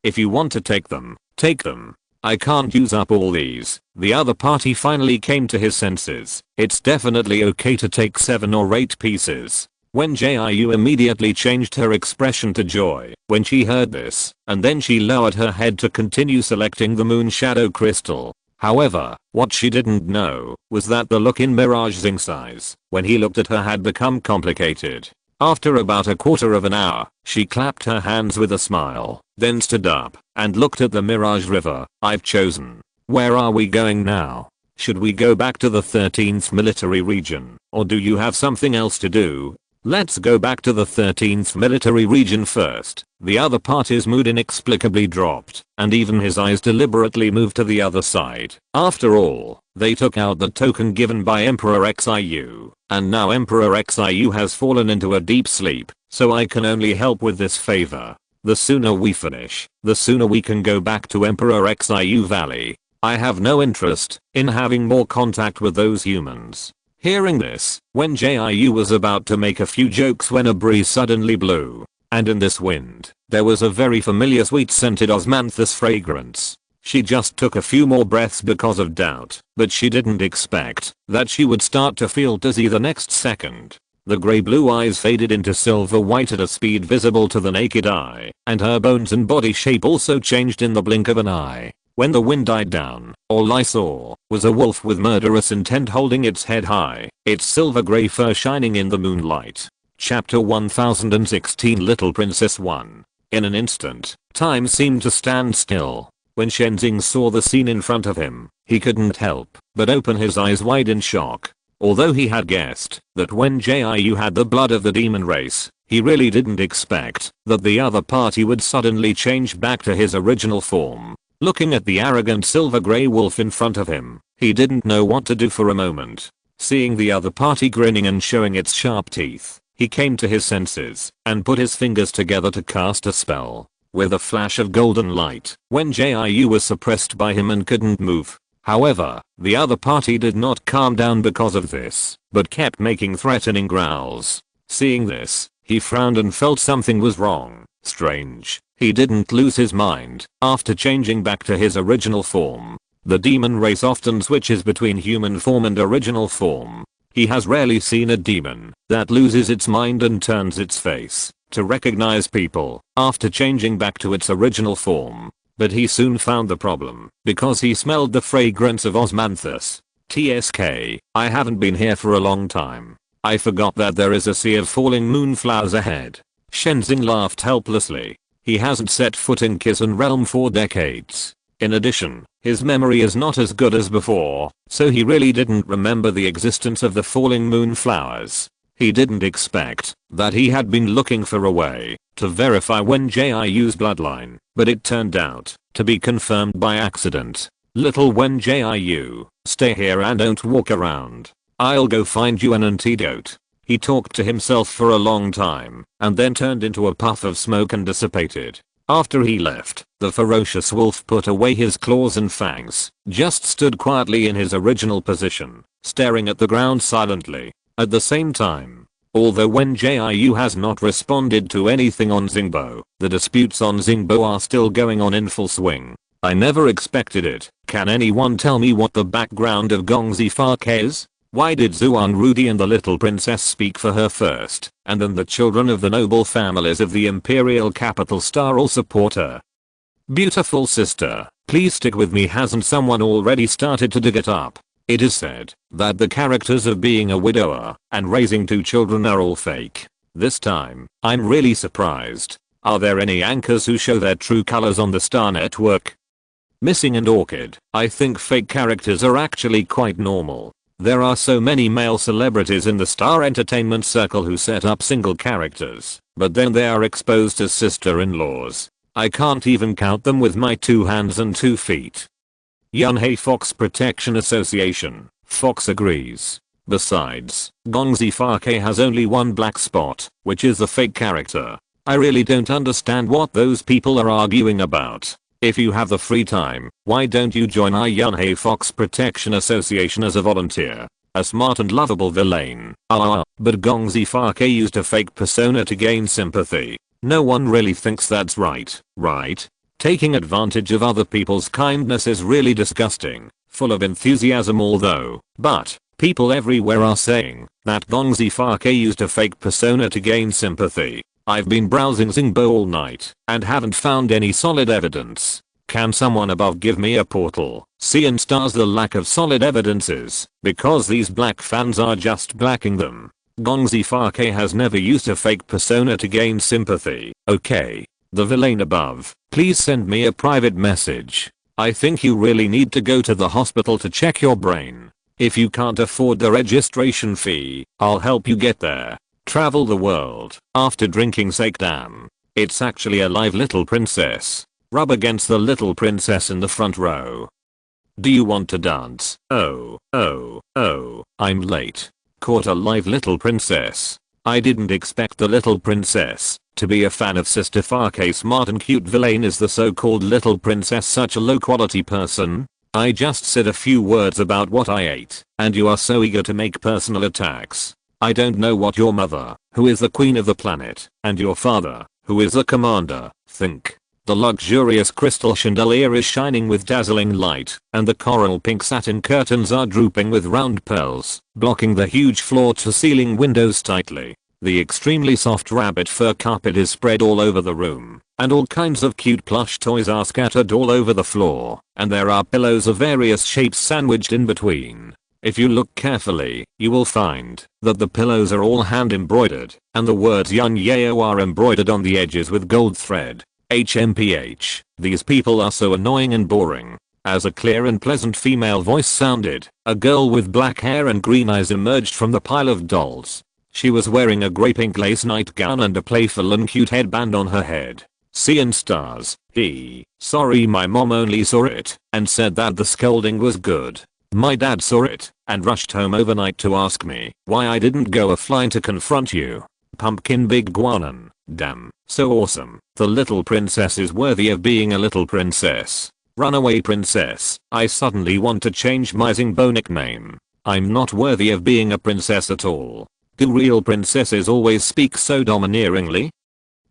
If you want to take them, take them. I can't use up all these. The other party finally came to his senses. It's definitely okay to take 7 or 8 pieces. Wen Jiu immediately changed her expression to joy when she heard this, and then she lowered her head to continue selecting the moon shadow crystal. However, what she didn't know was that the look in Mirage Xing's eyes when he looked at her had become complicated. After about a quarter of an hour, she clapped her hands with a smile, then stood up and looked at the Mirage River. I've chosen. Where are we going now? Should we go back to the 13th military region, or do you have something else to do? Let's go back to the 13th military region first. The other party's mood inexplicably dropped, and even his eyes deliberately moved to the other side. After all, they took out the token given by Emperor Xiu, and now Emperor Xiu has fallen into a deep sleep, so I can only help with this favor. The sooner we finish, the sooner we can go back to Emperor Xiu Valley. I have no interest in having more contact with those humans. Hearing this, Wen Jiu was about to make a few jokes when a breeze suddenly blew. And in this wind, there was a very familiar sweet-scented osmanthus fragrance. She just took a few more breaths because of doubt, but she didn't expect that she would start to feel dizzy the next second. The grey blue eyes faded into silver white at a speed visible to the naked eye, and her bones and body shape also changed in the blink of an eye. When the wind died down, all I saw was a wolf with murderous intent holding its head high, its silver grey fur shining in the moonlight. Chapter 1016 Little Princess 1. In an instant, time seemed to stand still. When Shenzing saw the scene in front of him, he couldn't help but open his eyes wide in shock. Although he had guessed that Wen Jiu had the blood of the demon race, he really didn't expect that the other party would suddenly change back to his original form. Looking at the arrogant silver grey wolf in front of him, he didn't know what to do for a moment. Seeing the other party grinning and showing its sharp teeth, he came to his senses and put his fingers together to cast a spell. With a flash of golden light, Wen Jiu was suppressed by him and couldn't move. However, the other party did not calm down because of this, but kept making threatening growls. Seeing this, he frowned and felt something was wrong. Strange, he didn't lose his mind after changing back to his original form. The demon race often switches between human form and original form. He has rarely seen a demon that loses its mind and turns its face to recognize people after changing back to its original form. But he soon found the problem because he smelled the fragrance of osmanthus. TSK, I haven't been here for a long time. I forgot that there is a sea of falling moonflowers ahead. Shenzing laughed helplessly. He hasn't set foot in Kisan realm for decades. In addition, his memory is not as good as before, so he really didn't remember the existence of the falling moonflowers. He didn't expect that he had been looking for a way to verify Wen Jiu's bloodline, but it turned out to be confirmed by accident. Little Wen Jiu, stay here and don't walk around. I'll go find you an antidote. He talked to himself for a long time and then turned into a puff of smoke and dissipated. After he left, the ferocious wolf put away his claws and fangs, just stood quietly in his original position, staring at the ground silently. At the same time, although Wen Jiu has not responded to anything on Xingbo, the disputes on Xingbo are still going on in full swing. I never expected it. Can anyone tell me what the background of Gongzi Fark is? Why did Zuan Rudi and the little princess speak for her first, and then the children of the noble families of the imperial capital star all support her? Beautiful sister, please stick with me. Hasn't someone already started to dig it up? It is said that the characters of being a widower and raising 2 children are all fake. This time, I'm really surprised. Are there any anchors who show their true colors on the Star Network? Missing and Orchid, I think fake characters are actually quite normal. There are so many male celebrities in the Star Entertainment circle who set up single characters, but then they are exposed as sister-in-laws. I can't even count them with my 2 hands and 2 feet. Yunhei Fox Protection Association, Fox agrees. Besides, Gongzi Farke has only one black spot, which is the fake character. I really don't understand what those people are arguing about. If you have the free time, why don't you join our Yunhei Fox Protection Association as a volunteer? A smart and lovable villain. But Gongzi Farke used a fake persona to gain sympathy. No one really thinks that's right, right? Taking advantage of other people's kindness is really disgusting, full of enthusiasm although, but, people everywhere are saying that Gongzi Farke used a fake persona to gain sympathy. I've been browsing Xingbo all night and haven't found any solid evidence. Can someone above give me a portal? See and stars the lack of solid evidences, because these black fans are just blacking them. Gongzi Farke has never used a fake persona to gain sympathy. Okay. The villain above, please send me a private message. I think you really need to go to the hospital to check your brain. If you can't afford the registration fee, I'll help you get there. Travel the world after drinking sake. Damn. It's actually a live little princess. Rub against the little princess in the front row. Do you want to dance? Oh, I'm late. Caught a live little princess. I didn't expect the little princess to be a fan of Sister Farke's smart and cute villain. Is the so-called little princess such a low quality person? I just said a few words about what I ate, and you are so eager to make personal attacks. I don't know what your mother, who is the queen of the planet, and your father, who is the commander, think. The luxurious crystal chandelier is shining with dazzling light, and the coral pink satin curtains are drooping with round pearls, blocking the huge floor-to-ceiling windows tightly. The extremely soft rabbit fur carpet is spread all over the room, and all kinds of cute plush toys are scattered all over the floor, and there are pillows of various shapes sandwiched in between. If you look carefully, you will find that the pillows are all hand embroidered, and the words Yun Yeo are embroidered on the edges with gold thread. HMPH, these people are so annoying and boring. As a clear and pleasant female voice sounded, a girl with black hair and green eyes emerged from the pile of dolls. She was wearing a grey pink lace nightgown and a playful and cute headband on her head. Seeing stars. Sorry, my mom only saw it and said that the scolding was good. My dad saw it and rushed home overnight to ask me why I didn't go offline to confront you. Pumpkin Big Guanan. Damn, so awesome. The little princess is worthy of being a little princess. Runaway princess. I suddenly want to change my Zingbo nickname. I'm not worthy of being a princess at all. Do real princesses always speak so domineeringly?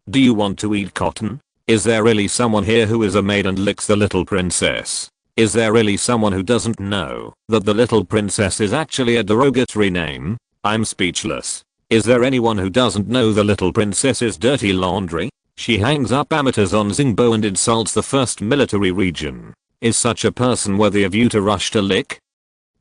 Do you want to eat cotton? Is there really someone here who is a maid and licks the little princess? Is there really someone who doesn't know that the little princess is actually a derogatory name? I'm speechless. Is there anyone who doesn't know the little princess's dirty laundry? She hangs up amateurs on Zingbo and insults the first military region. Is such a person worthy of you to rush to lick?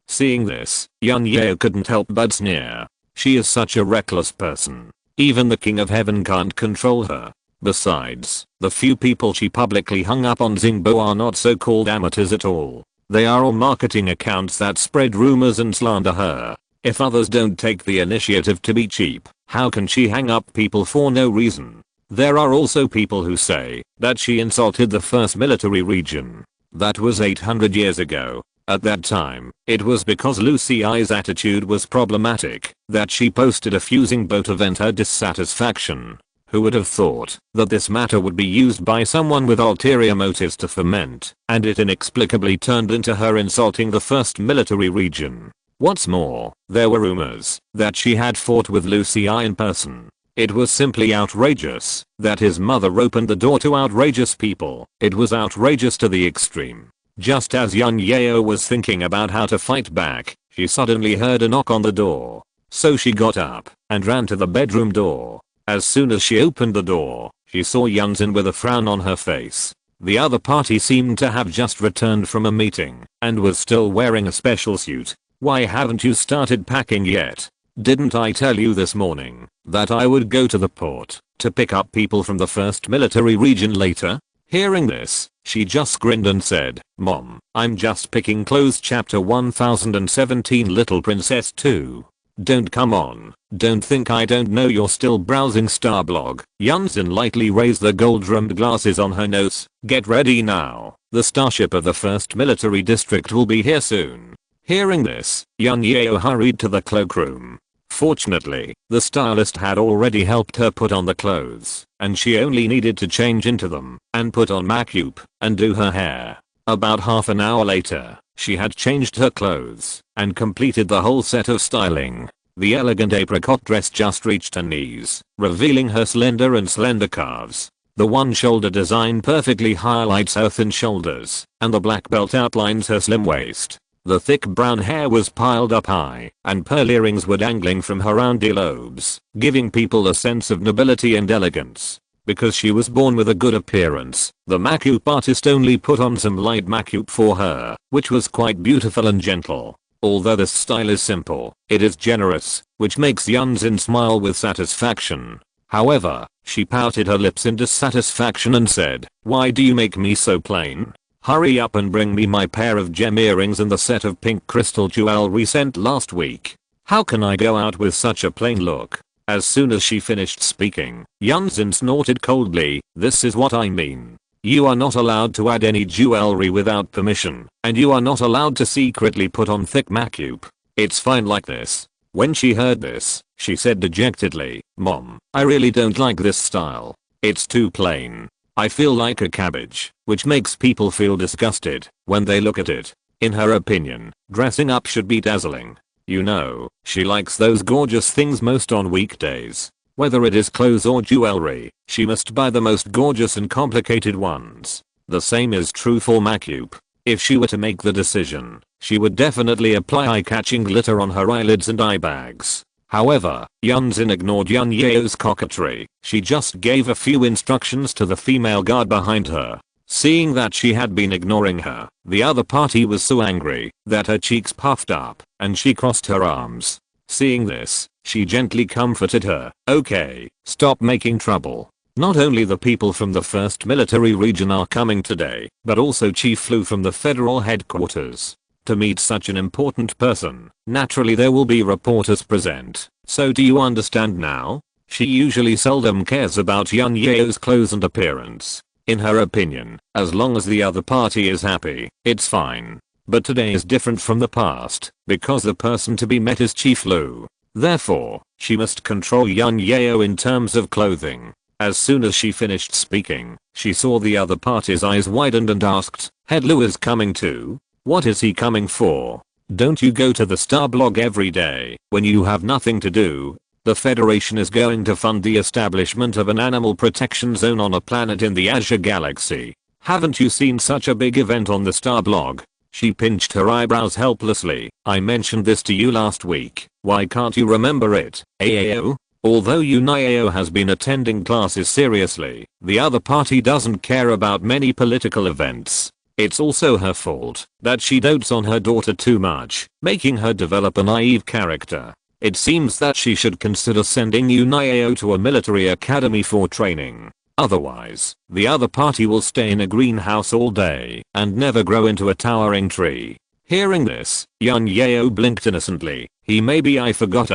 Seeing this, Yun Yeo couldn't help but sneer. She is such a reckless person. Even the King of Heaven can't control her. Besides, the few people she publicly hung up on Zingbo are not so-called amateurs at all. They are all marketing accounts that spread rumors and slander her. If others don't take the initiative to be cheap, how can she hang up people for no reason? There are also people who say that she insulted the first military region. That was 800 years ago. At that time, it was because Lucy I's attitude was problematic that she posted a fusing boat to vent her dissatisfaction. Who would have thought that this matter would be used by someone with ulterior motives to ferment, and it inexplicably turned into her insulting the first military region. What's more, there were rumors that she had fought with Lucy I in person. It was simply outrageous that his mother opened the door to outrageous people. It was outrageous to the extreme. Just as Yun Yeo was thinking about how to fight back, she suddenly heard a knock on the door. So she got up and ran to the bedroom door. As soon as she opened the door, she saw Yunzin with a frown on her face. The other party seemed to have just returned from a meeting and was still wearing a special suit. Why haven't you started packing yet? Didn't I tell you this morning that I would go to the port to pick up people from the first military region later? Hearing this, she just grinned and said, Mom, I'm just picking clothes. Chapter 1017 Little Princess 2. Don't come on. Don't think I don't know you're still browsing Starblog. Yunzin lightly raised the gold-rimmed glasses on her nose. Get ready now. The starship of the 1st Military District will be here soon. Hearing this, Yun Yeo hurried to the cloakroom. Fortunately, the stylist had already helped her put on the clothes, and she only needed to change into them, and put on makeup, and do her hair. About half an hour later, she had changed her clothes, and completed the whole set of styling. The elegant apricot dress just reached her knees, revealing her slender calves. The one-shoulder design perfectly highlights her thin shoulders, and the black belt outlines her slim waist. The thick brown hair was piled up high, and pearl earrings were dangling from her round earlobes, giving people a sense of nobility and elegance. Because she was born with a good appearance, the makeup artist only put on some light makeup for her, which was quite beautiful and gentle. Although this style is simple, it is generous, which makes Yunzin smile with satisfaction. However, she pouted her lips in dissatisfaction and said, Why do you make me so plain? Hurry up and bring me my pair of gem earrings and the set of pink crystal jewelry sent last week. How can I go out with such a plain look? As soon as she finished speaking, Yunzin snorted coldly, This is what I mean. You are not allowed to add any jewelry without permission, and you are not allowed to secretly put on thick makeup. It's fine like this. When she heard this, she said dejectedly, Mom, I really don't like this style. It's too plain. I feel like a cabbage, which makes people feel disgusted when they look at it. In her opinion, dressing up should be dazzling. You know, she likes those gorgeous things most on weekdays. Whether it is clothes or jewelry, she must buy the most gorgeous and complicated ones. The same is true for makeup. If she were to make the decision, she would definitely apply eye-catching glitter on her eyelids and eye bags. However, Yunzin ignored Yun Yeo's coquetry. She just gave a few instructions to the female guard behind her. Seeing that she had been ignoring her, the other party was so angry that her cheeks puffed up and she crossed her arms. Seeing this, she gently comforted her. Okay, stop making trouble. Not only the people from the 1st Military Region are coming today, but also Chief Lu from the federal headquarters. To meet such an important person, naturally there will be reporters present. So do you understand now? She usually seldom cares about Yun Yeo's clothes and appearance. In her opinion, as long as the other party is happy, it's fine. But today is different from the past, because the person to be met is Chief Lu. Therefore, she must control Yun Yeo in terms of clothing. As soon as she finished speaking, she saw the other party's eyes widened and asked, Head Lu is coming too? What is he coming for? Don't you go to the Star Blog every day when you have nothing to do? The Federation is going to fund the establishment of an animal protection zone on a planet in the Azure Galaxy. Haven't you seen such a big event on the Star Blog? She pinched her eyebrows helplessly. I mentioned this to you last week. Why can't you remember it, AAO? Although Yunayao has been attending classes seriously, the other party doesn't care about many political events. It's also her fault that she dotes on her daughter too much, making her develop a naive character. It seems that she should consider sending Yunayao to a military academy for training. Otherwise, the other party will stay in a greenhouse all day and never grow into a towering tree. Hearing this, Yun Yeo blinked innocently. Maybe I forgot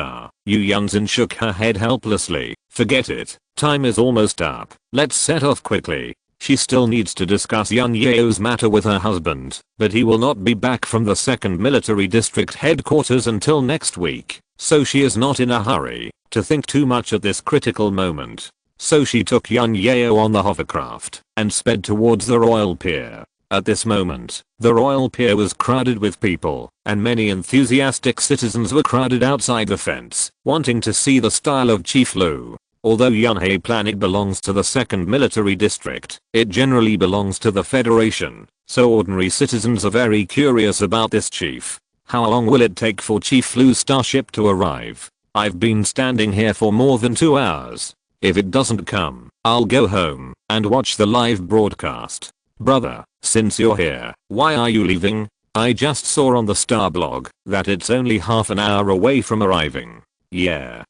Yu Yunzin shook her head helplessly. Forget it. Time is almost up. Let's set off quickly. She still needs to discuss Yun Yeo's matter with her husband, but he will not be back from the 2nd Military District headquarters until next week, so she is not in a hurry to think too much at this critical moment. So she took Yun Yeo on the hovercraft and sped towards the Royal Pier. At this moment, the Royal Pier was crowded with people, and many enthusiastic citizens were crowded outside the fence, wanting to see the style of Chief Lu. Although Yunhei Planet belongs to the 2nd Military District, it generally belongs to the Federation, so ordinary citizens are very curious about this chief. How long will it take for Chief Lu's starship to arrive? I've been standing here for more than 2 hours. If it doesn't come, I'll go home and watch the live broadcast. Brother, since you're here, why are you leaving? I just saw on the Star Blog that it's only half an hour away from arriving. Yeah,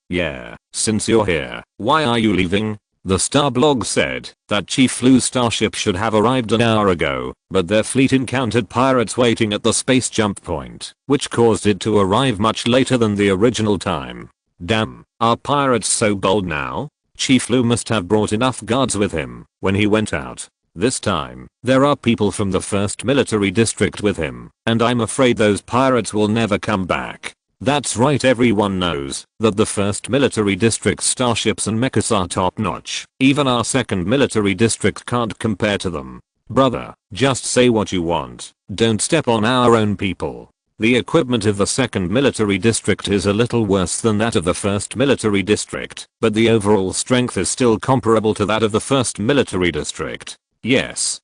since you're here, why are you leaving? The Star Blog said that Chief Lu's starship should have arrived an hour ago, but their fleet encountered pirates waiting at the space jump point, which caused it to arrive much later than the original time. Damn, are pirates so bold now? Chief Lu must have brought enough guards with him when he went out. This time, there are people from the 1st Military District with him, and I'm afraid those pirates will never come back. That's right, everyone knows that the 1st Military District starships and mechas are top notch. Even our 2nd Military District can't compare to them. Brother, just say what you want. Don't step on our own people. The equipment of the 2nd Military District is a little worse than that of the 1st Military District, but the overall strength is still comparable to that of the 1st Military District. Yes,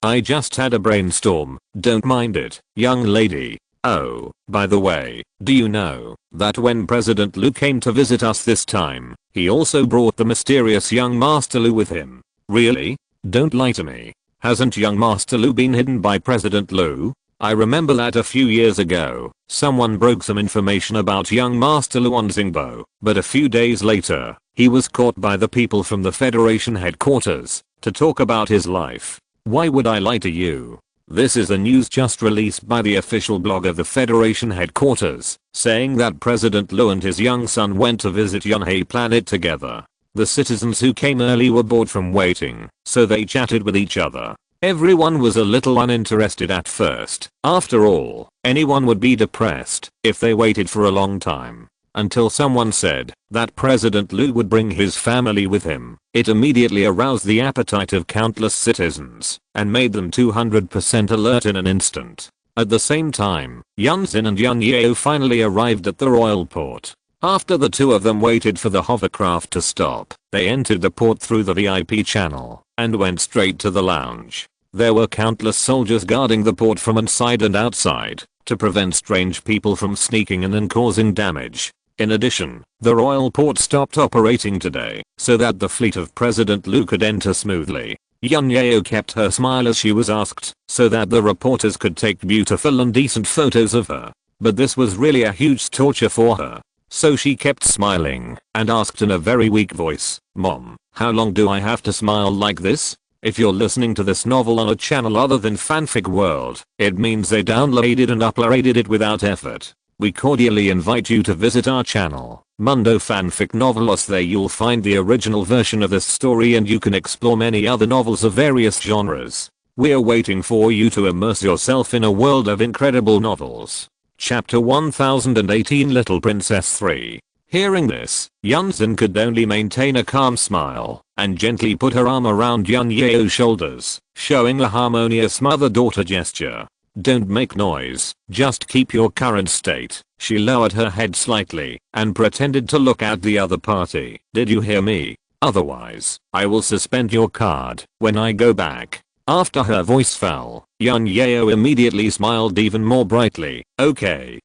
I just had a brainstorm. Don't mind it, young lady. Oh, by the way, do you know that when President Lu came to visit us this time, he also brought the mysterious young Master Lu with him? Really? Don't lie to me. Hasn't young Master Lu been hidden by President Lu? I remember that a few years ago, someone broke some information about young Master Lu on Xingbo, but a few days later, he was caught by the people from the Federation headquarters to talk about his life. Why would I lie to you? This is the news just released by the official blog of the Federation headquarters, saying that President Lu and his young son went to visit Yunhei Planet together. The citizens who came early were bored from waiting, so they chatted with each other. Everyone was a little uninterested at first. After all, anyone would be depressed if they waited for a long time. Until someone said that President Lu would bring his family with him. It immediately aroused the appetite of countless citizens and made them 200% alert in an instant. At the same time, Yunzin and Yun Yeo finally arrived at the royal port. After the two of them waited for the hovercraft to stop, they entered the port through the VIP channel and went straight to the lounge. There were countless soldiers guarding the port from inside and outside to prevent strange people from sneaking in and causing damage. In addition, the royal port stopped operating today so that the fleet of President Liu could enter smoothly. Yun Yeo kept her smile as she was asked so that the reporters could take beautiful and decent photos of her. But this was really a huge torture for her. So she kept smiling and asked in a very weak voice, "Mom, how long do I have to smile like this?" If you're listening to this novel on a channel other than Fanfic World, it means they downloaded and uploaded it without effort. We cordially invite you to visit our channel, Mundo Fanfic Novelos. There you'll find the original version of this story and you can explore many other novels of various genres. We're waiting for you to immerse yourself in a world of incredible novels. Chapter 1018 Little Princess 3. Hearing this, Yunzin could only maintain a calm smile and gently put her arm around Yun Yeo's shoulders, showing a harmonious mother-daughter gesture. "Don't make noise, just keep your current state." She lowered her head slightly and pretended to look at the other party. "Did you hear me? Otherwise, I will suspend your card when I go back." After her voice fell, Yun Yeo immediately smiled even more brightly. Okay,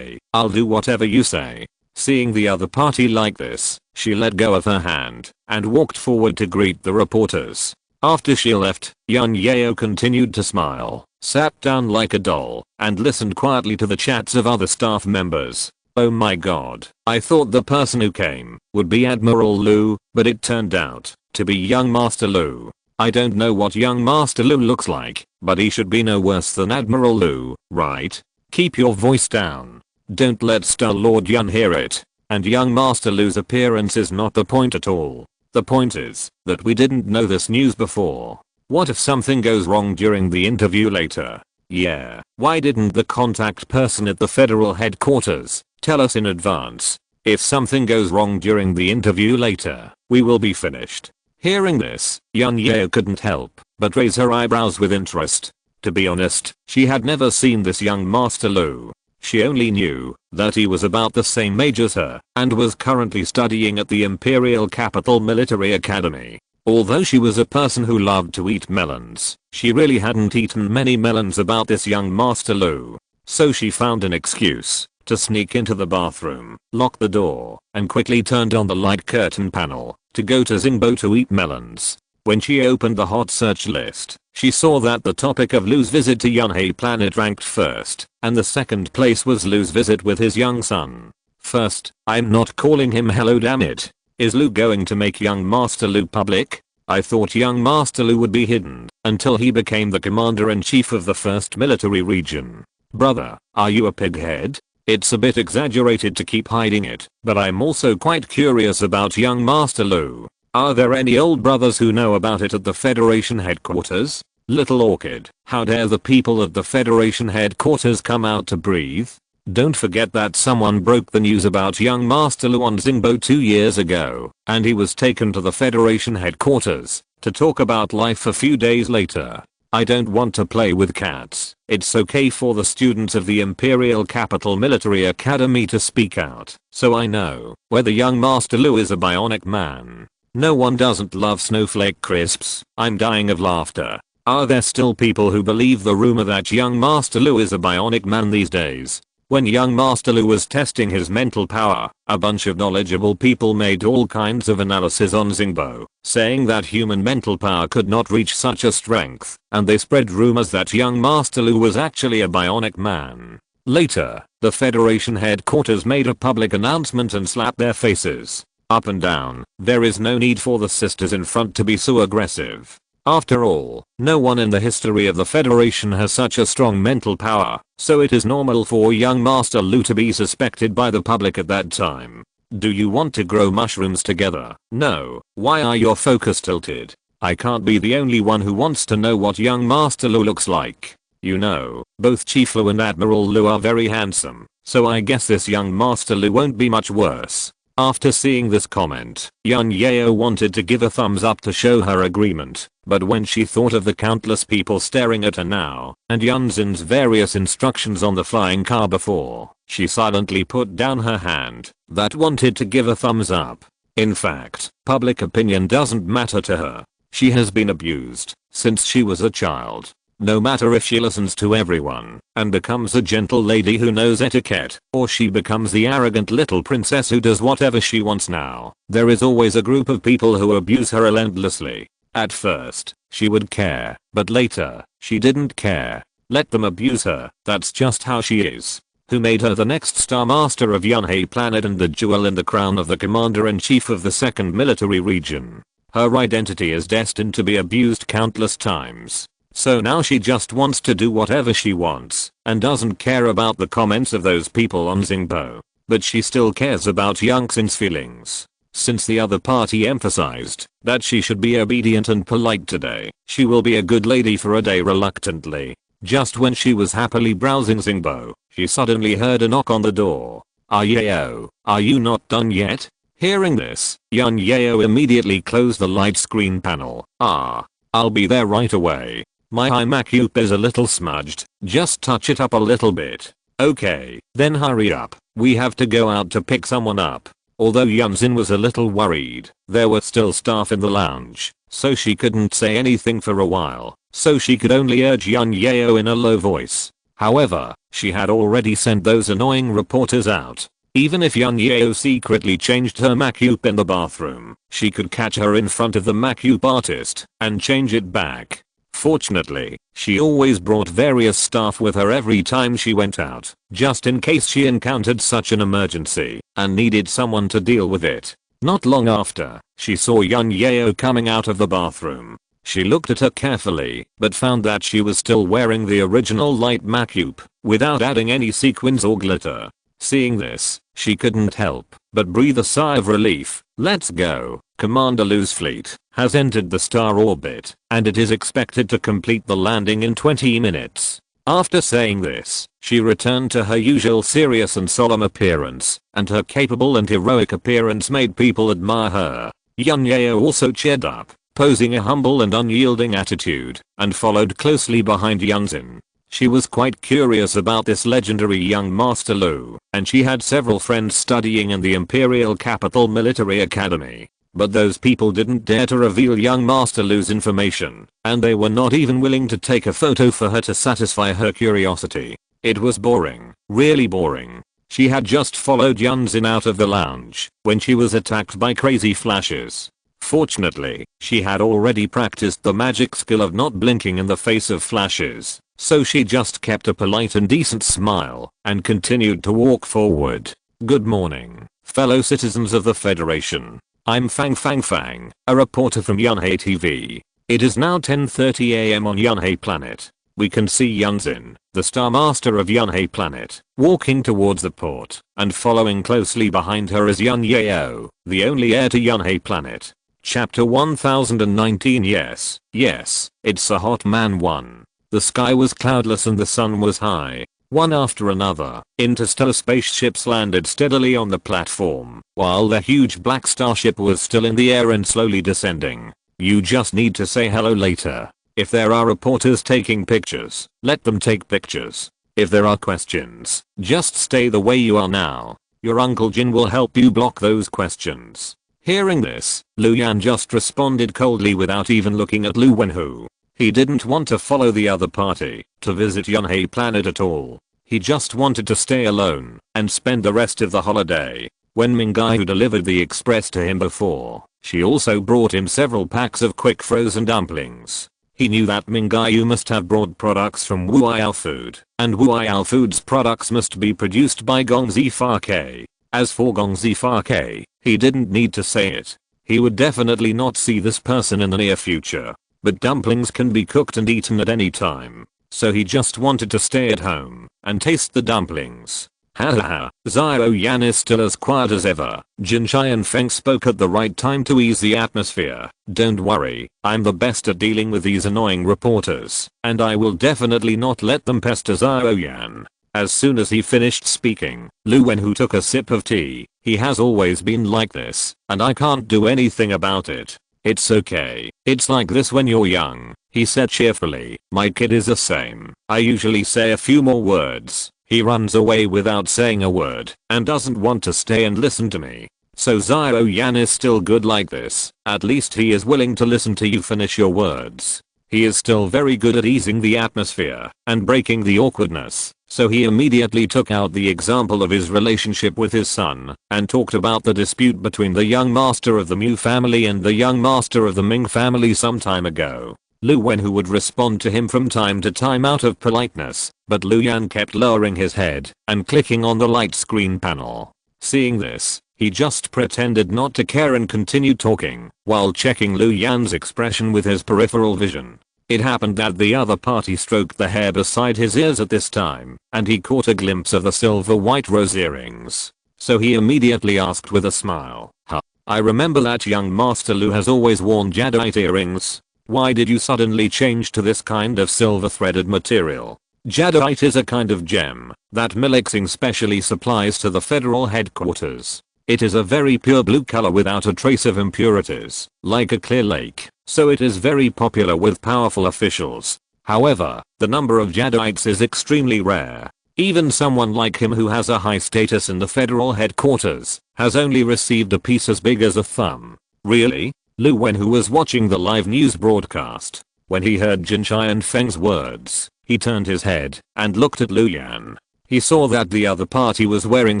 I'll do whatever you say." Seeing the other party like this, she let go of her hand and walked forward to greet the reporters. After she left, Yun Yeo continued to smile, sat down like a doll, and listened quietly to the chats of other staff members. Oh my god, I thought the person who came would be Admiral Lu, but it turned out to be young Master Lu. I don't know what young Master Lu looks like, but he should be no worse than Admiral Lu, right? Keep your voice down. Don't let Star Lord Yun hear it. And young Master Lu's appearance is not the point at all. The point is that we didn't know this news before. What if something goes wrong during the interview later? Yeah, why didn't the contact person at the federal headquarters tell us in advance? If something goes wrong during the interview later, we will be finished. Hearing this, Yun Yeo couldn't help but raise her eyebrows with interest. To be honest, she had never seen this young Master Lu. She only knew that he was about the same age as her and was currently studying at the Imperial Capital Military Academy. Although she was a person who loved to eat melons, she really hadn't eaten many melons about this young Master Lu. So she found an excuse to sneak into the bathroom, lock the door, and quickly turned on the light curtain panel to go to Xingbo to eat melons. When she opened the hot search list, she saw that the topic of Lu's visit to Yunhei planet ranked first, and the second place was Lu's visit with his young son. First, I'm not calling him hello, damn it. Is Lu going to make young Master Lu public? I thought young Master Lu would be hidden until he became the commander-in-chief of the 1st military region. Brother, are you a pighead? It's a bit exaggerated to keep hiding it, but I'm also quite curious about young Master Lu. Are there any old brothers who know about it at the Federation headquarters? Little Orchid, how dare the people at the Federation headquarters come out to breathe? Don't forget that someone broke the news about young Master Lu on Xingbo 2 years ago, and he was taken to the Federation headquarters to talk about life a few days later. I don't want to play with cats. It's okay for the students of the Imperial Capital Military Academy to speak out, so I know whether young Master Lu is a bionic man. No one doesn't love snowflake crisps. I'm dying of laughter. Are there still people who believe the rumor that young Master Lu is a bionic man these days? When young Master Lu was testing his mental power, a bunch of knowledgeable people made all kinds of analysis on Xingbo, saying that human mental power could not reach such a strength, and they spread rumors that young Master Lu was actually a bionic man. Later, the Federation headquarters made a public announcement and slapped their faces up and down. There is no need for the sisters in front to be so aggressive. After all, no one in the history of the Federation has such a strong mental power, so it is normal for young Master Lu to be suspected by the public at that time. Do you want to grow mushrooms together? No. Why are your focus tilted? I can't be the only one who wants to know what young Master Lu looks like. You know, both Chief Lu and Admiral Lu are very handsome, so I guess this young Master Lu won't be much worse. After seeing this comment, Yun Yeo wanted to give a thumbs up to show her agreement, but when she thought of the countless people staring at her now, and Yunzin's various instructions on the flying car before, she silently put down her hand that wanted to give a thumbs up. In fact, public opinion doesn't matter to her. She has been abused since she was a child. No matter if she listens to everyone and becomes a gentle lady who knows etiquette, or she becomes the arrogant little princess who does whatever she wants now, there is always a group of people who abuse her relentlessly. At first, she would care, but later, she didn't care. Let them abuse her, that's just how she is. Who made her the next Star Master of Yunhei Planet and the jewel in the crown of the Commander-in-Chief of the 2nd Military Region. Her identity is destined to be abused countless times. So now she just wants to do whatever she wants, and doesn't care about the comments of those people on Xingbo. But she still cares about Yunxin's feelings. Since the other party emphasized that she should be obedient and polite today, she will be a good lady for a day reluctantly. Just when she was happily browsing Xingbo, she suddenly heard a knock on the door. Yeo, are you not done yet? Hearing this, Yun Yeo immediately closed the light screen panel. I'll be there right away. My eye makeup is a little smudged, just touch it up a little bit. Okay, then hurry up, we have to go out to pick someone up. Although Yunxin was a little worried, there were still staff in the lounge, so she couldn't say anything for a while, so she could only urge Yun Yeo in a low voice. However, she had already sent those annoying reporters out. Even if Yun Yeo secretly changed her makeup in the bathroom, she could catch her in front of the makeup artist and change it back. Fortunately, she always brought various staff with her every time she went out, just in case she encountered such an emergency and needed someone to deal with it. Not long after, she saw Yun Yeo coming out of the bathroom. She looked at her carefully, but found that she was still wearing the original light makeup, without adding any sequins or glitter. Seeing this, she couldn't help but breathe a sigh of relief. Let's go. Commander Lu's fleet has entered the star orbit, and it is expected to complete the landing in 20 minutes. After saying this, she returned to her usual serious and solemn appearance, and her capable and heroic appearance made people admire her. Yun Yeo also cheered up, posing a humble and unyielding attitude, and followed closely behind Yunxin. She was quite curious about this legendary young Master Lu, and she had several friends studying in the Imperial Capital Military Academy. But those people didn't dare to reveal young Master Lu's information, and they were not even willing to take a photo for her to satisfy her curiosity. It was boring, really boring. She had just followed Yunxin out of the lounge when she was attacked by crazy flashes. Fortunately, she had already practiced the magic skill of not blinking in the face of flashes, so she just kept a polite and decent smile and continued to walk forward. Good morning, fellow citizens of the Federation. I'm Fang, a reporter from Yunhei TV. It is now 10:30 AM on Yunhei Planet. We can see Yunxin, the Star Master of Yunhei Planet, walking towards the port, and following closely behind her is Yun Yeo, the only heir to Yunhei Planet. Chapter 1019. Yes, it's a hot man one. The sky was cloudless and the sun was high. One after another, interstellar spaceships landed steadily on the platform, while the huge black starship was still in the air and slowly descending. You just need to say hello later. If there are reporters taking pictures, let them take pictures. If there are questions, just stay the way you are now. Your Uncle Jin will help you block those questions. Hearing this, Lu Yan just responded coldly without even looking at Lu Wenhu. He didn't want to follow the other party to visit Yunhei Planet at all. He just wanted to stay alone and spend the rest of the holiday. When Mingai, who delivered the express to him before, she also brought him several packs of quick frozen dumplings. He knew that Mingai must have brought products from Wuiao Food, and Wuiao Food's products must be produced by Gongzi Fa. As for Gongzi Fa, he didn't need to say it. He would definitely not see this person in the near future. But dumplings can be cooked and eaten at any time, so he just wanted to stay at home and taste the dumplings. Hahaha, Xiao Yan is still as quiet as ever. Jin Chai and Feng spoke at the right time to ease the atmosphere. Don't worry, I'm the best at dealing with these annoying reporters, and I will definitely not let them pester Xiao Yan. As soon as he finished speaking, Lu Wenhu took a sip of tea. He has always been like this, and I can't do anything about it. It's okay. It's like this when you're young, he said cheerfully. My kid is the same. I usually say a few more words. He runs away without saying a word and doesn't want to stay and listen to me. So Xiao Yan is still good like this. At least he is willing to listen to you finish your words. He is still very good at easing the atmosphere and breaking the awkwardness. So he immediately took out the example of his relationship with his son and talked about the dispute between the young master of the Mu family and the young master of the Ming family some time ago. Lu Wenhu would respond to him from time to time out of politeness, but Lu Yan kept lowering his head and clicking on the light screen panel. Seeing this, he just pretended not to care and continued talking while checking Lu Yan's expression with his peripheral vision. It happened that the other party stroked the hair beside his ears at this time, and he caught a glimpse of the silver white rose earrings. So he immediately asked with a smile, "Huh, I remember that young Master Lu has always worn jadeite earrings. Why did you suddenly change to this kind of silver threaded material?" Jadeite is a kind of gem that Milixing specially supplies to the federal headquarters. It is a very pure blue color without a trace of impurities, like a clear lake, so it is very popular with powerful officials. However, the number of jadeites is extremely rare. Even someone like him who has a high status in the federal headquarters has only received a piece as big as a thumb. Really? Lu Wenhu was watching the live news broadcast. When he heard Jin Chai and Feng's words, he turned his head and looked at Lu Yan. He saw that the other party was wearing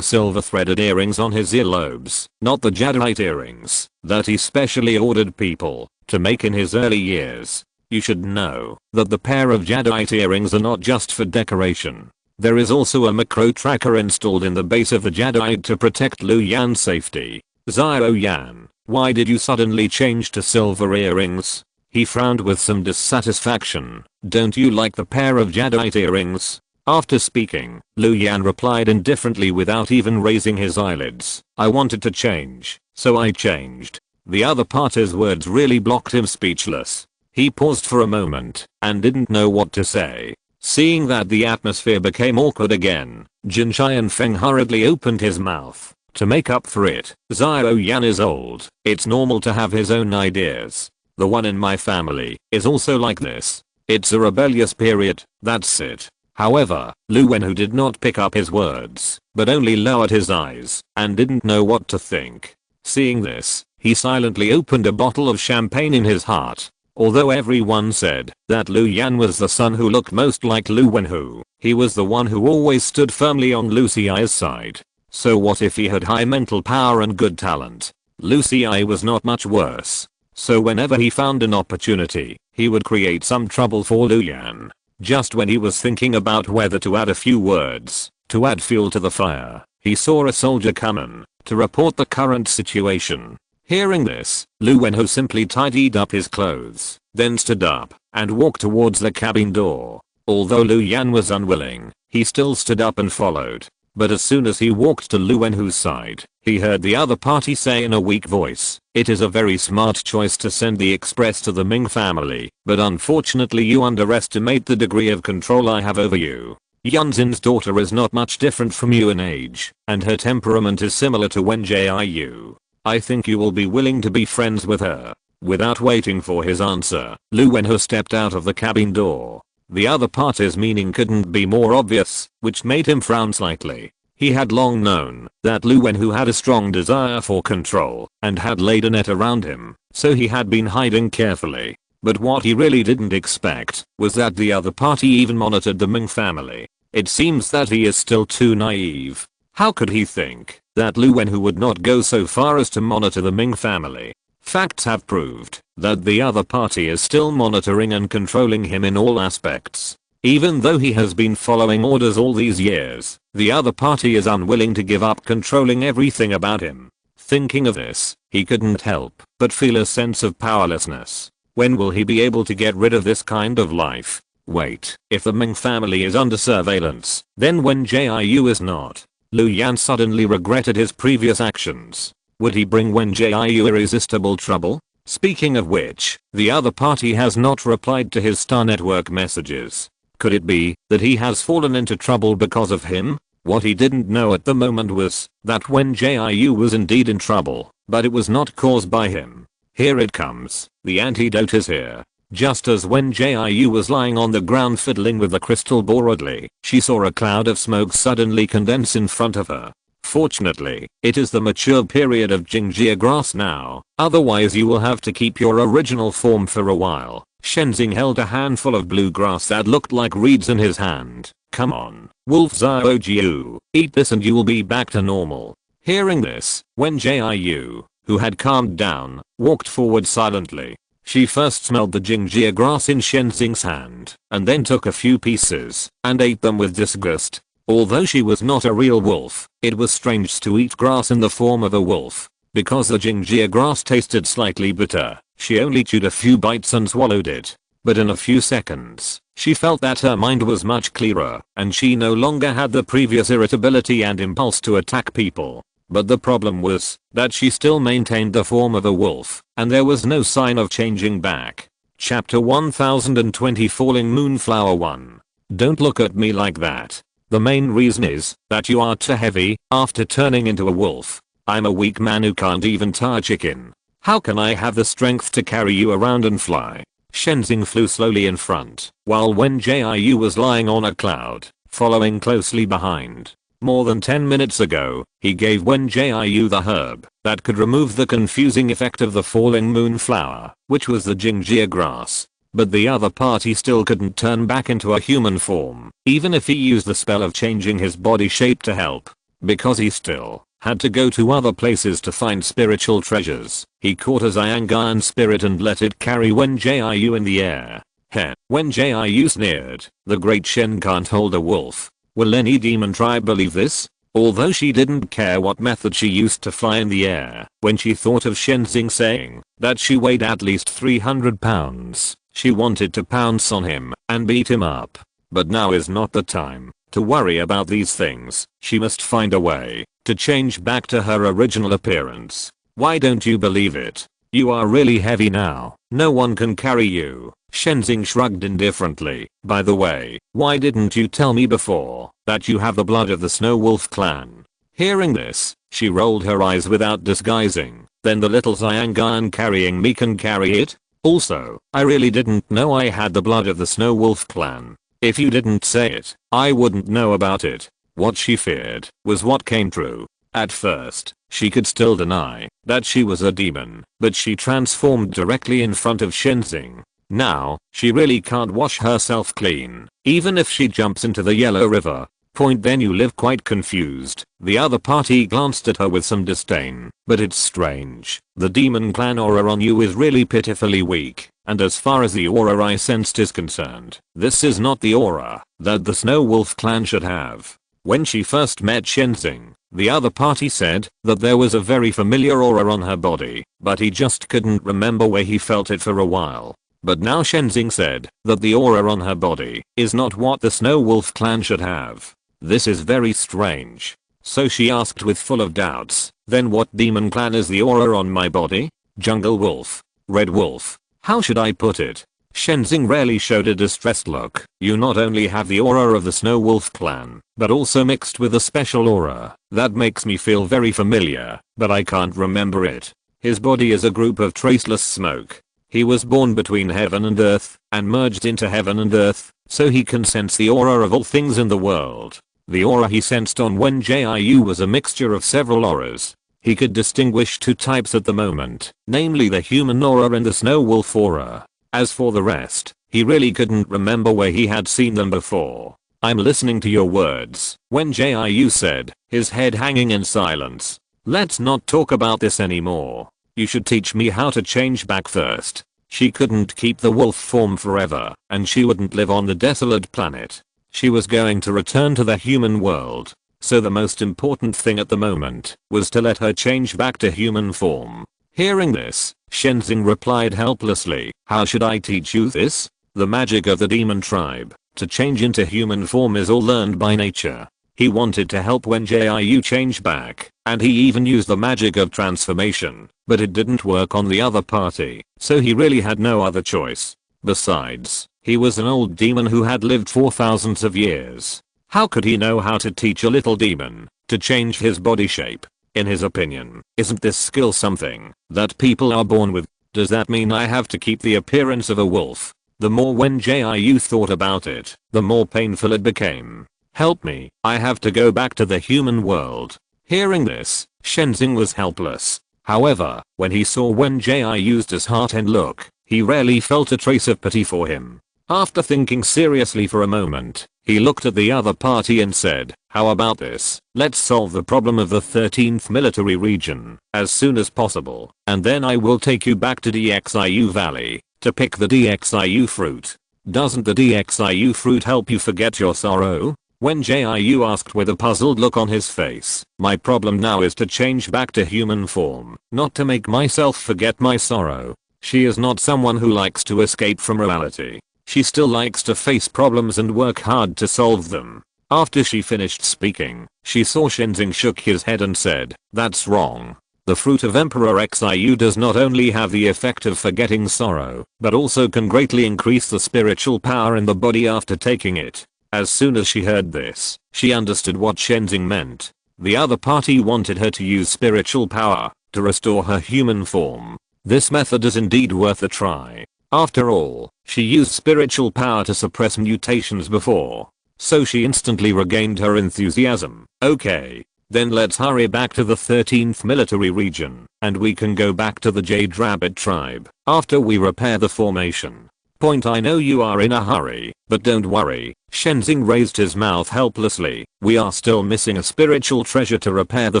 silver threaded earrings on his earlobes, not the jadeite earrings that he specially ordered people to make in his early years. You should know that the pair of jadeite earrings are not just for decoration. There is also a macro tracker installed in the base of the jadeite to protect Lu Yan's safety. Xiao Yan, why did you suddenly change to silver earrings? He frowned with some dissatisfaction. Don't you like the pair of jadeite earrings? After speaking, Lu Yan replied indifferently without even raising his eyelids. I wanted to change, so I changed. The other party's words really blocked him speechless. He paused for a moment and didn't know what to say. Seeing that the atmosphere became awkward again, Jin Chai and Feng hurriedly opened his mouth to make up for it. Xiao Yan is old. It's normal to have his own ideas. The one in my family is also like this. It's a rebellious period, that's it. However, Lu Wenhu did not pick up his words, but only lowered his eyes and didn't know what to think. Seeing this, he silently opened a bottle of champagne in his heart. Although everyone said that Lu Yan was the son who looked most like Lu Wenhu, he was the one who always stood firmly on Lu Xi's side. So what if he had high mental power and good talent? Lu Xi was not much worse. So whenever he found an opportunity, he would create some trouble for Lu Yan. Just when he was thinking about whether to add a few words to add fuel to the fire, he saw a soldier come in to report the current situation. Hearing this, Lu Wenhu simply tidied up his clothes, then stood up and walked towards the cabin door. Although Lu Yan was unwilling, he still stood up and followed. But as soon as he walked to Lu Wenhu's side, he heard the other party say in a weak voice, "It is a very smart choice to send the express to the Ming family, but unfortunately you underestimate the degree of control I have over you. Yunzin's daughter is not much different from you in age, and her temperament is similar to Wen Jiu. I think you will be willing to be friends with her." Without waiting for his answer, Lu Wenhu stepped out of the cabin door. The other party's meaning couldn't be more obvious, which made him frown slightly. He had long known that Lu Wenhu had a strong desire for control and had laid a net around him, so he had been hiding carefully. But what he really didn't expect was that the other party even monitored the Ming family. It seems that he is still too naive. How could he think that Lu Wenhu would not go so far as to monitor the Ming family? Facts have proved that the other party is still monitoring and controlling him in all aspects. Even though he has been following orders all these years, the other party is unwilling to give up controlling everything about him. Thinking of this, he couldn't help but feel a sense of powerlessness. When will he be able to get rid of this kind of life? Wait, if the Ming family is under surveillance, then Wen Jiu is not. Lu Yan suddenly regretted his previous actions. Would he bring Wen Jiu irresistible trouble? Speaking of which, the other party has not replied to his Star Network messages. Could it be that he has fallen into trouble because of him? What he didn't know at the moment was that Wen Jiu was indeed in trouble, but it was not caused by him. Here it comes. The antidote is here. Just as Wen Jiu was lying on the ground fiddling with the crystal boredly, she saw a cloud of smoke suddenly condense in front of her. Fortunately, it is the mature period of junkyard grass now, otherwise you will have to keep your original form for a while. Shenzing held a handful of blue grass that looked like reeds in his hand. Come on, Wolf Jiu, eat this and you will be back to normal. Hearing this, Wen Jiu, who had calmed down, walked forward silently. She first smelled the junkyard grass in Shenzing's hand, and then took a few pieces and ate them with disgust. Although she was not a real wolf, it was strange to eat grass in the form of a wolf. Because the junkyard grass tasted slightly bitter, she only chewed a few bites and swallowed it. But in a few seconds, she felt that her mind was much clearer, and she no longer had the previous irritability and impulse to attack people. But the problem was that she still maintained the form of a wolf, and there was no sign of changing back. Chapter 1020 Falling Moonflower 1. Don't look at me like that. The main reason is that you are too heavy after turning into a wolf. I'm a weak man who can't even tie a chicken. How can I have the strength to carry you around and fly? Shenzing flew slowly in front, while Wen Jiu was lying on a cloud, following closely behind. More than 10 minutes ago, he gave Wen Jiu the herb that could remove the confusing effect of the falling moonflower, which was the junkyard grass. But the other party still couldn't turn back into a human form, even if he used the spell of changing his body shape to help. Because he still had to go to other places to find spiritual treasures, he caught a Xiangan spirit and let it carry Wen Jiu in the air. Heh, Wen Jiu sneered, the great Shen can't hold a wolf. Will any demon tribe believe this? Although she didn't care what method she used to fly in the air, when she thought of Shenzing saying that she weighed at least 300 pounds, she wanted to pounce on him and beat him up. But now is not the time to worry about these things. She must find a way to change back to her original appearance. Why don't you believe it? You are really heavy now. No one can carry you. Shenzing shrugged indifferently. By the way, why didn't you tell me before that you have the blood of the Snow Wolf clan? Hearing this, she rolled her eyes without disguising. Then the little Xiangan carrying me can carry it? Also, I really didn't know I had the blood of the Snow Wolf clan. If you didn't say it, I wouldn't know about it. What she feared was what came true. At first, she could still deny that she was a demon, but she transformed directly in front of Shenzing. Now, she really can't wash herself clean, even if she jumps into the Yellow River. Then you live quite confused. The other party glanced at her with some disdain. But it's strange. The demon clan aura on you is really pitifully weak, and as far as the aura I sensed is concerned, this is not the aura that the Snow Wolf clan should have. When she first met Shenzing, the other party said that there was a very familiar aura on her body, but he just couldn't remember where he felt it for a while. But now Shenzing said that the aura on her body is not what the Snow Wolf clan should have. This is very strange. So she asked with full of doubts, then what demon clan is the aura on my body? Jungle Wolf? Red Wolf? How should I put it? Shenzing rarely showed a distressed look. You not only have the aura of the Snow Wolf clan, but also mixed with a special aura that makes me feel very familiar, but I can't remember it. His body is a group of traceless smoke. He was born between heaven and earth, and merged into heaven and earth, so he can sense the aura of all things in the world. The aura he sensed on Wen Jiu was a mixture of several auras. He could distinguish two types at the moment, namely the human aura and the Snow Wolf aura. As for the rest, he really couldn't remember where he had seen them before. I'm listening to your words, Wen Jiu said, his head hanging in silence. Let's not talk about this anymore. You should teach me how to change back first. She couldn't keep the wolf form forever, and she wouldn't live on the desolate planet. She was going to return to the human world. So the most important thing at the moment was to let her change back to human form. Hearing this, Shenzing replied helplessly, how should I teach you this? The magic of the demon tribe to change into human form is all learned by nature. He wanted to help Wen Jiu change back, and he even used the magic of transformation, but it didn't work on the other party, so he really had no other choice. Besides, He was an old demon who had lived for thousands of years. How could he know how to teach a little demon to change his body shape? In his opinion, isn't this skill something that people are born with? Does that mean I have to keep the appearance of a wolf? The more Wen Jiu thought about it, the more painful it became. Help me, I have to go back to the human world. Hearing this, Shenzing was helpless. However, when he saw Wen Jiu's heart-end look, he rarely felt a trace of pity for him. After thinking seriously for a moment, he looked at the other party and said, how about this? Let's solve the problem of the 13th military region as soon as possible, and then I will take you back to DXIU Valley to pick the DXIU fruit. Doesn't the DXIU fruit help you forget your sorrow? Wen Jiu asked with a puzzled look on his face. My problem now is to change back to human form, not to make myself forget my sorrow. She is not someone who likes to escape from reality. She still likes to face problems and work hard to solve them. After she finished speaking, she saw Shenzing shook his head and said, that's wrong. The fruit of Emperor Xiu does not only have the effect of forgetting sorrow, but also can greatly increase the spiritual power in the body after taking it. As soon as she heard this, she understood what Shenzing meant. The other party wanted her to use spiritual power to restore her human form. This method is indeed worth a try. After all, she used spiritual power to suppress mutations before, so she instantly regained her enthusiasm. Okay, then let's hurry back to the 13th military region, and we can go back to the Jade Rabbit tribe after we repair the formation. Point, I know you are in a hurry, but don't worry. Shenzing raised his mouth helplessly. We are still missing a spiritual treasure to repair the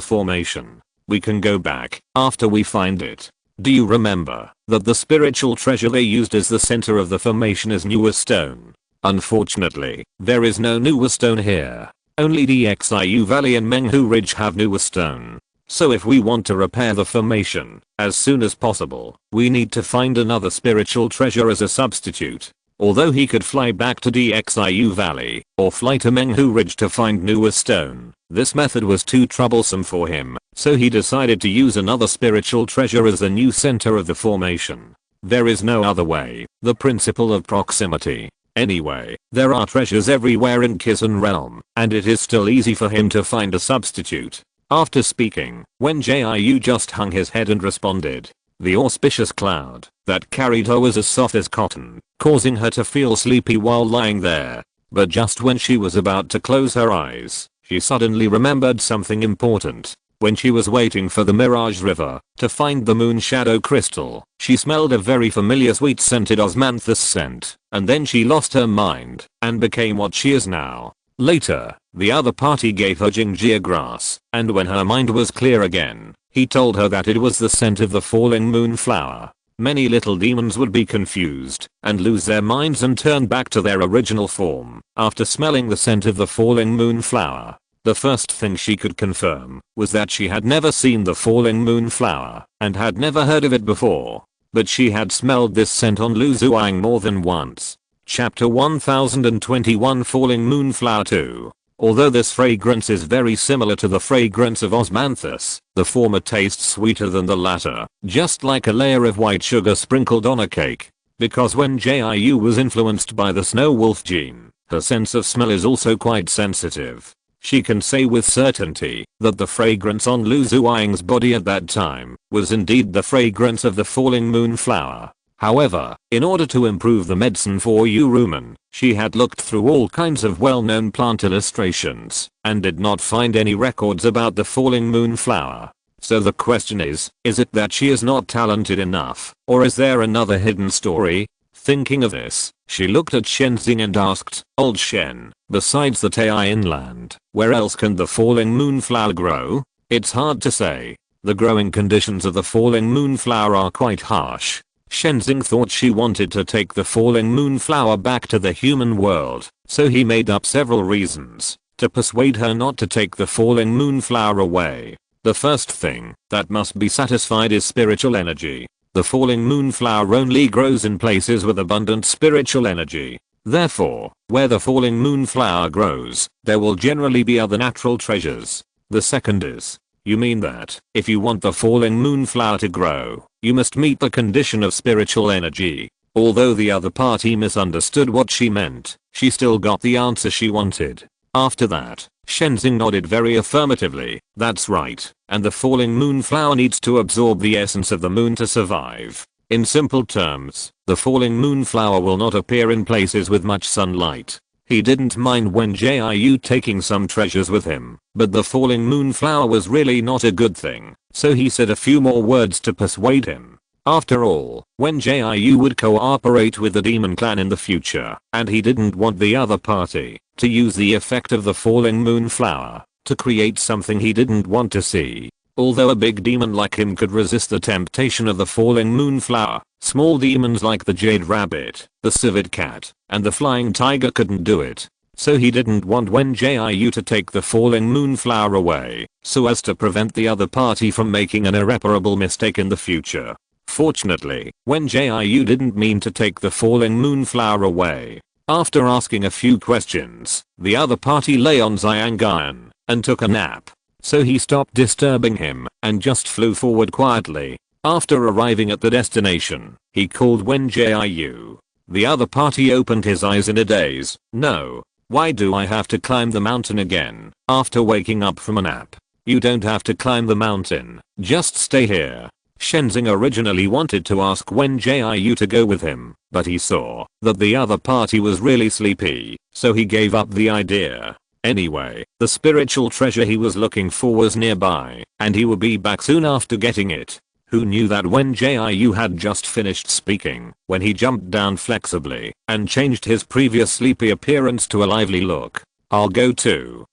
formation. We can go back after we find it. Do you remember that the spiritual treasure they used as the center of the formation is newer stone? Unfortunately, there is no newer stone here. Only DXIU Valley and Menghu Ridge have newer stone. So if we want to repair the formation as soon as possible, we need to find another spiritual treasure as a substitute. Although he could fly back to DXIU Valley or fly to Menghu Ridge to find newer stone, this method was too troublesome for him, so he decided to use another spiritual treasure as the new center of the formation. There is no other way. The principle of proximity. Anyway, there are treasures everywhere in Kizun Realm, and it is still easy for him to find a substitute. After speaking, Wen Jiu just hung his head and responded. The auspicious cloud that carried her was as soft as cotton, causing her to feel sleepy while lying there. But just when she was about to close her eyes, she suddenly remembered something important. When she was waiting for the Mirage River to find the moon shadow crystal, she smelled a very familiar sweet scented osmanthus scent, and then she lost her mind and became what she is now. Later, the other party gave her junkyard grass, and when her mind was clear again, he told her that it was the scent of the falling moon flower. Many little demons would be confused and lose their minds and turn back to their original form after smelling the scent of the falling moon flower. The first thing she could confirm was that she had never seen the falling moon flower and had never heard of it before. But she had smelled this scent on Lu Zuang more than once. Chapter 1021 Falling Moon Flower 2. Although this fragrance is very similar to the fragrance of osmanthus, the former tastes sweeter than the latter, just like a layer of white sugar sprinkled on a cake. Because Wen Jiu was influenced by the snow wolf gene, her sense of smell is also quite sensitive. She can say with certainty that the fragrance on Lu Zuang's body at that time was indeed the fragrance of the falling moon flower. However, in order to improve the medicine for Yuruman, she had looked through all kinds of well-known plant illustrations and did not find any records about the falling moon flower. So the question is it that she is not talented enough, or is there another hidden story? Thinking of this, she looked at Shenzing and asked, Old Shen, besides the Tai inland, where else can the falling moon flower grow? It's hard to say. The growing conditions of the falling moon flower are quite harsh. Shenzing thought she wanted to take the falling moon flower back to the human world, so he made up several reasons to persuade her not to take the falling moon flower away. The first thing that must be satisfied is spiritual energy. The falling moon flower only grows in places with abundant spiritual energy. Therefore, where the falling moon flower grows, there will generally be other natural treasures. The second is, you mean that if you want the falling moon flower to grow, you must meet the condition of spiritual energy. Although the other party misunderstood what she meant, she still got the answer she wanted. After that, Shenzing nodded very affirmatively. That's right, and the falling moon flower needs to absorb the essence of the moon to survive. In simple terms, the falling moon flower will not appear in places with much sunlight. He didn't mind Wen Jiu taking some treasures with him, but the falling moon flower was really not a good thing, so he said a few more words to persuade him. After all, Wen Jiu would cooperate with the demon clan in the future, and he didn't want the other party to use the effect of the falling moon flower to create something he didn't want to see. Although a big demon like him could resist the temptation of the falling moon flower, small demons like the jade rabbit, the civet cat, and the flying tiger couldn't do it. So he didn't want Wen Jiu to take the falling moon flower away, so as to prevent the other party from making an irreparable mistake in the future. Fortunately, Wen Jiu didn't mean to take the falling moon flower away. After asking a few questions, the other party lay on Xiangan and took a nap. So he stopped disturbing him and just flew forward quietly. After arriving at the destination, he called Wen Jiu. The other party opened his eyes in a daze. No. Why do I have to climb the mountain again after waking up from a nap? You don't have to climb the mountain. Just stay here. Shenzing originally wanted to ask Wen Jiu to go with him, but he saw that the other party was really sleepy, so he gave up the idea. Anyway, the spiritual treasure he was looking for was nearby, and he would be back soon after getting it. Who knew that Wen Jiu had just finished speaking when he jumped down flexibly and changed his previous sleepy appearance to a lively look. I'll go too.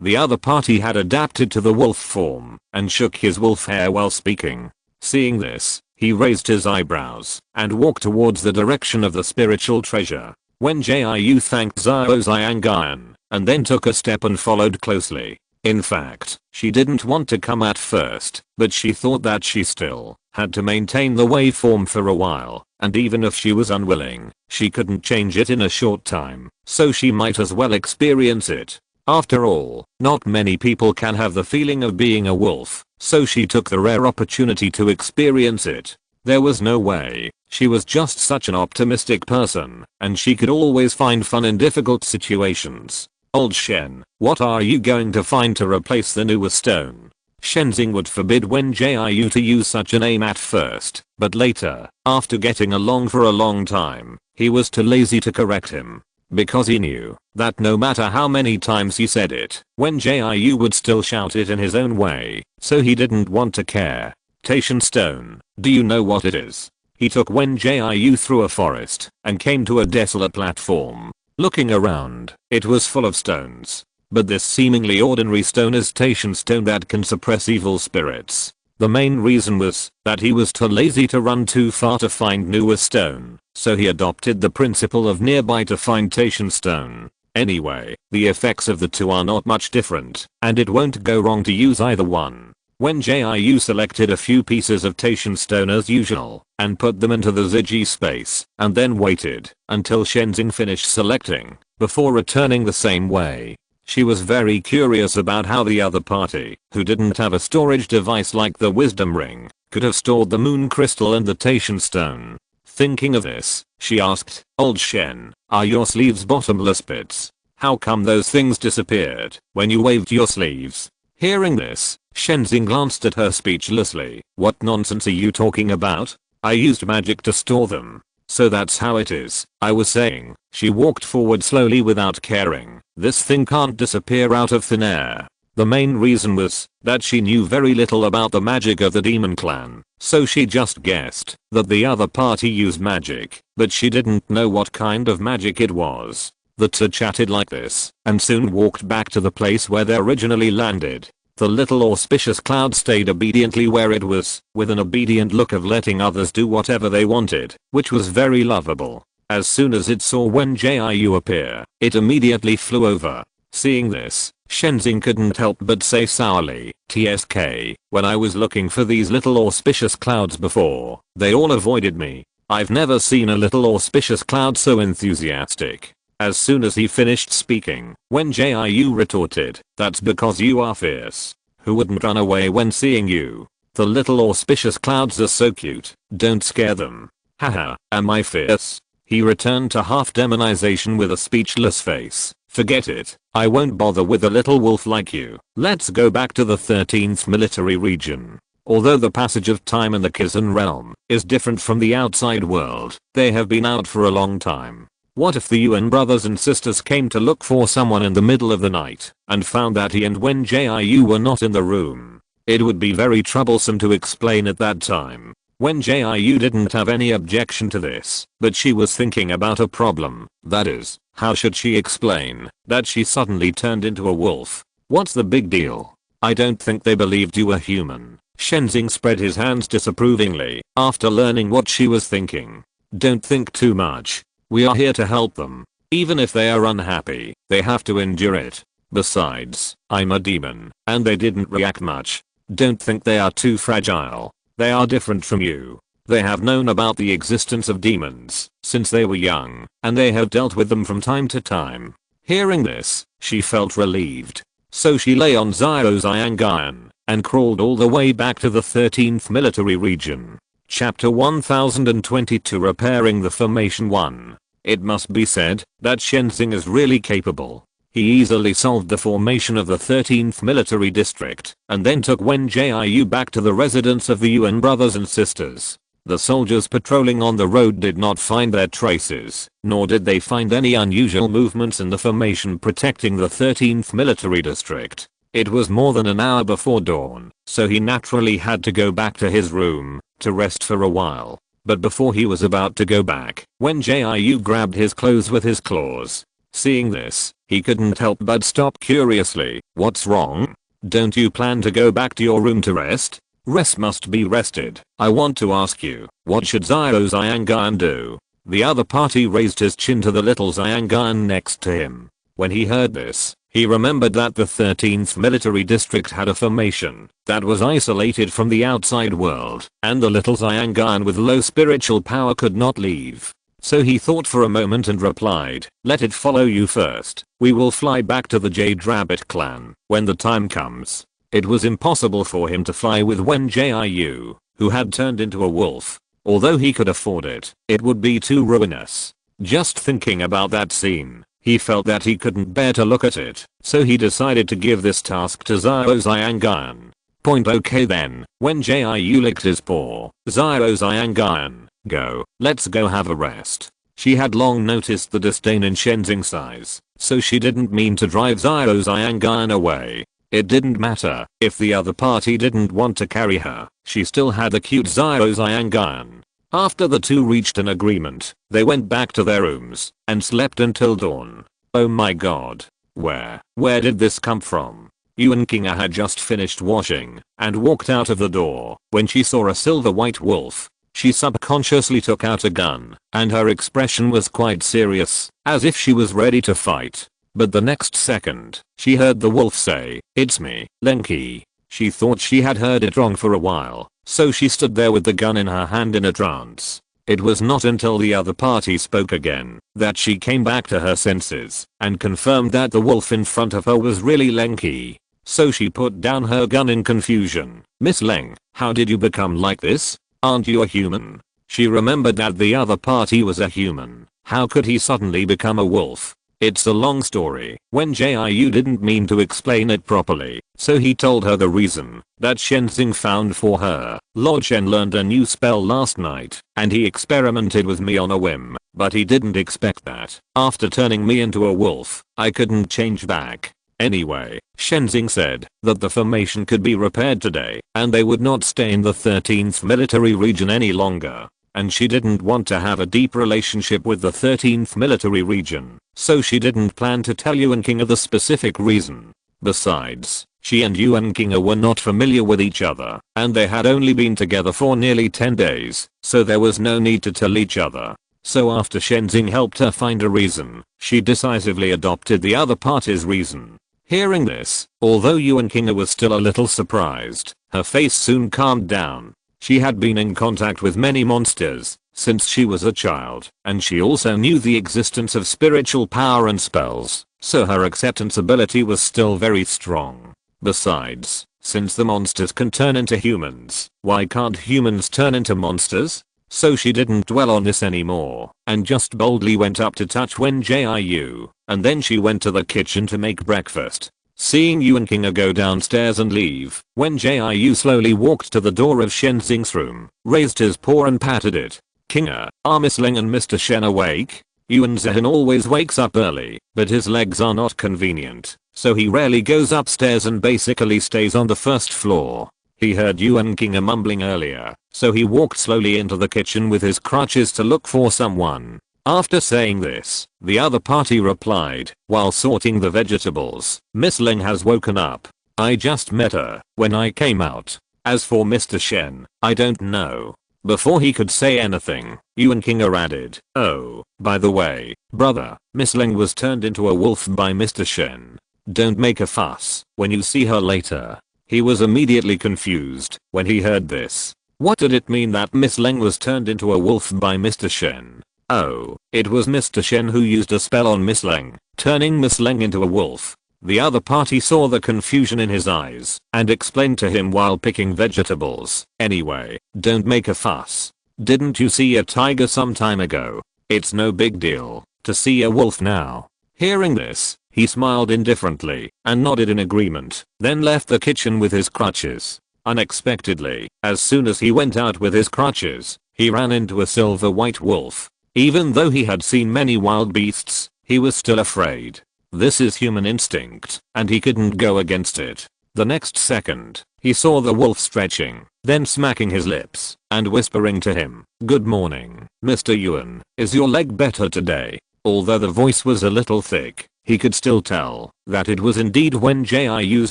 The other party had adapted to the wolf form and shook his wolf hair while speaking. Seeing this, he raised his eyebrows and walked towards the direction of the spiritual treasure. Wen Jiu thanked Zhao Xiangan and then took a step and followed closely. In fact, she didn't want to come at first, but she thought that she still had to maintain the waveform for a while, and even if she was unwilling, she couldn't change it in a short time, so she might as well experience it. After all, not many people can have the feeling of being a wolf, so she took the rare opportunity to experience it. There was no way. She was just such an optimistic person, and she could always find fun in difficult situations. Old Shen, what are you going to find to replace the newer stone? Shenzing would forbid Wen Jiu to use such a name at first, but later, after getting along for a long time, he was too lazy to correct him. Because he knew that no matter how many times he said it, Wen Jiu would still shout it in his own way, so he didn't want to care. Taishan stone, do you know what it is? He took Wen Jiu through a forest and came to a desolate platform. Looking around, it was full of stones. But this seemingly ordinary stone is Taishan stone that can suppress evil spirits. The main reason was that he was too lazy to run too far to find newer stone, so he adopted the principle of nearby to find Taishan stone. Anyway, the effects of the two are not much different, and it won't go wrong to use either one. Wen Jiu selected a few pieces of Taishan stone as usual, and put them into the Ziji space, and then waited until Shenzing finished selecting, before returning the same way. She was very curious about how the other party, who didn't have a storage device like the wisdom ring, could have stored the moon crystal and the Taishan stone. Thinking of this, she asked, Old Shen, are your sleeves bottomless pits? How come those things disappeared when you waved your sleeves? Hearing this, Shenzing glanced at her speechlessly. What nonsense are you talking about? I used magic to store them. So that's how it is, I was saying. She walked forward slowly without caring. This thing can't disappear out of thin air. The main reason was that she knew very little about the magic of the demon clan, so she just guessed that the other party used magic, but she didn't know what kind of magic it was. The two chatted like this and soon walked back to the place where they originally landed. The little auspicious cloud stayed obediently where it was, with an obedient look of letting others do whatever they wanted, which was very lovable. As soon as it saw Wen Jiu appear, it immediately flew over. Seeing this, Shenzing couldn't help but say sourly, TSK, when I was looking for these little auspicious clouds before, they all avoided me. I've never seen a little auspicious cloud so enthusiastic. As soon as he finished speaking, Wen Jiu retorted, that's because you are fierce. Who wouldn't run away when seeing you? The little auspicious clouds are so cute, don't scare them. Haha, am I fierce? He returned to half demonization with a speechless face. Forget it, I won't bother with a little wolf like you. Let's go back to the 13th military region. Although the passage of time in the Kizan realm is different from the outside world, they have been out for a long time. What if the Yuan brothers and sisters came to look for someone in the middle of the night and found that he and Wen Jiu were not in the room? It would be very troublesome to explain at that time. Wen Jiu didn't have any objection to this, but she was thinking about a problem. That is, how should she explain that she suddenly turned into a wolf? What's the big deal? I don't think they believed you were human. Shenzing spread his hands disapprovingly after learning what she was thinking. Don't think too much. We are here to help them. Even if they are unhappy, they have to endure it. Besides, I'm a demon, and they didn't react much. Don't think they are too fragile. They are different from you. They have known about the existence of demons since they were young, and they have dealt with them from time to time. Hearing this, she felt relieved. So she lay on Xiaoxiangan and crawled all the way back to the 13th military region. Chapter 1022 Repairing the Formation 1. It must be said that Shenzing is really capable. He easily solved the formation of the 13th military district and then took Wen Jiu back to the residence of the Yuan brothers and sisters. The soldiers patrolling on the road did not find their traces, nor did they find any unusual movements in the formation protecting the 13th military district. It was more than an hour before dawn, so he naturally had to go back to his room to rest for a while. But before he was about to go back, Wen Jiu grabbed his clothes with his claws. Seeing this, he couldn't help but stop curiously. What's wrong? Don't you plan to go back to your room to rest? Rest must be rested. I want to ask you, what should Xiaoxiangan do? The other party raised his chin to the little Xiangan next to him. When he heard this, he remembered that the 13th military district had a formation that was isolated from the outside world, and the little Xiangan with low spiritual power could not leave. So he thought for a moment and replied, let it follow you first. We will fly back to the Jade Rabbit clan when the time comes. It was impossible for him to fly with Wen Jiu, who had turned into a wolf. Although he could afford it, it would be too ruinous. Just thinking about that scene, he felt that he couldn't bear to look at it, so he decided to give this task to Xiaoxiangan. Okay then, Wen Jiu licked his paw. Xiaoxiangan, go, let's go have a rest. She had long noticed the disdain in Shenzing's eyes, so she didn't mean to drive Xiaoxiangan away. It didn't matter if the other party didn't want to carry her, she still had the cute Xiaoxiangan. After the two reached an agreement, they went back to their rooms and slept until dawn. Oh my god. Where did this come from? Yuan Kinga had just finished washing and walked out of the door when she saw a silver white wolf. She subconsciously took out a gun, and her expression was quite serious, as if she was ready to fight. But the next second, she heard the wolf say, it's me, Lenki. She thought she had heard it wrong for a while, so she stood there with the gun in her hand in a trance. It was not until the other party spoke again that she came back to her senses and confirmed that the wolf in front of her was really Lenki. So she put down her gun in confusion. Miss Leng, how did you become like this? Aren't you a human? She remembered that the other party was a human. How could he suddenly become a wolf? It's a long story. Wen Jiu didn't mean to explain it properly, so he told her the reason that Shenzing found for her. Lord Shen learned a new spell last night, and he experimented with me on a whim, but he didn't expect that after turning me into a wolf, I couldn't change back. Anyway, Shenzing said that the formation could be repaired today, and they would not stay in the 13th military region any longer. And she didn't want to have a deep relationship with the 13th military region, so she didn't plan to tell Yuan Kinga the specific reason. Besides, she and Yuan Kinga were not familiar with each other, and they had only been together for nearly 10 days, so there was no need to tell each other. So after Shenzing helped her find a reason, she decisively adopted the other party's reason. Hearing this, although Yuan Kinga was still a little surprised, her face soon calmed down. She had been in contact with many monsters since she was a child, and she also knew the existence of spiritual power and spells, so her acceptance ability was still very strong. Besides, since the monsters can turn into humans, why can't humans turn into monsters? so she didn't dwell on this anymore and just boldly went up to touch Wen Jiu, and then she went to the kitchen to make breakfast. Seeing Yu and Kinga go downstairs and leave, Wen Jiu slowly walked to the door of Shen Xing's room, raised his paw and patted it. Kinga, are Miss Ling and Mr. Shen awake? Yuan Zhen always wakes up early, but his legs are not convenient, so he rarely goes upstairs and basically stays on the first floor. He heard Yuan Kinga mumbling earlier, so he walked slowly into the kitchen with his crutches to look for someone. After saying this, the other party replied, while sorting the vegetables, Miss Ling has woken up. I just met her when I came out. As for Mr. Shen, I don't know. Before he could say anything, Yuan Kinga added, oh, by the way, brother, Miss Ling was turned into a wolf by Mr. Shen. Don't make a fuss when you see her later. He was immediately confused when he heard this. What did it mean that Miss Ling was turned into a wolf by Mr. Shen? Oh, it was Mr. Shen who used a spell on Miss Ling, turning Miss Ling into a wolf. The other party saw the confusion in his eyes and explained to him while picking vegetables. Anyway, don't make a fuss. Didn't you see a tiger some time ago? It's no big deal to see a wolf now. Hearing this, he smiled indifferently and nodded in agreement, then left the kitchen with his crutches. Unexpectedly, as soon as he went out with his crutches, he ran into a silver white wolf. Even though he had seen many wild beasts, he was still afraid. This is human instinct, and he couldn't go against it. The next second, he saw the wolf stretching, then smacking his lips, and whispering to him, good morning, Mr. Yuan, is your leg better today? Although the voice was a little thick, he could still tell that it was indeed Wen Jiu's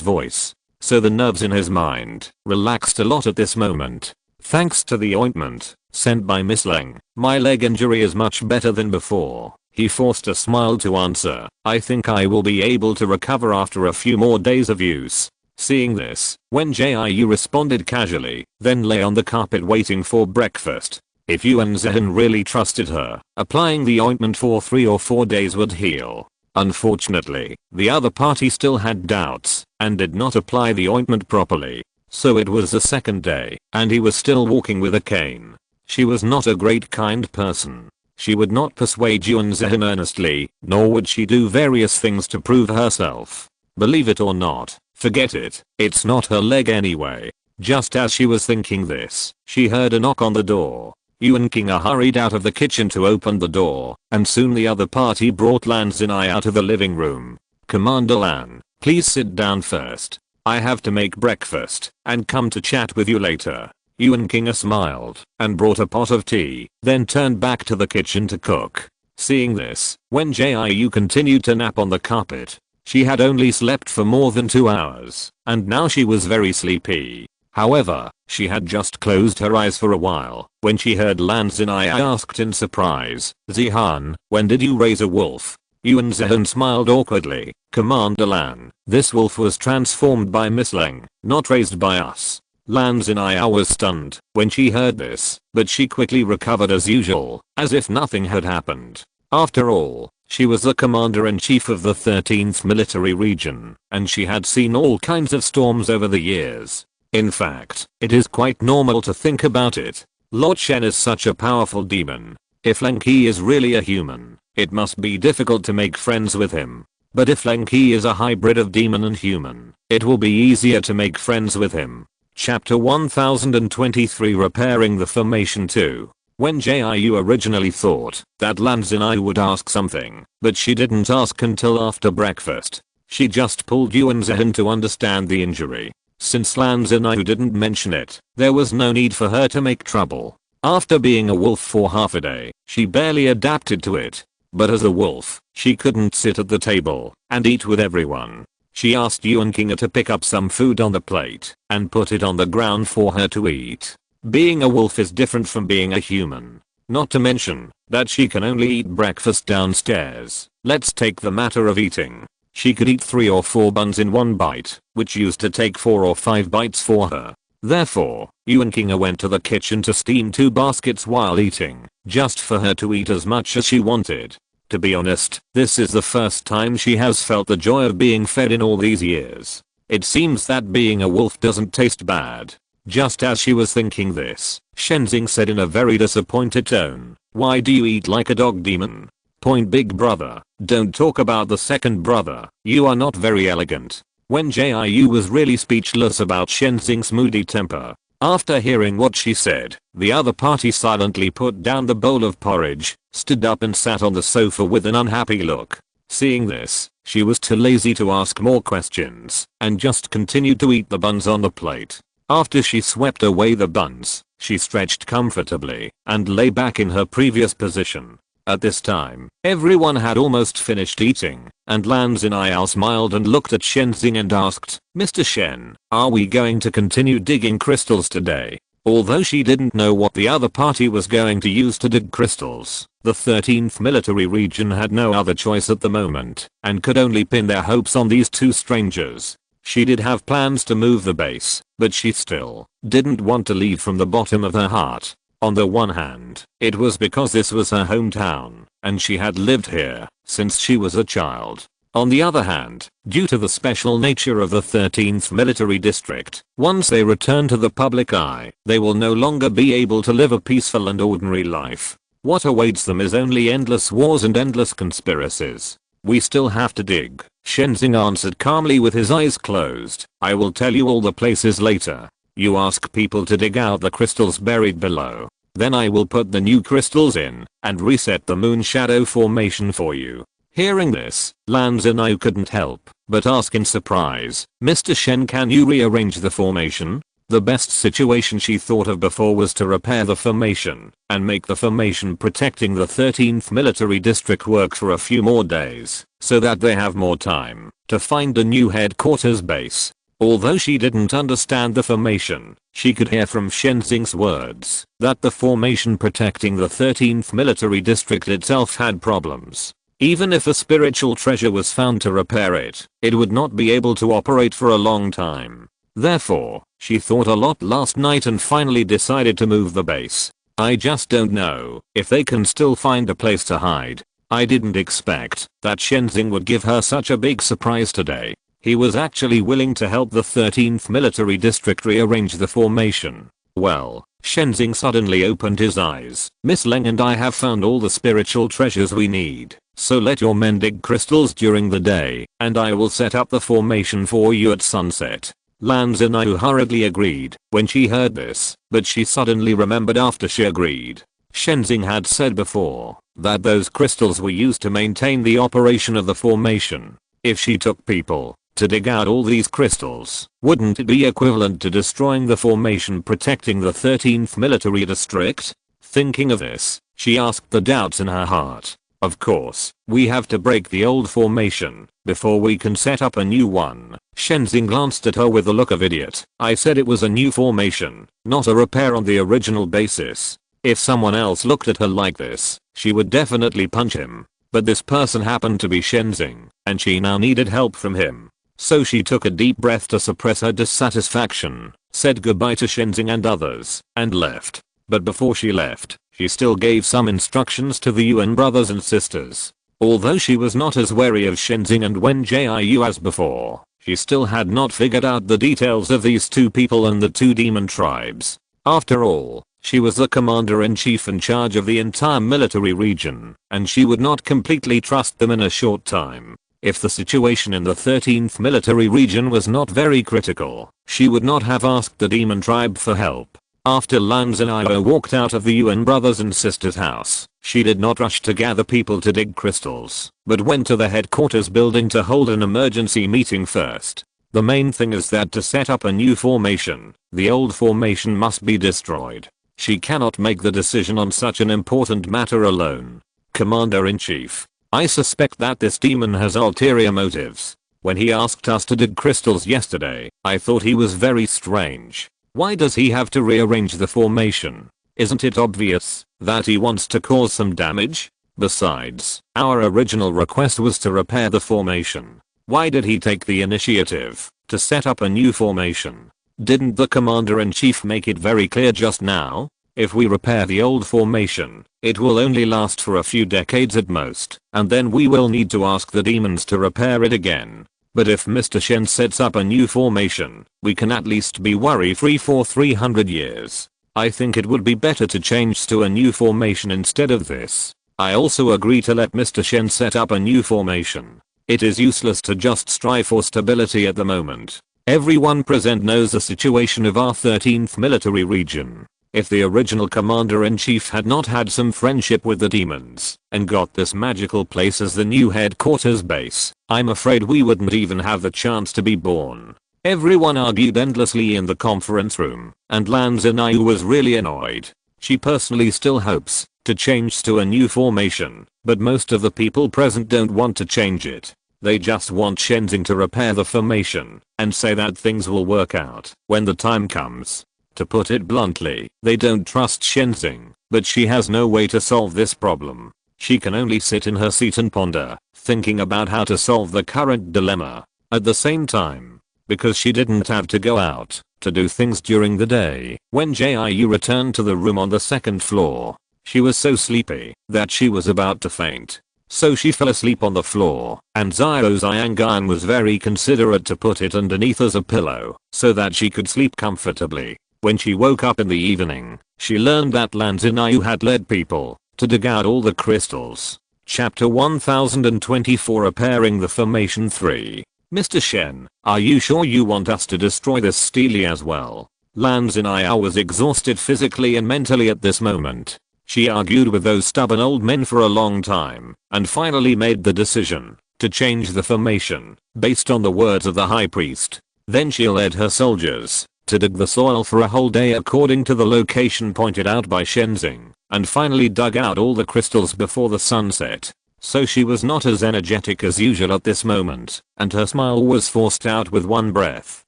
voice. So the nerves in his mind relaxed a lot at this moment. Thanks to the ointment sent by Miss Ling, my leg injury is much better than before. He forced a smile to answer, I think I will be able to recover after a few more days of use. Seeing this, Wen Jiu responded casually, then lay on the carpet waiting for breakfast. If Yuan Zhen really trusted her, applying the ointment for 3 or 4 days would heal. Unfortunately, the other party still had doubts and did not apply the ointment properly. So it was the second day, and he was still walking with a cane. She was not a great kind person. She would not persuade Yuan Zhen earnestly, nor would she do various things to prove herself. Believe it or not, forget it, it's not her leg anyway. Just as she was thinking this, she heard a knock on the door. Yuan Kinga hurried out of the kitchen to open the door, and soon the other party brought Lan Xinai out of the living room. Commander Lan, please sit down first. I have to make breakfast and come to chat with you later. Yuan Kinga smiled and brought a pot of tea, then turned back to the kitchen to cook. Seeing this, Wen Jiu continued to nap on the carpet. She had only slept for more than 2 hours, and now she was very sleepy. However, she had just closed her eyes for a while when she heard Lan Xinai asked in surprise, Zihan, when did you raise a wolf? Yuan Zhen smiled awkwardly, Commander Lan, this wolf was transformed by Miss Ling, not raised by us. Lan Xinai was stunned when she heard this, but she quickly recovered as usual, as if nothing had happened. After all, she was the commander-in-chief of the 13th military region, and she had seen all kinds of storms over the years. In fact, it is quite normal to think about it. Lord Shen is such a powerful demon. If Len Qi is really a human, it must be difficult to make friends with him. But if Len Qi is a hybrid of demon and human, it will be easier to make friends with him. Chapter 1023 Repairing the Formation 2. Wen Jiu originally thought that Lan Xinai would ask something, but she didn't ask until after breakfast. She just pulled Yuan Zhen to understand the injury. Since Lan Xinai didn't mention it, there was no need for her to make trouble. After being a wolf for half a day, she barely adapted to it. But as a wolf, she couldn't sit at the table and eat with everyone. She asked Yuan Kinga to pick up some food on the plate and put it on the ground for her to eat. Being a wolf is different from being a human. Not to mention that she can only eat breakfast downstairs. Let's take the matter of eating. She could eat 3 or 4 buns in one bite, which used to take 4 or 5 bites for her. Therefore, Yuan Kinga went to the kitchen to steam 2 baskets while eating, just for her to eat as much as she wanted. To be honest, this is the first time she has felt the joy of being fed in all these years. It seems that being a wolf doesn't taste bad. Just as she was thinking this, Shenzing said in a very disappointed tone, "Why do you eat like a dog, demon? Point, big brother. Don't talk about the second brother. You are not very elegant." Wen Jiu was really speechless about Shenzing's moody temper. After hearing what she said, the other party silently put down the bowl of porridge, stood up and sat on the sofa with an unhappy look. Seeing this, she was too lazy to ask more questions, and just continued to eat the buns on the plate. After she swept away the buns, she stretched comfortably, and lay back in her previous position. At this time, everyone had almost finished eating, and Lan Zinai smiled and looked at Shenzing and asked, "Mr. Shen, are we going to continue digging crystals today?" Although she didn't know what the other party was going to use to dig crystals, the 13th military region had no other choice at the moment, and could only pin their hopes on these two strangers. She did have plans to move the base, but she still didn't want to leave from the bottom of her heart. On the one hand, it was because this was her hometown, and she had lived here since she was a child. On the other hand, due to the special nature of the 13th military district, once they return to the public eye, they will no longer be able to live a peaceful and ordinary life. What awaits them is only endless wars and endless conspiracies. "We still have to dig," Shenzing answered calmly with his eyes closed. "I will tell you all the places later. You ask people to dig out the crystals buried below. Then I will put the new crystals in and reset the moon shadow formation for you." Hearing this, Lan Zinai couldn't help but ask in surprise, "Mr. Shen, can you rearrange the formation?" The best situation she thought of before was to repair the formation and make the formation protecting the 13th military district work for a few more days, so that they have more time to find a new headquarters base. Although she didn't understand the formation, she could hear from Shenzing's words that the formation protecting the 13th military district itself had problems. Even if a spiritual treasure was found to repair it, it would not be able to operate for a long time. Therefore, she thought a lot last night and finally decided to move the base. "I just don't know if they can still find a place to hide." I didn't expect that Shenzing would give her such a big surprise today. He was actually willing to help the 13th military district rearrange the formation. "Well," Shenzing suddenly opened his eyes, "Miss Leng and I have found all the spiritual treasures we need, so let your men dig crystals during the day, and I will set up the formation for you at sunset." Lan Zinai hurriedly agreed when she heard this, but she suddenly remembered after she agreed. Shenzing had said before that those crystals were used to maintain the operation of the formation. If she took people to dig out all these crystals, wouldn't it be equivalent to destroying the formation protecting the 13th military district? Thinking of this, she asked the doubts in her heart. "Of course, we have to break the old formation before we can set up a new one." Shenzing glanced at her with a look of idiot. "I said it was a new formation, not a repair on the original basis." If someone else looked at her like this, she would definitely punch him. But this person happened to be Shenzing, and she now needed help from him. So she took a deep breath to suppress her dissatisfaction, said goodbye to Shenzing and others, and left. But before she left, she still gave some instructions to the Yuan brothers and sisters. Although she was not as wary of Shenzing and Wen Jiu as before, she still had not figured out the details of these two people and the two demon tribes. After all, she was the commander-in-chief in charge of the entire military region, and she would not completely trust them in a short time. If the situation in the 13th military region was not very critical, she would not have asked the demon tribe for help. After Lan Zinai walked out of the Yuan brothers and sisters house, she did not rush to gather people to dig crystals, but went to the headquarters building to hold an emergency meeting first. The main thing is that to set up a new formation, the old formation must be destroyed. She cannot make the decision on such an important matter alone. "Commander-in-Chief, I suspect that this demon has ulterior motives. When he asked us to dig crystals yesterday, I thought he was very strange. Why does he have to rearrange the formation? Isn't it obvious that he wants to cause some damage? Besides, our original request was to repair the formation. Why did he take the initiative to set up a new formation? Didn't the commander-in-chief make it very clear just now? If we repair the old formation, it will only last for a few decades at most, and then we will need to ask the demons to repair it again. But if Mr. Shen sets up a new formation, we can at least be worry-free for 300 years. I think it would be better to change to a new formation instead of this. I also agree to let Mr. Shen set up a new formation. It is useless to just strive for stability at the moment. Everyone present knows the situation of our 13th military region. If the original commander-in-chief had not had some friendship with the demons and got this magical place as the new headquarters base, I'm afraid we wouldn't even have the chance to be born. Everyone argued endlessly in the conference room, and Lan Zinayu was really annoyed. She personally still hopes to change to a new formation, but most of the people present don't want to change it. They just want Shenzing to repair the formation and say that things will work out when the time comes. To put it bluntly, they don't trust Shenzing, but she has no way to solve this problem. She can only sit in her seat and ponder, thinking about how to solve the current dilemma. At the same time, because she didn't have to go out to do things during the day, when Jiu returned to the room on the second floor, she was so sleepy that she was about to faint. So she fell asleep on the floor, and Zhao Xiangan was very considerate to put it underneath as a pillow so that she could sleep comfortably. When she woke up in the evening, she learned that Lan Zinayu had led people to dig out all the crystals. Chapter 1024 Repairing the Formation 3. Mr. Shen, are you sure you want us to destroy this stele as well? Lan Zinayu was exhausted physically and mentally at this moment. She argued with those stubborn old men for a long time and finally made the decision to change the formation based on the words of the high priest. Then she led her soldiers to dig the soil for a whole day according to the location pointed out by Shenzing, and finally dug out all the crystals before the sunset. So she was not as energetic as usual at this moment, and her smile was forced out with one breath.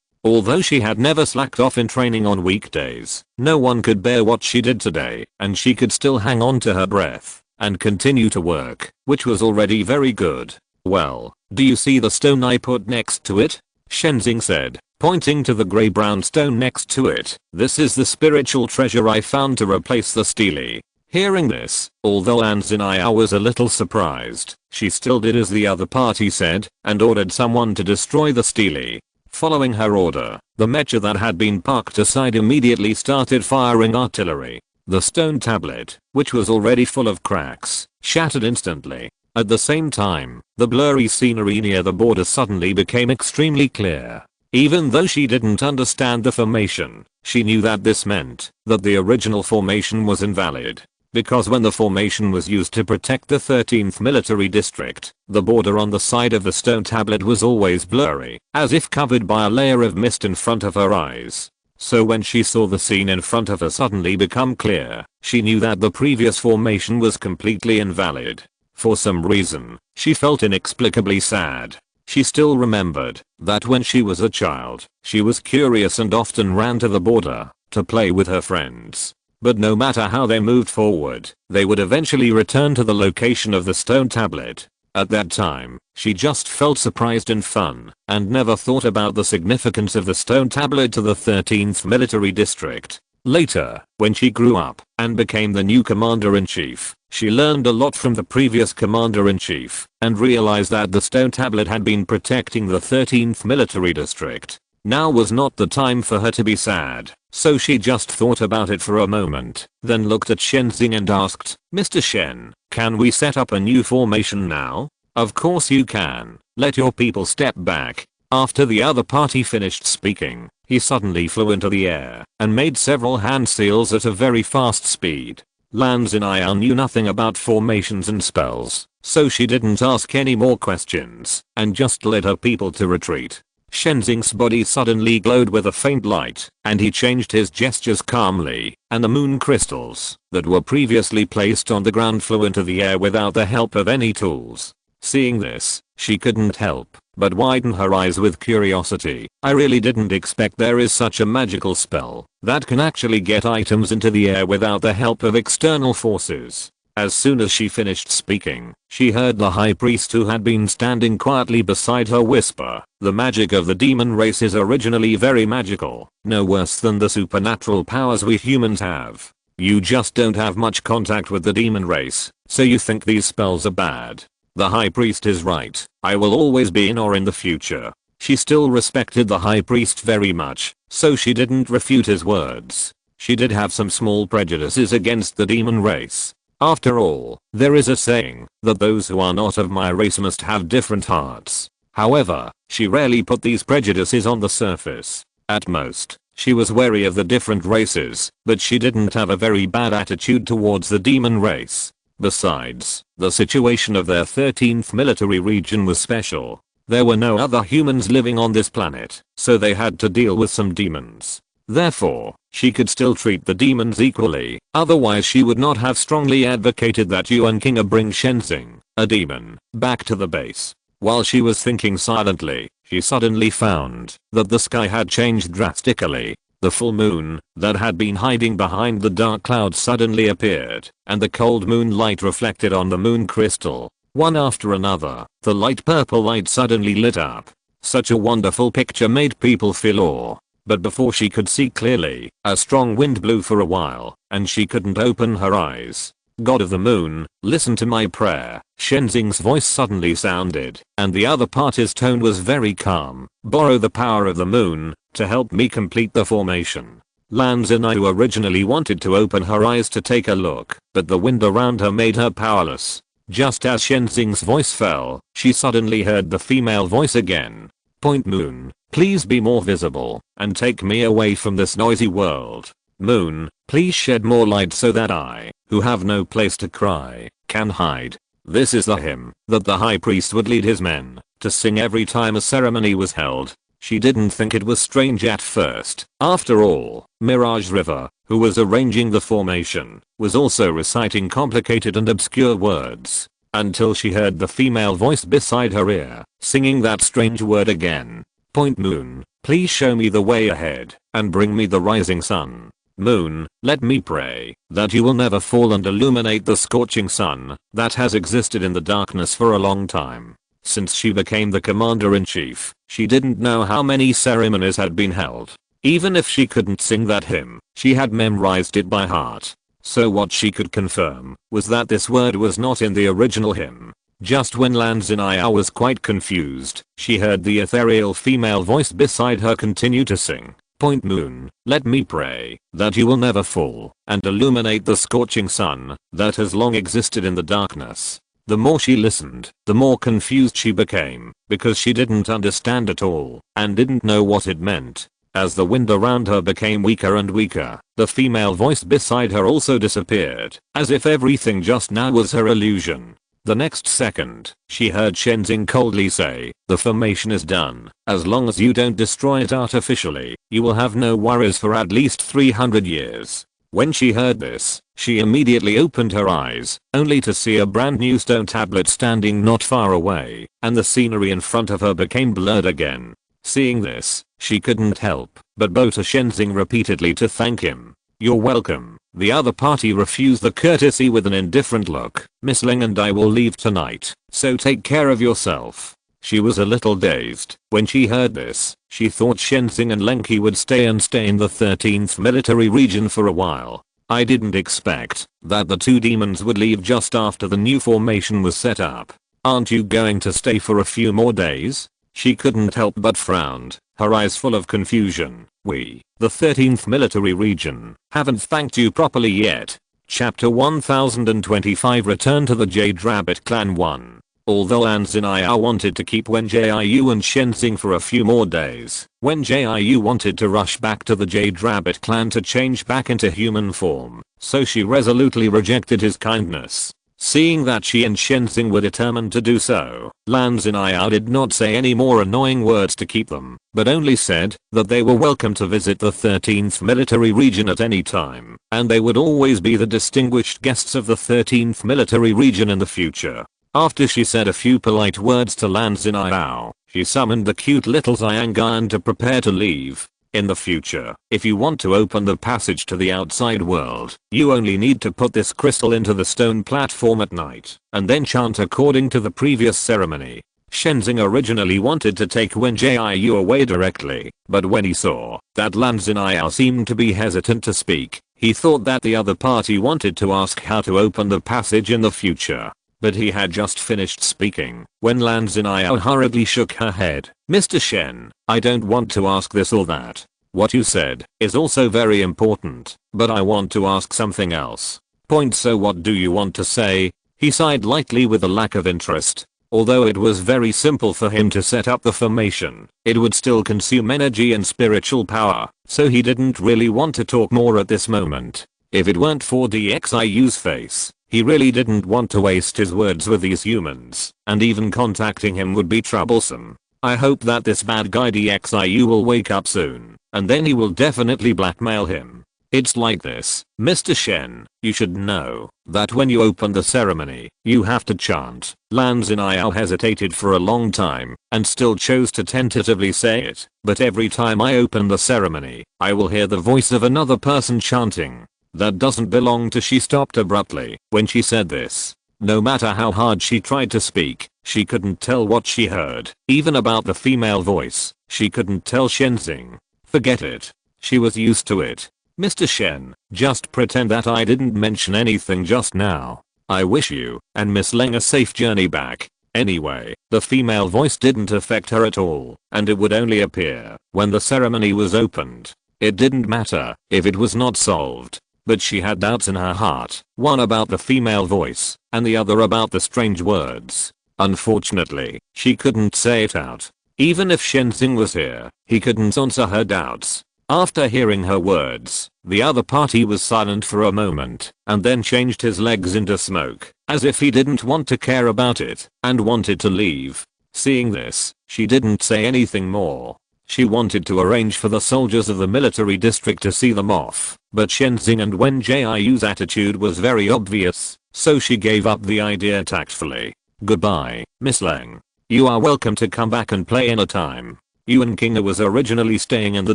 Although she had never slacked off in training on weekdays, no one could bear what she did today, and she could still hang on to her breath and continue to work, which was already very good. Well, do you see the stone I put next to it? Shenzing said, pointing to the grey-brown stone next to it. This is the spiritual treasure I found to replace the stele. Hearing this, although Lan Zinayu was a little surprised, she still did as the other party said and ordered someone to destroy the stele. Following her order, the mecha that had been parked aside immediately started firing artillery. The stone tablet, which was already full of cracks, shattered instantly. At the same time, the blurry scenery near the border suddenly became extremely clear. Even though she didn't understand the formation, she knew that this meant that the original formation was invalid. Because when the formation was used to protect the 13th military district, the border on the side of the stone tablet was always blurry, as if covered by a layer of mist in front of her eyes. So when she saw the scene in front of her suddenly become clear, she knew that the previous formation was completely invalid. For some reason, she felt inexplicably sad. She still remembered that when she was a child, she was curious and often ran to the border to play with her friends. But no matter how they moved forward, they would eventually return to the location of the stone tablet. At that time, she just felt surprised and fun, and never thought about the significance of the stone tablet to the 13th military district. Later, when she grew up and became the new commander-in-chief, she learned a lot from the previous commander-in-chief and realized that the stone tablet had been protecting the 13th military district. Now was not the time for her to be sad, so she just thought about it for a moment, then looked at Shenzing and asked, Mr. Shen, can we set up a new formation now? Of course you can. Let your people step back. After the other party finished speaking, he suddenly flew into the air and made several hand seals at a very fast speed. Lan Zinayu knew nothing about formations and spells, so she didn't ask any more questions and just led her people to retreat. Shenzing's body suddenly glowed with a faint light, and he changed his gestures calmly, and the moon crystals that were previously placed on the ground flew into the air without the help of any tools. Seeing this, she couldn't help but widen her eyes with curiosity. I really didn't expect there is such a magical spell that can actually get items into the air without the help of external forces. As soon as she finished speaking, she heard the high priest who had been standing quietly beside her whisper, the magic of the demon race is originally very magical, no worse than the supernatural powers we humans have. You just don't have much contact with the demon race, so you think these spells are bad. The high priest is right. I will always be in or in the future she still respected the high priest very much, so she didn't refute his words. She did have some small prejudices against the demon race. After all, there is a saying that those who are not of my race must have different hearts. However, she rarely put these prejudices on the surface. At most, she was wary of the different races, but she didn't have a very bad attitude towards the demon race. Besides, the situation of their 13th military region was special. There were no other humans living on this planet, so they had to deal with some demons. Therefore, she could still treat the demons equally, otherwise she would not have strongly advocated that Yuan King bring Shenzing, a demon, back to the base. While she was thinking silently, she suddenly found that the sky had changed drastically. The full moon, that had been hiding behind the dark clouds, suddenly appeared, and the cold moonlight reflected on the moon crystal. One after another, the light purple light suddenly lit up. Such a wonderful picture made people feel awe. But before she could see clearly, a strong wind blew for a while, and she couldn't open her eyes. God of the moon, listen to my prayer. Shenzing's voice suddenly sounded, and the other party's tone was very calm. Borrow the power of the moon to help me complete the formation. Lan Zinai, who originally wanted to open her eyes to take a look, but the wind around her made her powerless. Just as Shenzing's voice fell, she suddenly heard the female voice again. Point moon, please be more visible, and take me away from this noisy world. Moon, please shed more light so that I, who have no place to cry, can hide. This is the hymn that the high priest would lead his men to sing every time a ceremony was held. She didn't think it was strange at first. After all, Mirage River, who was arranging the formation, was also reciting complicated and obscure words. Until she heard the female voice beside her ear, singing that strange word again. Point moon, please show me the way ahead, and bring me the rising sun. Moon, let me pray that you will never fall and illuminate the scorching sun that has existed in the darkness for a long time. Since she became the commander-in-chief, she didn't know how many ceremonies had been held. Even if she couldn't sing that hymn, she had memorized it by heart. So what she could confirm was that this word was not in the original hymn. Just when Lan Zinai was quite confused, she heard the ethereal female voice beside her continue to sing. Point moon, let me pray that you will never fall and illuminate the scorching sun that has long existed in the darkness. The more she listened, the more confused she became, because she didn't understand at all and didn't know what it meant. As the wind around her became weaker and weaker, the female voice beside her also disappeared, as if everything just now was her illusion. The next second, she heard Shenzing coldly say, the formation is done. As long as you don't destroy it artificially, you will have no worries for at least 300 years. When she heard this, she immediately opened her eyes, only to see a brand new stone tablet standing not far away, and the scenery in front of her became blurred again. Seeing this, she couldn't help but bow to Shenzing repeatedly to thank him. You're welcome. The other party refused the courtesy with an indifferent look. Miss Ling and I will leave tonight, so take care of yourself. She was a little dazed when she heard this. She thought Shenzing and Lenki would stay in the 13th military region for a while. I didn't expect that the two demons would leave just after the new formation was set up. Aren't you going to stay for a few more days? She couldn't help but frowned, her eyes full of confusion. We, the 13th military region, haven't thanked you properly yet. Chapter 1025 Return to the Jade Rabbit Clan 1. Although Lan Zinai wanted to keep Wen Jiu and Shenzing for a few more days, Wen Jiu wanted to rush back to the Jade Rabbit Clan to change back into human form, so she resolutely rejected his kindness. Seeing that she and Shenzing were determined to do so, Lan Zinai did not say any more annoying words to keep them, but only said that they were welcome to visit the 13th military region at any time, and they would always be the distinguished guests of the 13th military region in the future. After she said a few polite words to Lan Zinai, she summoned the cute little Xiangan to prepare to leave. In the future, if you want to open the passage to the outside world, you only need to put this crystal into the stone platform at night, and then chant according to the previous ceremony. Shenzing originally wanted to take Wen Jiu away directly, but when he saw that Lan Zinai seemed to be hesitant to speak, he thought that the other party wanted to ask how to open the passage in the future. but he had just finished speaking when Lan Zinao hurriedly shook her head. Mr. Shen, I don't want to ask this or that. What you said is also very important, but I want to ask something else. Point. So what do you want to say? He sighed lightly with a lack of interest. Although it was very simple for him to set up the formation, it would still consume energy and spiritual power, so he didn't really want to talk more at this moment. If it weren't for DXIU's face, he really didn't want to waste his words with these humans, and even contacting him would be troublesome. I hope that this bad guy DXIU will wake up soon, and then he will definitely blackmail him. It's like this, Mr. Shen, you should know that when you open the ceremony, you have to chant. Lan Zinao hesitated for a long time and still chose to tentatively say it, but every time I open the ceremony, I will hear the voice of another person chanting. That doesn't belong to. She stopped abruptly when she said this. No matter how hard she tried to speak, she couldn't tell what she heard. Even about the female voice, she couldn't tell Shenzing. Forget it. She was used to it. Mr. Shen, just pretend that I didn't mention anything just now. I wish you and Miss Leng a safe journey back. Anyway, the female voice didn't affect her at all, and it would only appear when the ceremony was opened. It didn't matter if it was not solved, but she had doubts in her heart, one about the female voice, and the other about the strange words. Unfortunately, she couldn't say it out. Even if Shenzing was here, he couldn't answer her doubts. After hearing her words, the other party was silent for a moment, and then changed his legs into smoke, as if he didn't want to care about it, and wanted to leave. Seeing this, she didn't say anything more. She wanted to arrange for the soldiers of the military district to see them off, but Shenzing and Wen Jiu's attitude was very obvious, so she gave up the idea tactfully. Goodbye, Miss Leng. You are welcome to come back and play anytime. Yuan Kinga was originally staying in the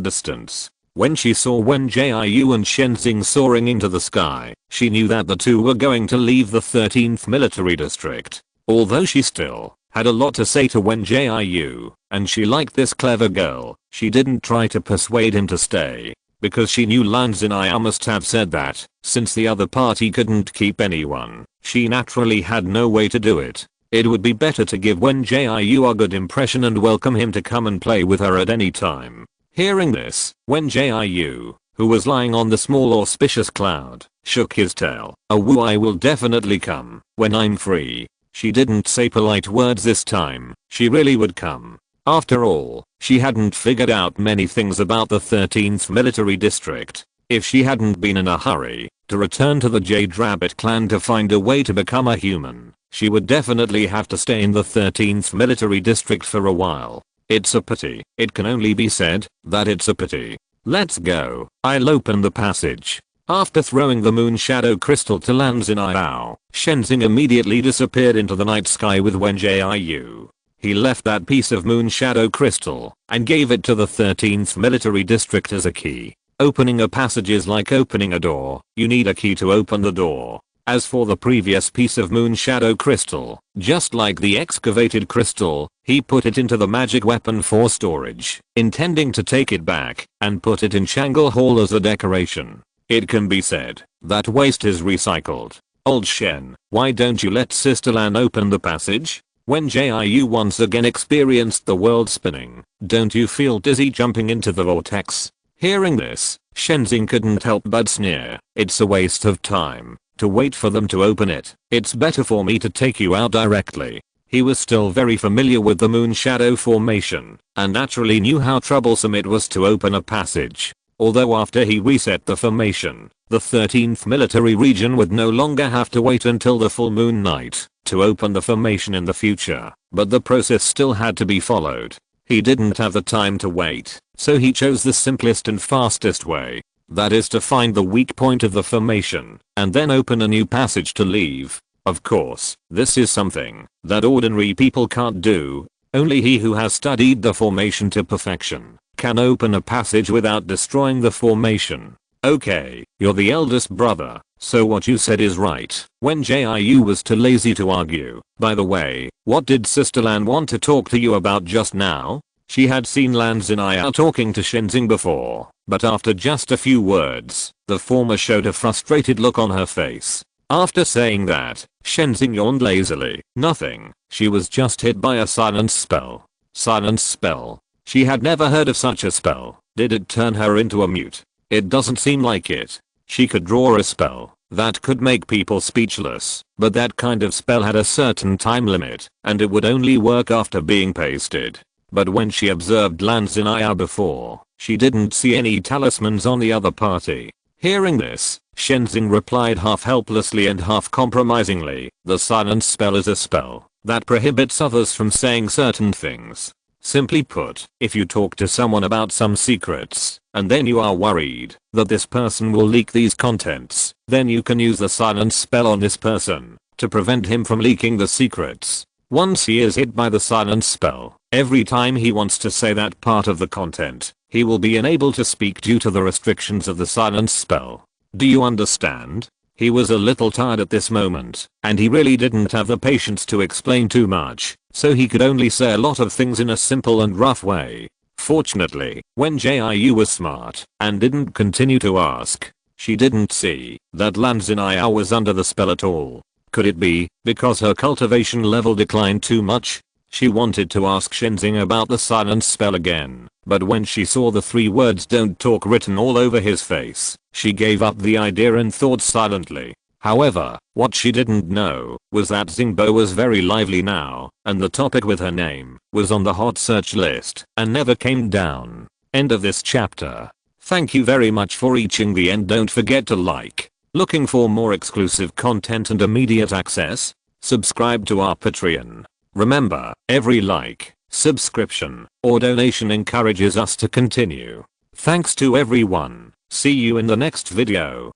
distance. When she saw Wen Jiu and Shenzing soaring into the sky, she knew that the two were going to leave the 13th military district. Although she still had a lot to say to Wen Jiu, and she liked this clever girl, she didn't try to persuade him to stay, because she knew Lan Zinao must have said that, since the other party couldn't keep anyone, she naturally had no way to do it. It would be better to give Wen Jiu a good impression and welcome him to come and play with her at any time. Hearing this, Wen Jiu, who was lying on the small auspicious cloud, shook his tail. Oh woo, I will definitely come when I'm free. She didn't say polite words this time, she really would come. After all, she hadn't figured out many things about the 13th military district. If she hadn't been in a hurry to return to the Jade Rabbit clan to find a way to become a human, she would definitely have to stay in the 13th military district for a while. It's a pity. It can only be said that it's a pity. Let's go. I'll open the passage. After throwing the moon shadow crystal to Lan Zinao, Shenzing immediately disappeared into the night sky with Wen Jiu. He left that piece of moon shadow crystal and gave it to the 13th military district as a key. Opening a passage is like opening a door. You need a key to open the door. As for the previous piece of moon shadow crystal, just like the excavated crystal, he put it into the magic weapon for storage, intending to take it back and put it in Shangle Hall as a decoration. It can be said that waste is recycled. Old Shen, why don't you let Sister Lan open the passage? When Jiu once again experienced the world spinning, don't you feel dizzy jumping into the vortex? Hearing this, Shenzing couldn't help but sneer. It's a waste of time to wait for them to open it. It's better for me to take you out directly. He was still very familiar with the moon shadow formation, and naturally knew how troublesome it was to open a passage. Although after he reset the formation, the 13th military region would no longer have to wait until the full moon night to open the formation in the future, but the process still had to be followed. He didn't have the time to wait, so he chose the simplest and fastest way. That is to find the weak point of the formation, and then open a new passage to leave. Of course, this is something that ordinary people can't do. Only he who has studied the formation to perfection can open a passage without destroying the formation. Okay, you're the eldest brother, so what you said is right. When Jiu was too lazy to argue. By the way, what did Sister Lan want to talk to you about just now? She had seen Lan Zinao talking to Shenzing before, but after just a few words, the former showed a frustrated look on her face. After saying that, Shenzing yawned lazily. Nothing. She was just hit by a silence spell. Silence spell. She had never heard of such a spell. Did it turn her into a mute? It doesn't seem like it. She could draw a spell that could make people speechless, but that kind of spell had a certain time limit, and it would only work after being pasted. But when she observed Lan Xin'ai before, she didn't see any talismans on the other party. Hearing this, Shenzing replied half helplessly and half compromisingly, the silence spell is a spell that prohibits others from saying certain things. Simply put, if you talk to someone about some secrets, and then you are worried that this person will leak these contents, then you can use the silence spell on this person to prevent him from leaking the secrets. Once he is hit by the silence spell, every time he wants to say that part of the content, he will be unable to speak due to the restrictions of the silence spell. Do you understand? He was a little tired at this moment, and he really didn't have the patience to explain too much, so he could only say a lot of things in a simple and rough way. Fortunately, Wen Jiu was smart and didn't continue to ask. She didn't see that Lan Xin'ai was under the spell at all. Could it be because her cultivation level declined too much? She wanted to ask Shenzing about the silence spell again, but when she saw the 3 words "don't talk" written all over his face, she gave up the idea and thought silently. However, what she didn't know was that Xingbo was very lively now, and the topic with her name was on the hot search list and never came down. End of this chapter. Thank you very much for reaching the end. Don't forget to like. Looking for more exclusive content and immediate access? Subscribe to our Patreon. Remember, every like, subscription, or donation encourages us to continue. Thanks to everyone. See you in the next video.